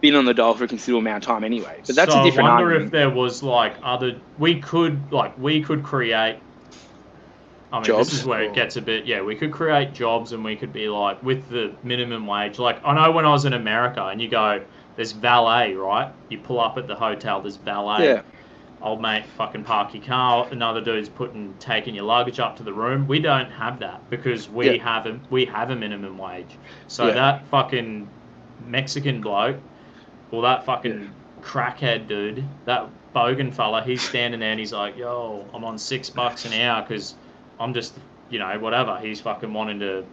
been on the dole for a considerable amount of time anyway. But that's a different argument. I wonder if there was like we could create... I mean, jobs, this is where it gets a bit... Yeah, we could create jobs, and we could be like, with the minimum wage. Like, I know when I was in America, and you go, there's valet, right? You pull up at the hotel, there's valet. Yeah. Old mate fucking park your car, another dude's taking your luggage up to the room. We don't have that because we have a minimum wage. So that fucking Mexican bloke, or that fucking crackhead dude, that Bogan fella, he's standing there and he's like, yo, I'm on $6 an hour because I'm just, whatever. He's fucking wanting to,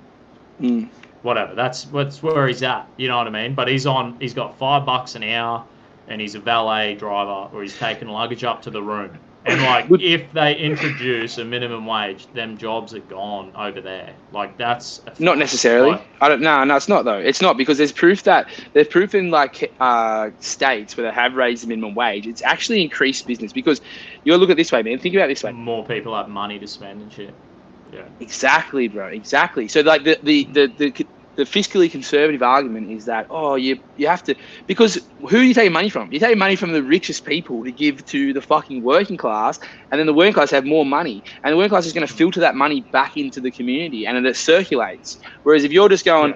whatever. That's where he's at. You know what I mean? But he's got $5 an hour, and he's a valet driver, or he's taking luggage up to the room. And like, if they introduce a minimum wage, them jobs are gone over there. Like, that's a fact. Not necessarily. Like, I don't. No, it's not though. It's not, because there's proof in like states where they have raised the minimum wage. It's actually increased business, because you look at it this way, man. Think about it this way. more people have money to spend and shit. Yeah. Exactly, bro. Exactly. So like the fiscally conservative argument is that, oh, you have to, because who are you taking money from? You're taking money from the richest people to give to the fucking working class, and then the working class have more money, and the working class is going to filter that money back into the community, and it circulates. Whereas if you're just going,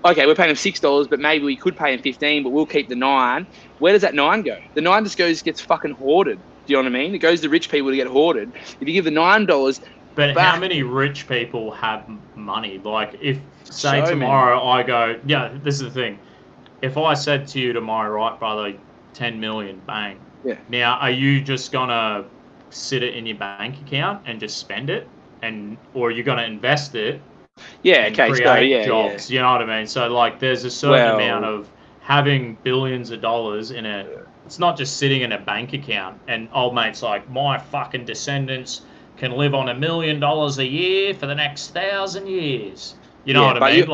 okay, we're paying them $6, but maybe we could pay them 15, but we'll keep the 9. Where does that 9 go? The 9 just gets fucking hoarded. Do you know what I mean? It goes to rich people to get hoarded. If you give the $9, but back, how many rich people have money? Like, if, say, So tomorrow I go, yeah, this is the thing. If I said to you tomorrow, right, brother, 10 million, bang. Yeah. Now, are you just going to sit it in your bank account and just spend it? Or are you going to invest it? Yeah, and okay, create jobs, you know what I mean? So, like, there's a certain amount of having billions of dollars in a, it's not just sitting in a bank account, and old mate's like, my fucking descendants can live on $1 million a year for the next 1,000 years. You know what I mean?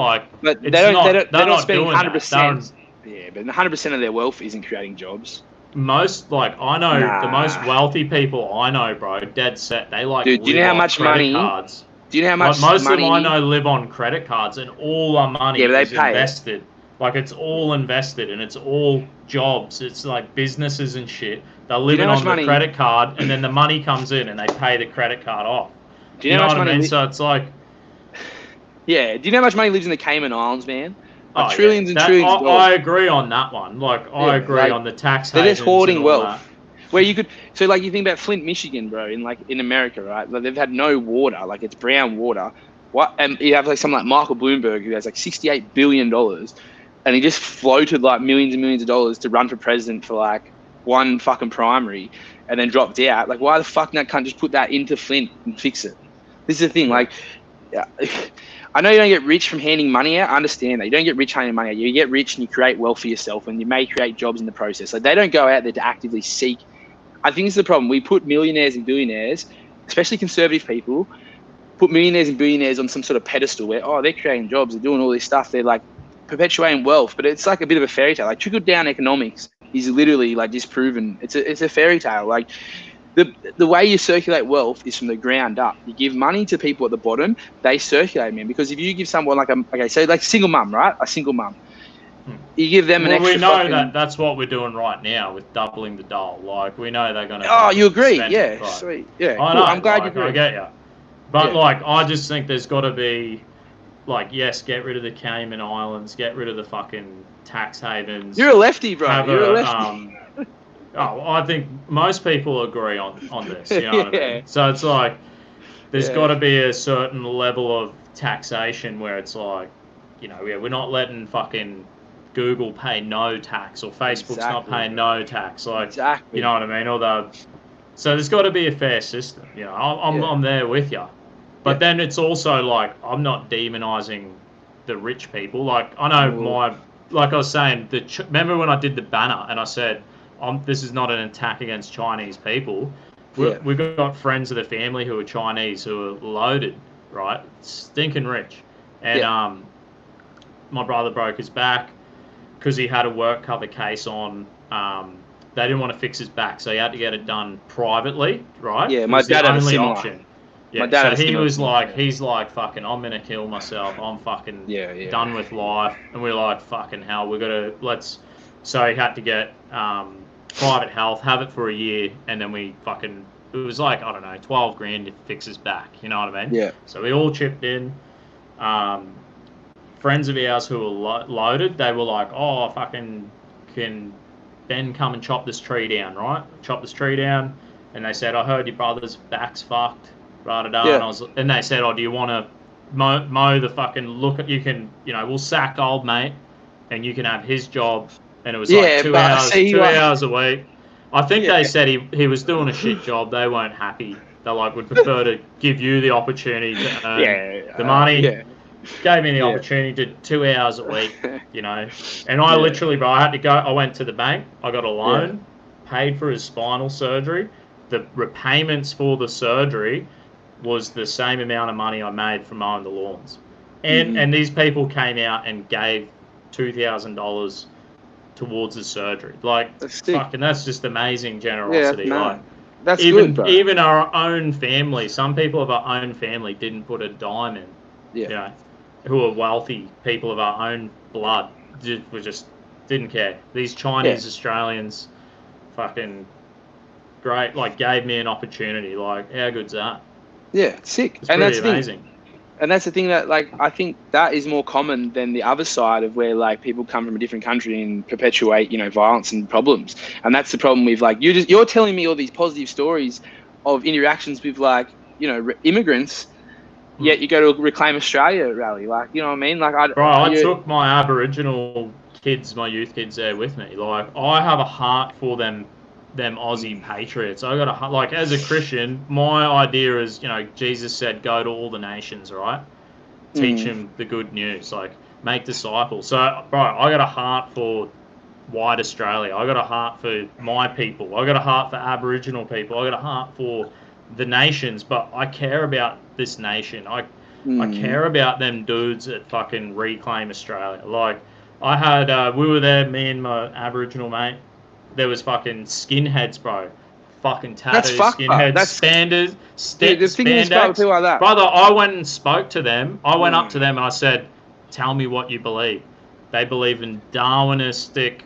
But they're not spending 100%. Yeah, but 100% of their wealth isn't creating jobs. Most, like, I know the most wealthy people I know, bro, dead set. They like, dude, do you know how much money? Cards. Do you know how much most money? of them I know live on credit cards, and all our money is invested. Like, it's all invested, and it's all jobs. It's like businesses and shit. They're living on the credit card, and then the money comes in, and they pay the credit card off. Do you know what I mean? So it's like, yeah. Do you know how much money lives in the Cayman Islands, man? Like trillions and trillions of dollars. I agree on that one. Like, I agree on the tax havens. They're just hoarding wealth. Where you could, so like, you think about Flint, Michigan, bro, in America, right? Like, they've had no water, like, it's brown water. What? And you have like someone like Michael Bloomberg, who has like $68 billion, and he just floated like millions and millions of dollars to run for president for like one fucking primary, and then dropped out. Like, why the fuck can't just put that into Flint and fix it? This is the thing. Like, I know you don't get rich from handing money out. I understand that. You don't get rich handing money out. You get rich and you create wealth for yourself, and you may create jobs in the process. Like, they don't go out there to actively seek. I think this is the problem. We put millionaires and billionaires, especially conservative people, put millionaires and billionaires on some sort of pedestal where, oh, they're creating jobs, they're doing all this stuff, they're like perpetuating wealth. But it's like a bit of a fairy tale. Like, trickle down economics is literally like disproven. It's a fairy tale. Like, the way you circulate wealth is from the ground up. You give money to people at the bottom, they circulate, man. Because if you give someone like so like single mum, right? A single mum. You give them an extra. Well, we know that's what we're doing right now with doubling the dole. Like, we know they're going to. Oh, you agree? Yeah, right. Sweet. Yeah, cool. I'm glad you agree. I get you. But like, I just think there's got to be, like, yes, get rid of the Cayman Islands, get rid of the fucking tax havens. You're a lefty, bro. You're a lefty. I think most people agree on this. You know what I mean? So it's like, there's got to be a certain level of taxation where it's like, you know, we're not letting fucking Google pay no tax, or Facebook's not paying no tax. Like, you know what I mean? So there's got to be a fair system. You know, I'm there with you. But then it's also like, I'm not demonizing the rich people. Like, I know like I was saying, remember when I did the banner and I said, this is not an attack against Chinese people. We've got friends of the family who are Chinese who are loaded, right? Stinking rich. And my brother broke his back because he had a work cover case on. They didn't want to fix his back, so he had to get it done privately, right? Yeah, my dad had a similar option. Yeah, so he was like, he's like, fucking, I'm gonna kill myself. I'm fucking done with life. And we're like, fucking hell, so he had to get private health, have it for a year, and then it was like, I don't know, 12 grand to fix his back. You know what I mean? Yeah. So we all chipped in. Friends of ours who were loaded, they were like, oh, fucking, can Ben come and chop this tree down, right? Chop this tree down. And they said, I heard your brother's back's fucked. And they said, oh, do you want to mow the fucking we'll sack old mate and you can have his job. And it was like 2 hours a week. I think they said he was doing a shit job. They weren't happy. They like would prefer to give you the opportunity to earn the money. Yeah. Gave me the opportunity to 2 hours a week, you know. And I literally, bro, I had to go. I went to the bank. I got a loan, paid for his spinal surgery, the repayments for the surgery was the same amount of money I made from mowing the lawns. And these people came out and gave $2,000 towards the surgery. Like, fucking, that's just amazing generosity. Yeah, like, that's even good, bro. even our own family, some people of our own family didn't put a dime in. Yeah. You know, who are wealthy people of our own blood, just didn't care. These Chinese Australians, fucking great. Like, gave me an opportunity. Like, how good's that? Yeah, sick. It's and pretty that's amazing. And that's the thing that, like, I think that is more common than the other side of where, like, people come from a different country and perpetuate, you know, violence and problems. And that's the problem with, like, you're telling me all these positive stories of interactions with, like, you know, immigrants, yet you go to a Reclaim Australia rally. Like, you know what I mean? Like, I took my Aboriginal kids, my youth kids there with me. Like, I have a heart for them Aussie patriots. I got like, as a Christian, my idea is, you know, Jesus said, go to all the nations, right? Teach them the good news, like, make disciples. So, bro, I got a heart for white Australia. I got a heart for my people. I got a heart for Aboriginal people. I got a heart for the nations, but I care about this nation. I care about them dudes that fucking Reclaim Australia. Like, I had, we were there, me and my Aboriginal mate. There was fucking skinheads, bro. Fucking tattoos, skinheads, spanders, spandex. People like that. Brother, I went and spoke to them. I went up to them and I said, tell me what you believe. They believe in Darwinistic,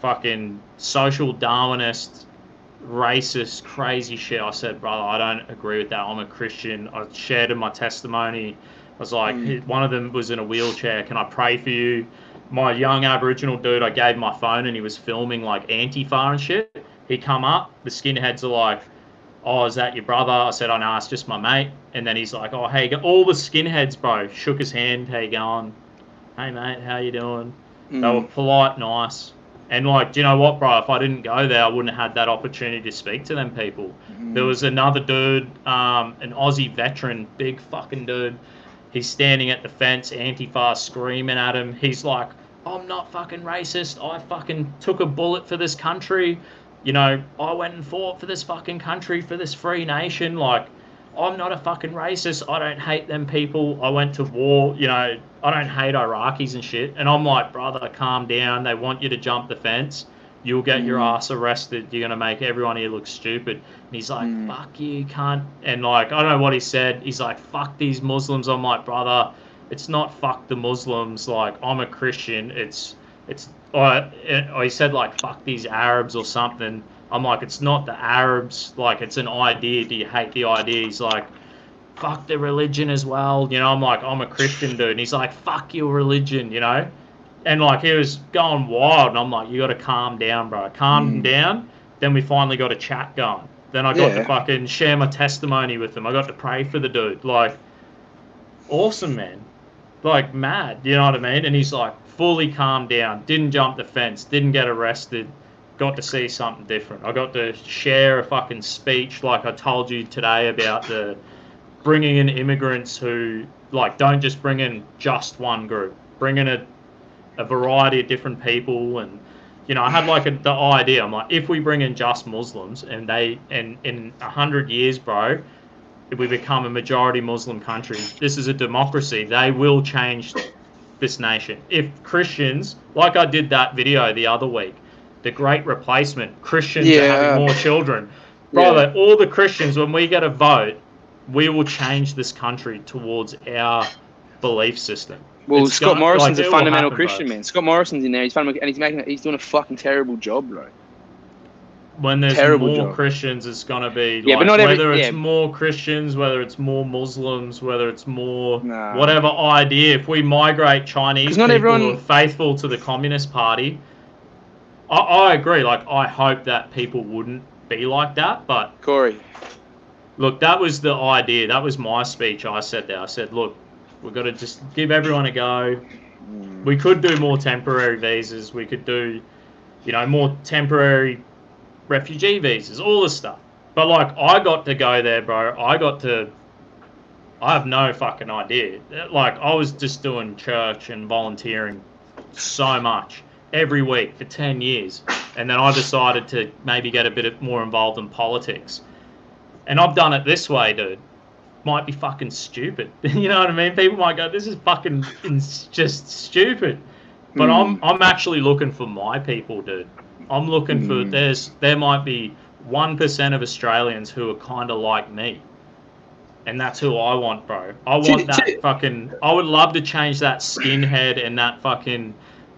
fucking social Darwinist, racist, crazy shit. I said, brother, I don't agree with that. I'm a Christian. I shared in my testimony. I was like, one of them was in a wheelchair. Can I pray for you? My young Aboriginal dude, I gave my phone and he was filming like Antifa and shit. He come up, the skinheads are like, oh, is that your brother? I said, oh, no, it's just my mate. And then he's like, oh, hey, all the skinheads, bro, shook his hand. How you going? Hey, mate, how you doing? They were polite, nice. And, like, do you know what, bro? If I didn't go there, I wouldn't have had that opportunity to speak to them people. There was another dude, an Aussie veteran, big fucking dude. He's standing at the fence, Antifa screaming at him. He's like, I'm not fucking racist. I fucking took a bullet for this country. You know, I went and fought for this fucking country, for this free nation. Like, I'm not a fucking racist. I don't hate them people. I went to war. You know, I don't hate Iraqis and shit. And I'm like, brother, calm down. They want you to jump the fence. You'll get your ass arrested. You're going to make everyone here look stupid. And he's like, fuck you, cunt. And, like, I don't know what he said. He's like, fuck these Muslims. I'm like, brother, it's not fuck the Muslims. Like, I'm a Christian. Or he said, like, fuck these Arabs or something. I'm like, it's not the Arabs. Like, it's an idea. Do you hate the idea? He's like, fuck the religion as well. You know, I'm like, I'm a Christian dude. And he's like, fuck your religion, you know? And, like, he was going wild. And I'm like, you got to calm down, bro. Calm him down. Then we finally got a chat going. Then I got to fucking share my testimony with him. I got to pray for the dude. Like, awesome, man. Like, mad. You know what I mean? And he's like, fully calmed down. Didn't jump the fence. Didn't get arrested. Got to see something different. I got to share a fucking speech like I told you today about the bringing in immigrants who, like, don't just bring in just one group. Bring in a variety of different people. And, you know, I had like the idea. I'm like, if we bring in just Muslims and in 100 years, bro, if we become a majority Muslim country, this is a democracy. They will change this nation. If Christians, like I did that video the other week, the great replacement, Christians are having more children. Brother, all the Christians, when we get a vote, we will change this country towards our belief system. Well, Scott Morrison's a fundamental Christian, man. Scott Morrison's in there. He's fundamental, and he's doing a fucking terrible job, bro. When there's more Christians, it's gonna be like, but not whether it's more Christians, whether it's more Muslims, whether it's more whatever idea. If we migrate Chinese people who are faithful to the Communist Party, I agree. Like, I hope that people wouldn't be like that. But Corey, look, that was the idea. That was my speech. I said that. I said, look, we've got to just give everyone a go. We could do more temporary visas. We could do, you know, more temporary refugee visas, all this stuff. But, like, I got to go there, bro. I have no fucking idea. Like, I was just doing church and volunteering so much every week for 10 years. and then I decided to maybe get a bit more involved in politics. And I've done it this way, dude. Might be fucking stupid. You know what I mean? People might go, this is fucking just stupid. But I'm actually looking for my people, dude. I'm looking for, there might be 1% of Australians who are kind of like me. And that's who I want, bro. I want that fucking, I would love to change that skinhead and that fucking,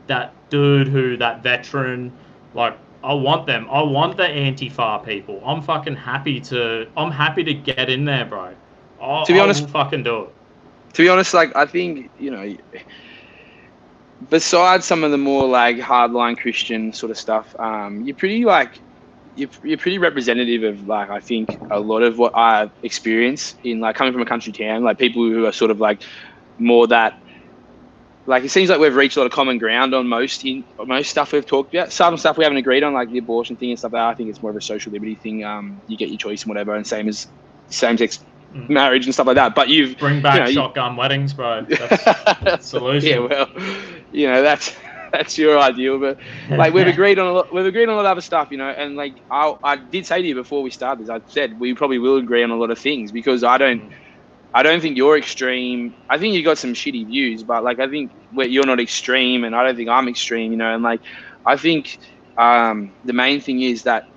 that dude that veteran, like, I want them. I want the Antifa people. I'm happy to get in there, bro. To be honest, I will fucking do it. To be honest, like, I think, you know, besides some of the more like hardline Christian sort of stuff, you're pretty like, you're pretty representative of, like, I think a lot of what I experience in, like, coming from a country town, like people who are sort of like more that, like, it seems like we've reached a lot of common ground on most stuff we've talked about. Some stuff we haven't agreed on, like the abortion thing and stuff like that. I think it's more of a social liberty thing. You get your choice and whatever, and same as same-sex marriage and stuff like that. But you've bring back shotgun weddings, bro. That's the solution. Yeah, well, you know, that's your ideal, but like we've agreed on a lot of other stuff, you know. And like I did say to you before we started this, I said we probably will agree on a lot of things, because I don't think you're extreme. I think you got some shitty views, but like I think you're not extreme, and I don't think I'm extreme, you know. And like I think the main thing is that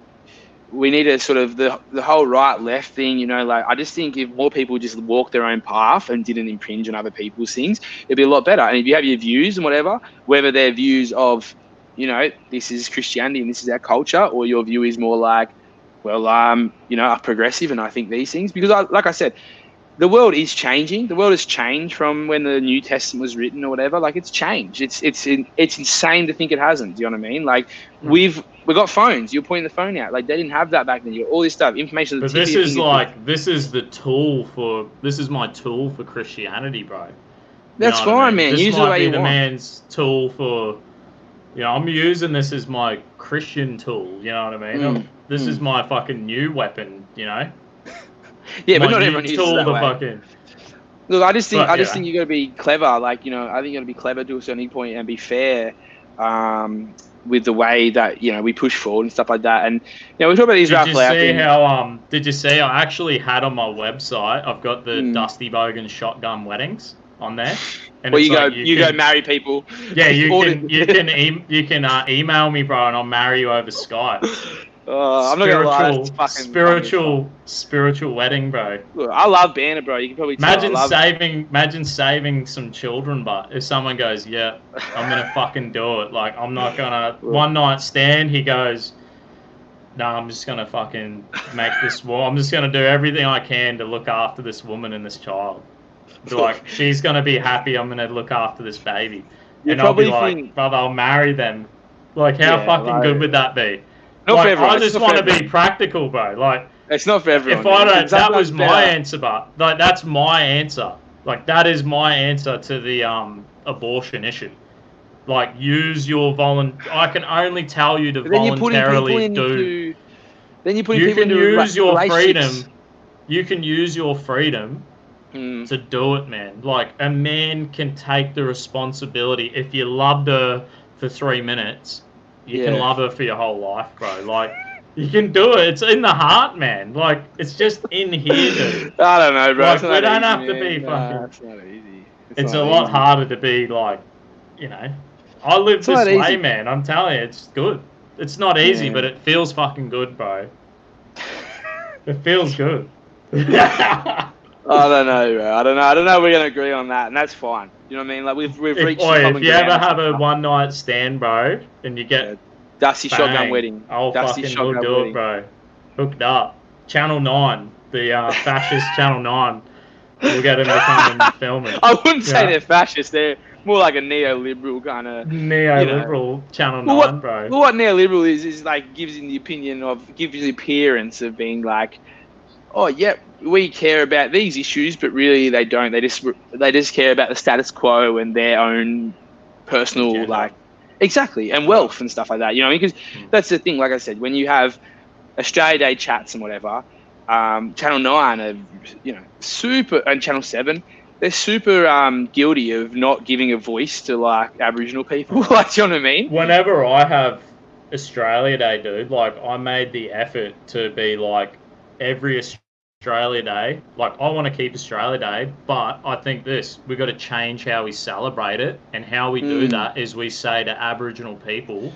we need a sort of the whole right left thing, you know. Like I just think if more people just walked their own path and didn't impinge on other people's things, it'd be a lot better. And if you have your views and whatever, whether they're views of, you know, this is Christianity and this is our culture, or your view is more like, well, you know, I'm progressive and I think these things, because like I said, the world is changing. The world has changed from when the New Testament was written or whatever. Like it's changed. It's insane to think it hasn't. Do you know what I mean? Like we've got phones. You're pointing the phone out. Like they didn't have that back then. You got all this stuff, information. But this is like this is my tool for Christianity, bro. That's fine, man. This use it the way you want. man's tool for, you know, I'm using this as my Christian tool. You know what I mean? This is my fucking new weapon. You know. Yeah, but not everyone uses it that way. Look, I just think you got to be clever. Like, you know, I think you got to be clever to a certain point and be fair with the way that, you know, we push forward and stuff like that. And, you know, we talk about Israel. Did you see I actually had on my website, I've got the Dusty Bogan shotgun weddings on there. And well, you go marry people. Yeah, you can email me, bro, and I'll marry you over Skype. I'm not gonna lie, it's fucking spiritual wedding, bro. Look, I love Banner, bro. You can probably tell imagine saving some children, but if someone goes, yeah, I'm gonna fucking do it. Like I'm not gonna one night stand. He goes, no, I'm just gonna fucking make this war. I'm just gonna do everything I can to look after this woman and this child. Like she's gonna be happy. I'm gonna look after this baby, and I'll be like, brother, I'll marry them. Like how fucking good would that be? Not for everyone. I just want to be practical, bro. Like it's not for everyone. If I don't, that was my answer, but like that's my answer. Like that is my answer to the abortion issue. Like use your I can only tell you to voluntarily do. Then you're putting people into your freedom. You can use your freedom to do it, man. Like a man can take the responsibility. If you loved her for 3 minutes. You can love her for your whole life, bro. Like, you can do it. It's in the heart, man. Like, it's just in here, dude. I don't know, bro. Like, we don't have to be fucking... It's not easy. It's a lot harder to be, like, you know... I live this way, man. I'm telling you, it's good. It's not easy, but it feels fucking good, bro. It feels good. I don't know, bro. I don't know if we're going to agree on that, and that's fine. You know what I mean? Like we've reached. If you ever have a one night stand, bro, and you get Dusty shotgun wedding, we'll do it, bro. Hooked up. Channel 9, the fascist Channel 9. We'll get him to come and film it. I wouldn't say they're fascist. They're more like a neoliberal kind of. Neoliberal Channel 9, bro. Well, what neoliberal is like gives you the appearance of being like, oh yeah, we care about these issues, but really they don't. They just care about the status quo and their own personal exactly, and wealth and stuff like that. You know, because that's the thing. Like I said, when you have Australia Day chats and whatever, Channel 9 are, you know, super, and Channel 7, they're super guilty of not giving a voice to like Aboriginal people. Like, do you know what I mean? Whenever I have Australia Day, dude. Like, I made the effort to be like every Australia Day. Like, I want to keep Australia Day, but I think we've got to change how we celebrate it, and how we do that is we say to Aboriginal people,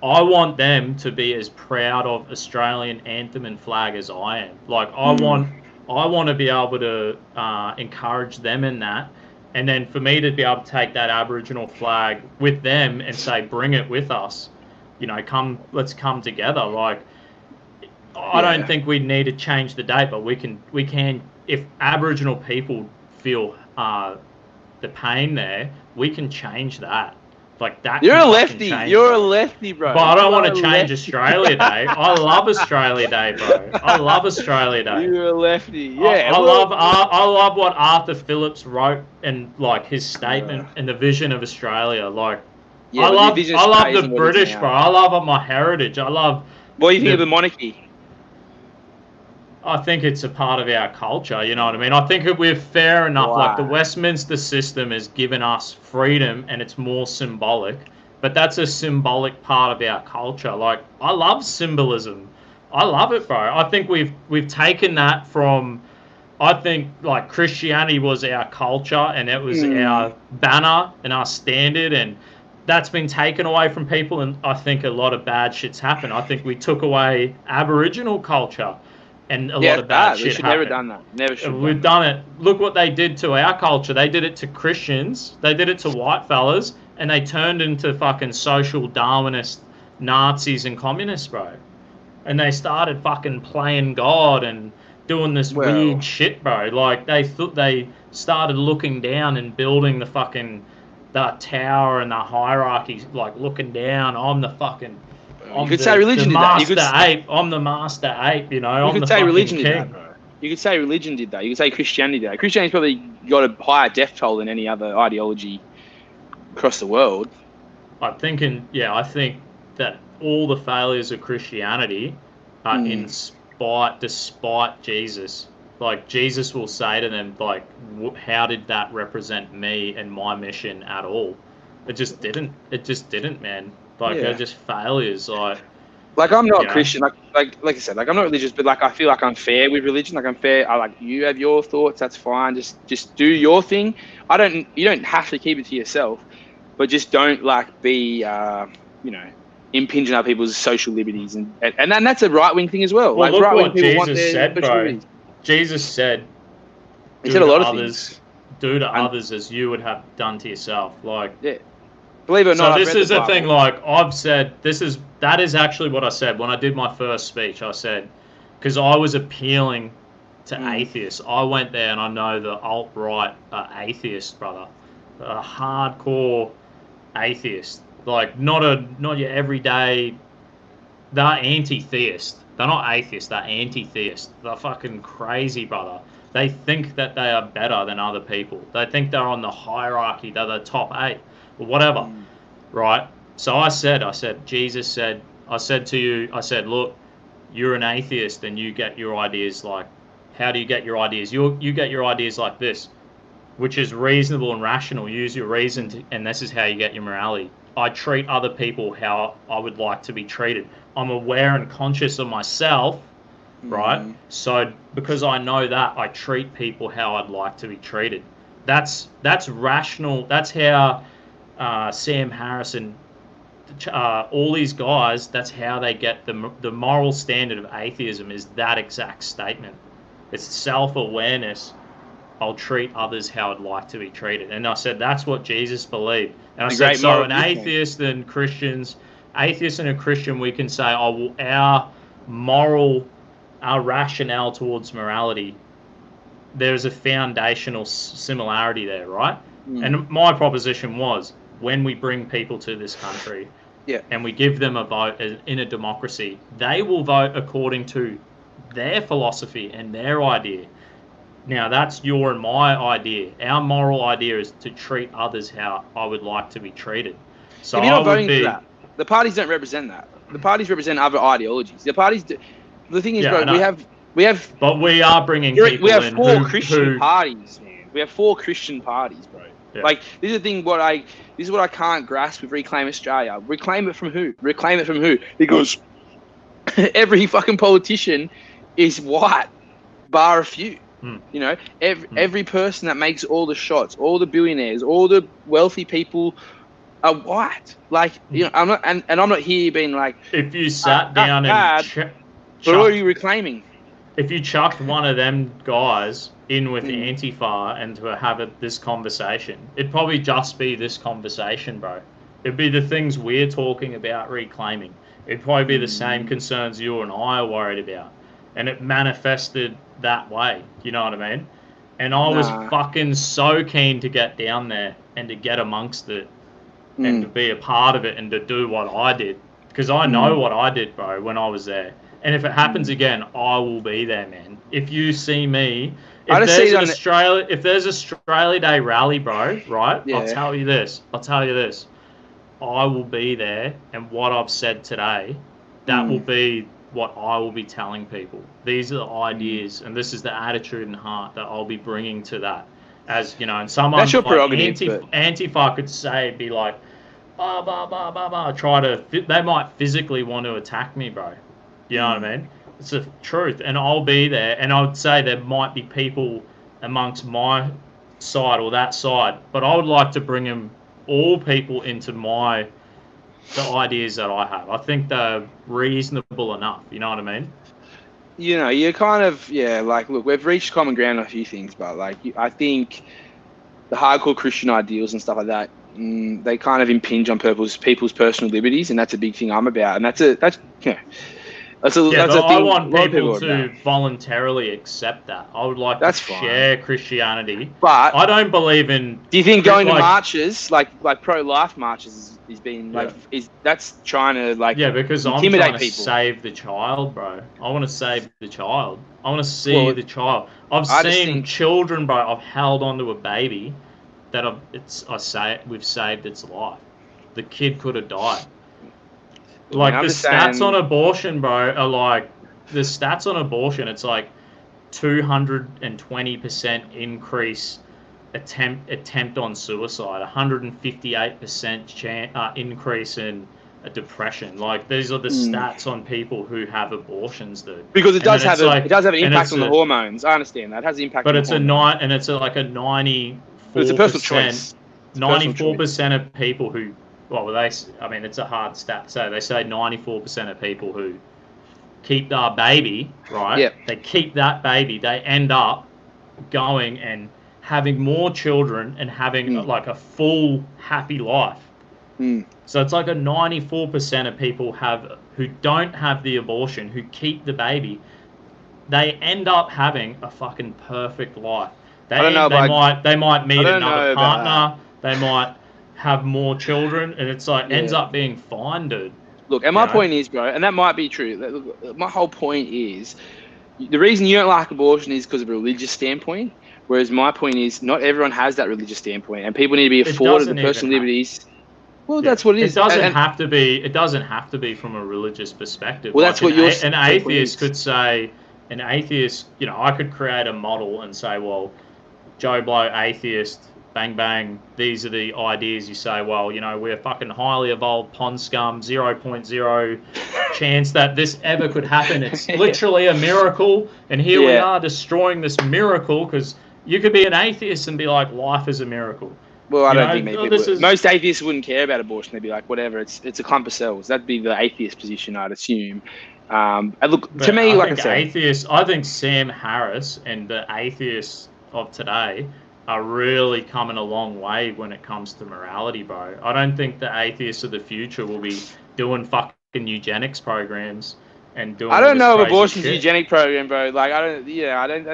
I want them to be as proud of Australian anthem and flag as I am. Like, I want to be able to encourage them in that, and then for me to be able to take that Aboriginal flag with them and say, bring it with us. You know, let's come together. Like, I don't think we need to change the date, but we can. If Aboriginal people feel the pain there, we can change that. Like that. You're a lefty. You're a lefty, bro. But I don't want to change Australia Day. I love Australia Day, bro. I love Australia Day. You're a lefty. Yeah. I love what Arthur Phillips wrote and like his statement and the vision of Australia. Like, I love the British, bro. I love my heritage. I love. What do you think of the monarchy? I think it's a part of our culture, you know what I mean? I think that we're fair enough. Wow. Like, the Westminster system has given us freedom, and it's more symbolic. But that's a symbolic part of our culture. Like, I love symbolism. I love it, bro. I think we've taken that from... I think, like, Christianity was our culture, and it was our banner and our standard, and that's been taken away from people, and I think a lot of bad shit's happened. I think we took away Aboriginal culture. And a lot of bad shit happened. Never done that. Never should. We've done it. Look what they did to our culture. They did it to Christians. They did it to white fellas, and they turned into fucking social Darwinist Nazis and communists, bro. And they started fucking playing God and doing this weird shit, bro. Like, they started looking down and building the tower and the hierarchy, like looking down. I'm the fucking. You could say religion did that. I'm the master ape, you know. You could say religion did that, bro. You could say religion did that. You could say Christianity did that. Christianity's probably got a higher death toll than any other ideology across the world. I think that all the failures of Christianity are despite Jesus. Like, Jesus will say to them, like, how did that represent me and my mission at all? It just didn't, man. Like, they're just failures. Like I'm not Christian. Like I said, like I'm not religious, but like I feel like I'm fair with religion. Like I'm fair. You have your thoughts. That's fine. Just do your thing. You don't have to keep it to yourself, but just don't like be impinging on people's social liberties and that's a right wing thing as well. Well, like look what Jesus said, bro. Jesus said, he said a lot of things. Do to others as you would have done to yourself. Like, yeah. Believe it or not, so this is the thing, like, I've said, that is actually what I said when I did my first speech. I said, because I was appealing to atheists. I went there, and I know the alt-right are atheists, brother. A hardcore atheist. Like, not your everyday, they're anti-theist. They're not atheists, they're anti-theist. They're fucking crazy, brother. They think that they are better than other people. They think they're on the hierarchy, they're the top 8. Or whatever, right? So I said, Jesus said, I said to you, look, you're an atheist and you get your ideas like, how do you get your ideas? You get your ideas like this, which is reasonable and rational. Use your reason, and this is how you get your morality. I treat other people how I would like to be treated. I'm aware and conscious of myself, right? So because I know that, I treat people how I'd like to be treated. That's rational. That's how... Sam Harrison, all these guys, that's how they get the moral standard of atheism is that exact statement. It's self-awareness. I'll treat others how I'd like to be treated. And I said, that's what Jesus believed. And I said, so an atheist and a Christian, we can say, our rationale towards morality, there's a foundational similarity there, right? And my proposition was, when we bring people to this country and we give them a vote in a democracy, they will vote according to their philosophy and their idea. Now, that's your and my idea. Our moral idea is to treat others how I would like to be treated. So you're not voting for that. The parties don't represent that. The parties represent other ideologies. The parties the thing is, bro, we have... But we are bringing people in. We have 4 Christian parties, man. We have 4 Christian parties, bro. Yeah. Like, this is the thing. This is what I can't grasp with Reclaim Australia. Reclaim it from who? Reclaim it from who? Because every fucking politician is white, bar a few. You know, every person that makes all the shots, all the billionaires, all the wealthy people are white. Like, you know, I'm not, and I'm not here being like, if you sat down but what are you reclaiming? If you chucked one of them guys in with Antifa and to have this conversation, it'd probably just be this conversation, bro. It'd be the things we're talking about reclaiming. It'd probably be the same concerns you and I are worried about. And it manifested that way. You know what I mean? And I was fucking so keen to get down there and to get amongst it and to be a part of it and to do what I did. Because I know what I did, bro, when I was there. And if it happens again, I will be there, man. If you see me, if there's Australia Day rally, bro, right? Yeah. I'll tell you this. I will be there, and what I've said today, that will be what I will be telling people. These are the ideas, and this is the attitude and heart that I'll be bringing to that. As, you know, and someone that's your like prerogative, Antifa could say, be like, blah, blah, blah, blah, blah, they might physically want to attack me, bro. You know what I mean? It's the truth. And I'll be there, and I would say there might be people amongst my side or that side, but I would like to bring them, all people, into the ideas that I have. I think they're reasonable enough. You know what I mean? You know, you're kind of, like, look, we've reached common ground on a few things, but, like, I think the hardcore Christian ideals and stuff like that, they kind of impinge on people's personal liberties, and that's a big thing I'm about. And that's a thing. I want people to voluntarily accept that. I would like to share Christianity, but I don't believe in. Do you think going to marches, like pro-life marches, is being like that's trying to because I'm trying to save the child, bro. I want to save the child. I want to see the child. I've seen children, bro. I've held onto a baby that we've saved its life. The kid could have died. Like, the stats on abortion, bro, are like, it's like 220% increase attempt on suicide, 158% increase in depression. Like, these are the stats on people who have abortions, dude. Because it does have an impact on the hormones. I understand that. It has an impact on the hormones. And it's like a 94%. But it's a personal choice. 94% of people who... it's a hard stat. So they say 94% of people who keep their baby, right? Yep. They keep that baby. They end up going and having more children and having like a full happy life. So it's like a 94% of people who don't have the abortion, who keep the baby, they end up having a fucking perfect life. They might meet another partner. They might have more children, and it's like ends up being fine, dude. Look, and my point is, bro, and that might be true. Look, my whole point is, the reason you don't like abortion is because of a religious standpoint, whereas my point is, not everyone has that religious standpoint, and people need to be afforded the personal liberties. Well, that's what it is. It doesn't have to be. It doesn't have to be from a religious perspective. Well, that's what an atheist could say. An atheist, I could create a model and say, well, Joe Blow, atheist. Bang, bang, these are the ideas. You say, well, we're fucking highly evolved pond scum, 0.0 chance that this ever could happen. It's literally a miracle. And here we are destroying this miracle, because you could be an atheist and be like, life is a miracle. Well, I don't think many people... Most atheists wouldn't care about abortion. They'd be like, whatever, it's a clump of cells. That'd be the atheist position, I'd assume. And look, to me, like I said... I think Sam Harris and the atheists of today are really coming a long way when it comes to morality, bro. I don't think the atheists of the future will be doing fucking eugenics programs and doing. I don't know if abortion's a eugenic program, bro. Like, I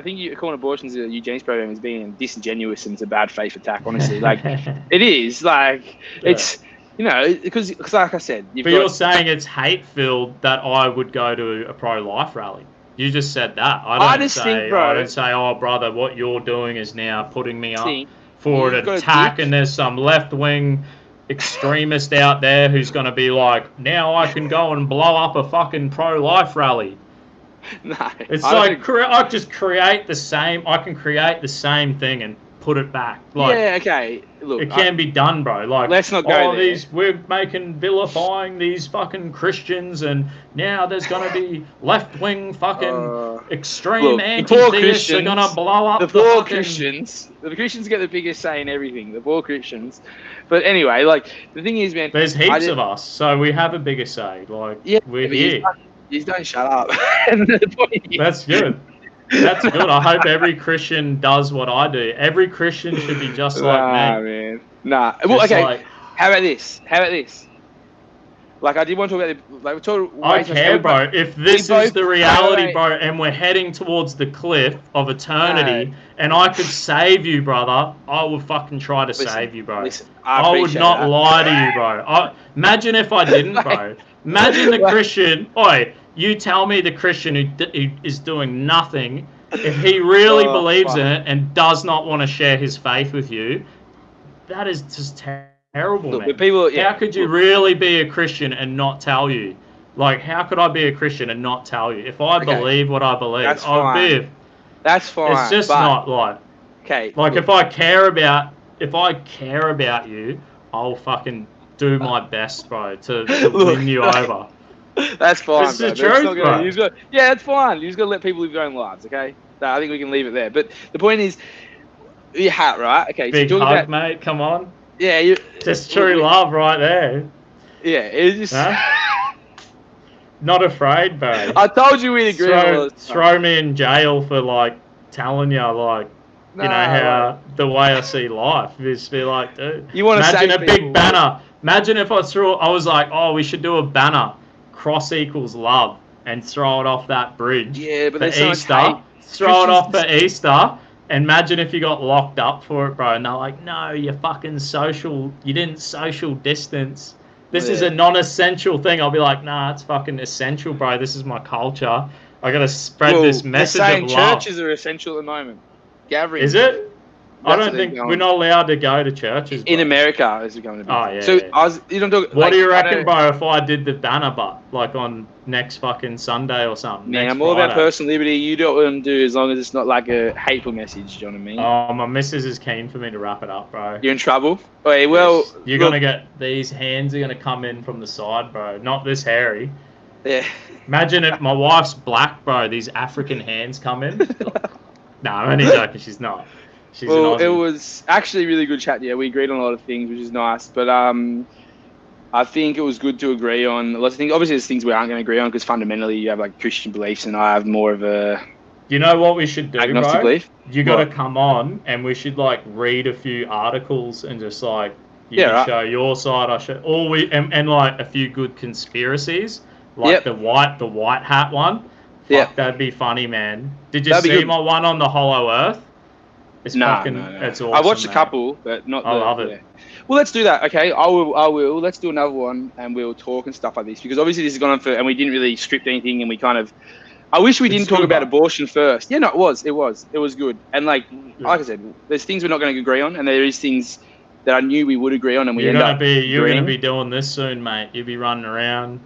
think calling abortions a eugenics program is being disingenuous, and it's a bad faith attack, honestly. Like, it is. Like, it's, because like I said, you're saying it's hate-filled that I would go to a pro-life rally. You just said that. I don't say, oh, brother, what you're doing is now putting me up for an attack, and there's some left-wing extremist out there who's going to be like, now I can go and blow up a fucking pro-life rally. No. It's like, I just create the same, I can create the same thing and put it back. Like, yeah, okay. Look, it can be done, bro. Like, let's not go there. We're vilifying these fucking Christians, and now there's gonna be left-wing fucking extreme anti-theists are gonna blow up the poor fucking Christians. The Christians get the biggest say in everything. The poor Christians. But anyway, like, the thing is, man, there's heaps of us, so we have a bigger say. Like, yeah, we're here. You don't shut up. That's good. That's good. I hope every Christian does what I do. Every Christian should be just like me. Man. Nah. Well, okay. Like, how about this? Like, I did want to talk about the... Like, we talked... I care, bro. If this is the reality, bro, and we're heading towards the cliff of eternity, and I could save you, brother, I would fucking try to save you, bro. I would not lie to you, bro. Imagine if I didn't, bro. Imagine the Christian... Oi, you tell me the Christian who is doing nothing, if he really believes in it and does not want to share his faith with you, that is just terrible, man. How could you really be a Christian and not tell you? Like, how could I be a Christian and not tell you? If I believe what I believe, I'd be... That's fine. It's just not like... Okay. Like, if I care about you, I'll fucking do my best, bro, to win you over. That's fine, it's the truth, bro. Yeah, that's fine. You just got to let people live their own lives, okay? No, I think we can leave it there. But the point is, your hat, right? Okay. Big hug, mate. Come on. Yeah. Just true love right there. Yeah, it's just... Huh? Not afraid, bro. I told you we'd agree. Throw me in jail for, like, telling you, like, you know, how the way I see life is be like, dude. You want to imagine a big banner. Imagine if I was like, oh, we should do a banner. Cross equals love, and throw it off that bridge. Yeah, but for Easter. Throw it off for Easter. And imagine if you got locked up for it, bro. And they're like, no, you didn't social distance. This is a non-essential thing. I'll be like, nah, it's fucking essential, bro. This is my culture. I gotta spread this message of love. Churches are essential at the moment. Gathering. Is it? I don't think we're not allowed to go to churches. In America, is it going to be? Oh, yeah. So, yeah. What do you reckon, bro, if I did the banner, but like on next fucking Sunday or something? Man, I'm all about personal liberty. You do what you do as long as it's not like a hateful message, do you know what I mean? Oh, my missus is keen for me to wrap it up, bro. You're in trouble? Okay, well... Yes. You're going to get... These hands are going to come in from the side, bro. Not this hairy. Yeah. Imagine if my wife's black, bro. These African hands come in. No, I'm only joking. She's not. Well, it was actually a really good chat. Yeah, we agreed on a lot of things, which is nice. But I think it was good to agree on lots of things. Obviously, there's things we aren't going to agree on because fundamentally you have like Christian beliefs and I have more of a... You know what we should do, agnostic belief? You got to come on and we should like read a few articles and just like you can show your side. I show and like a few good conspiracies, like the white hat one. Fuck, that'd be funny, man. Did you see my one on the Hollow Earth? It's fucking. It's awesome. I watched a couple, but not. I love it. Yeah. Well, let's do that. Okay, I will. Let's do another one, and we'll talk and stuff like this because obviously this has gone on for, and we didn't really script anything, and we kind of. I wish we didn't talk about abortion first. Yeah, no, it was good, and like I said, there's things we're not going to agree on, and there is things that I knew we would agree on, and you're gonna be doing this soon, mate. You'll be running around.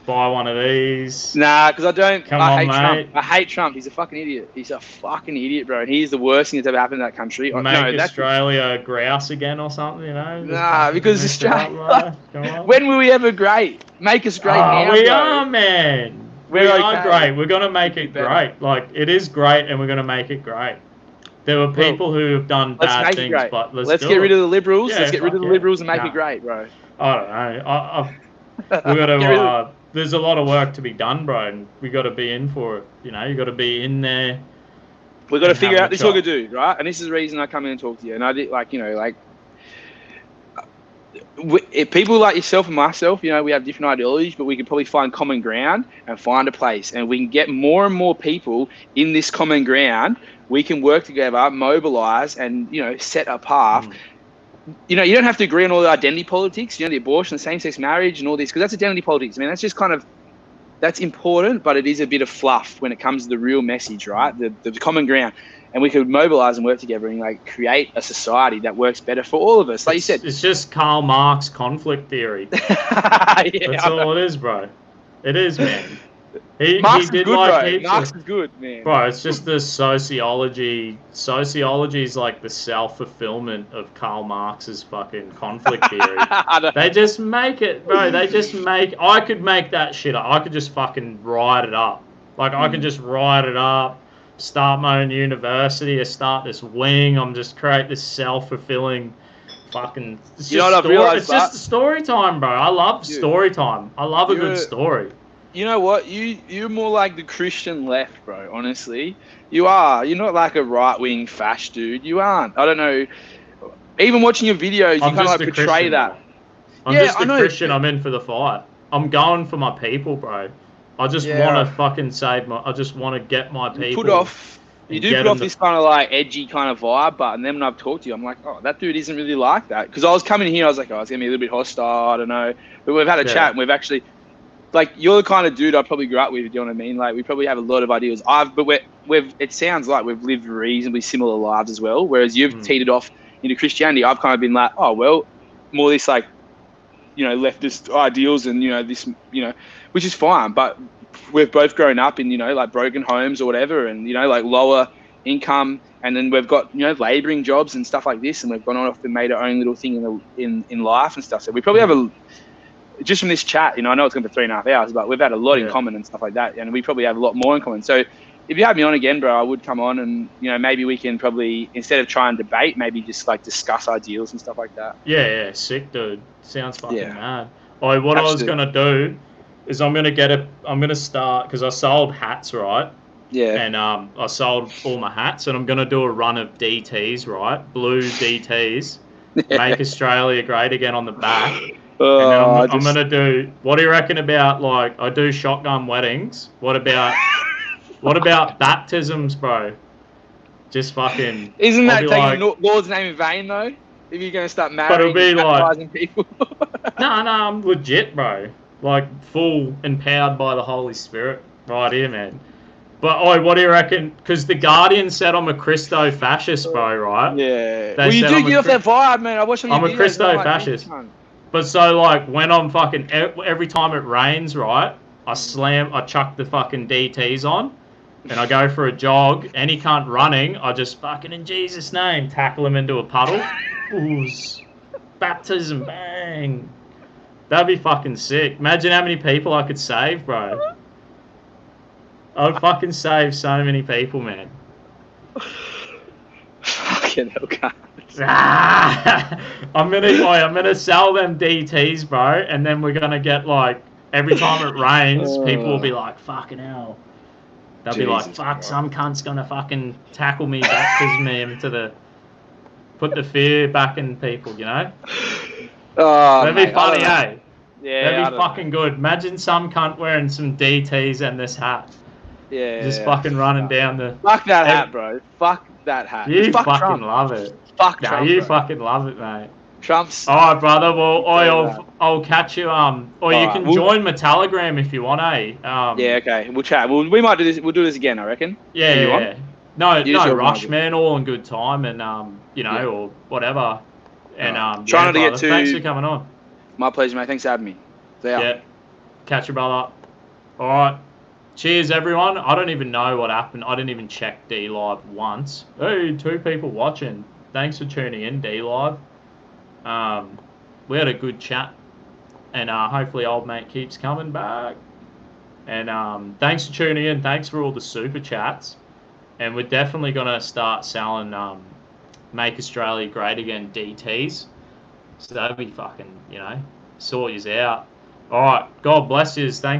Buy one of these. Nah, because I don't. I hate Trump. I hate Trump. He's a fucking idiot. He's a fucking idiot, bro. And he's the worst thing that's ever happened in that country. Make Australia grouse again or something, you know? Nah, because Australia. When were we ever great? Make us great now. We are, man. We are great. We're gonna make it great. Like it is great, and we're gonna make it great. There were people who have done bad things, but let's get rid of the liberals. Let's get rid of the liberals and make it great, bro. I don't know. We got to. There's a lot of work to be done, bro, and we got to be in for it. You know, you got to be in there. We got to figure out this is what we do, right? And this is the reason I come in and talk to you. And I did, if people like yourself and myself, you know, we have different ideologies, but we can probably find common ground and find a place, and we can get more and more people in this common ground. We can work together, mobilize, and set a path. You know, you don't have to agree on all the identity politics, the abortion, the same-sex marriage and all this, because that's identity politics. I mean, that's just that's important, but it is a bit of fluff when it comes to the real message, right? The common ground. And we could mobilize and work together and create a society that works better for all of us. Like you said. It's just Karl Marx conflict theory. That's all it is, bro. It is, man. He Marx is did good, like bro. heaps Marx of, is good, man. bro. It's just the sociology. Sociology is like the self-fulfillment of Karl Marx's fucking conflict theory. I don't They just make it, bro. They just make. I could make that shit up. I could just fucking write it up. Like I could just write it up, start my own university, or start this wing. I'm just create this self-fulfilling, fucking. It's You know just what I've story. realised, It's just story time, bro. I love Dude, story time. I love a good you're- story. You know what? You're more like the Christian left, bro. Honestly, you are. You're not like a right wing fash dude. You aren't. I don't know. Even watching your videos, you I'm kind of just like a portray Christian, that. bro. I'm Yeah, just I a know, Christian. but- I'm in for the fight. I'm going for my people, bro. I just Yeah. want to fucking save my. I just want to get my people. You put off. You and do get put off them to- this kind of like edgy kind of vibe, but and then when I've talked to you, I'm like, oh, that dude isn't really like that. Because I was coming here, I was like, oh, it's gonna be a little bit hostile. I don't know, but we've had a Yeah. chat and we've actually, like, you're the kind of dude I probably grew up with. You know what I mean? Like, we probably have a lot of ideas. But we've. It sounds like we've lived reasonably similar lives as well. Whereas you've teetered off into Christianity, I've kind of been like, oh well, more this like, leftist ideals and this, which is fine, but we've both grown up in like broken homes or whatever, and like lower income, and then we've got labouring jobs and stuff like this, and we've gone off and made our own little thing in life and stuff. So we probably have just from this chat, I know it's going to be 3.5 hours, but we've had a lot in common and stuff like that, and we probably have a lot more in common. So if you had me on again, bro, I would come on and maybe we can probably, instead of try and debate, maybe just like discuss ideals and stuff like that. Yeah, sick, dude. Sounds fucking mad. What I was gonna do is I'm gonna start, because I sold hats, right? Yeah. And I sold all my hats, and I'm gonna do a run of DTs, right? Blue DTs. Make Australia great again on the back. And then I'm gonna do. What do you reckon about, like, I do shotgun weddings? What about baptisms, bro? Just fucking. Isn't that taking like, the Lord's name in vain, though? If you're gonna start marrying, but it'll be and baptizing people. No, I'm legit, bro. Like, full empowered by the Holy Spirit, right here, man. But what do you reckon? Because the Guardian said I'm a Christo-fascist, bro, right? Yeah. They You said do I'm a get off that vibe, man. I watched on your I'm a videos, Christo-fascist. But so, like, when I'm fucking, every time it rains, right, I chuck the fucking DTs on, and I go for a jog. Any cunt running, I just fucking, in Jesus' name, tackle him into a puddle. Ooze. Baptism, bang. That'd be fucking sick. Imagine how many people I could save, bro. I would fucking save so many people, man. Fucking hell, God. I'm gonna sell them DTs, bro, and then we're gonna get, like, every time it rains, people will be like, fucking hell. They'll be like, fuck, some cunt's gonna fucking tackle me, baptize me into the, put the fear back in people, Oh, that'd be funny, eh? Yeah, that'd be fucking good. Imagine some cunt wearing some DTs and this hat. Yeah. Just fucking running down the. Fuck that hat, bro. Fuck that hat. You fuck fucking Trump. love it. Fuck Nah, Trump. you bro. fucking love it, mate. Trump's. All right, brother. Well, I'll catch you. Or you can join my Telegram if you want, eh? Yeah, okay. We'll chat. We might do this. We'll do this again, I reckon. Yeah. No rush, it. man. All in good time, and or whatever. And trying to get to. Thanks for coming on. My pleasure, mate. Thanks for having me. See ya. Yeah. Catch you, brother. All right. Cheers, everyone. I don't even know what happened. I didn't even check D Live once. Hey, 2 people watching. Thanks for tuning in, D Live. We had a good chat, and hopefully old mate keeps coming back. And thanks for tuning in. Thanks for all the super chats. And we're definitely gonna start selling Make Australia Great Again DTs. So that'd be fucking, sort yous out. All right. God bless yous. Thanks.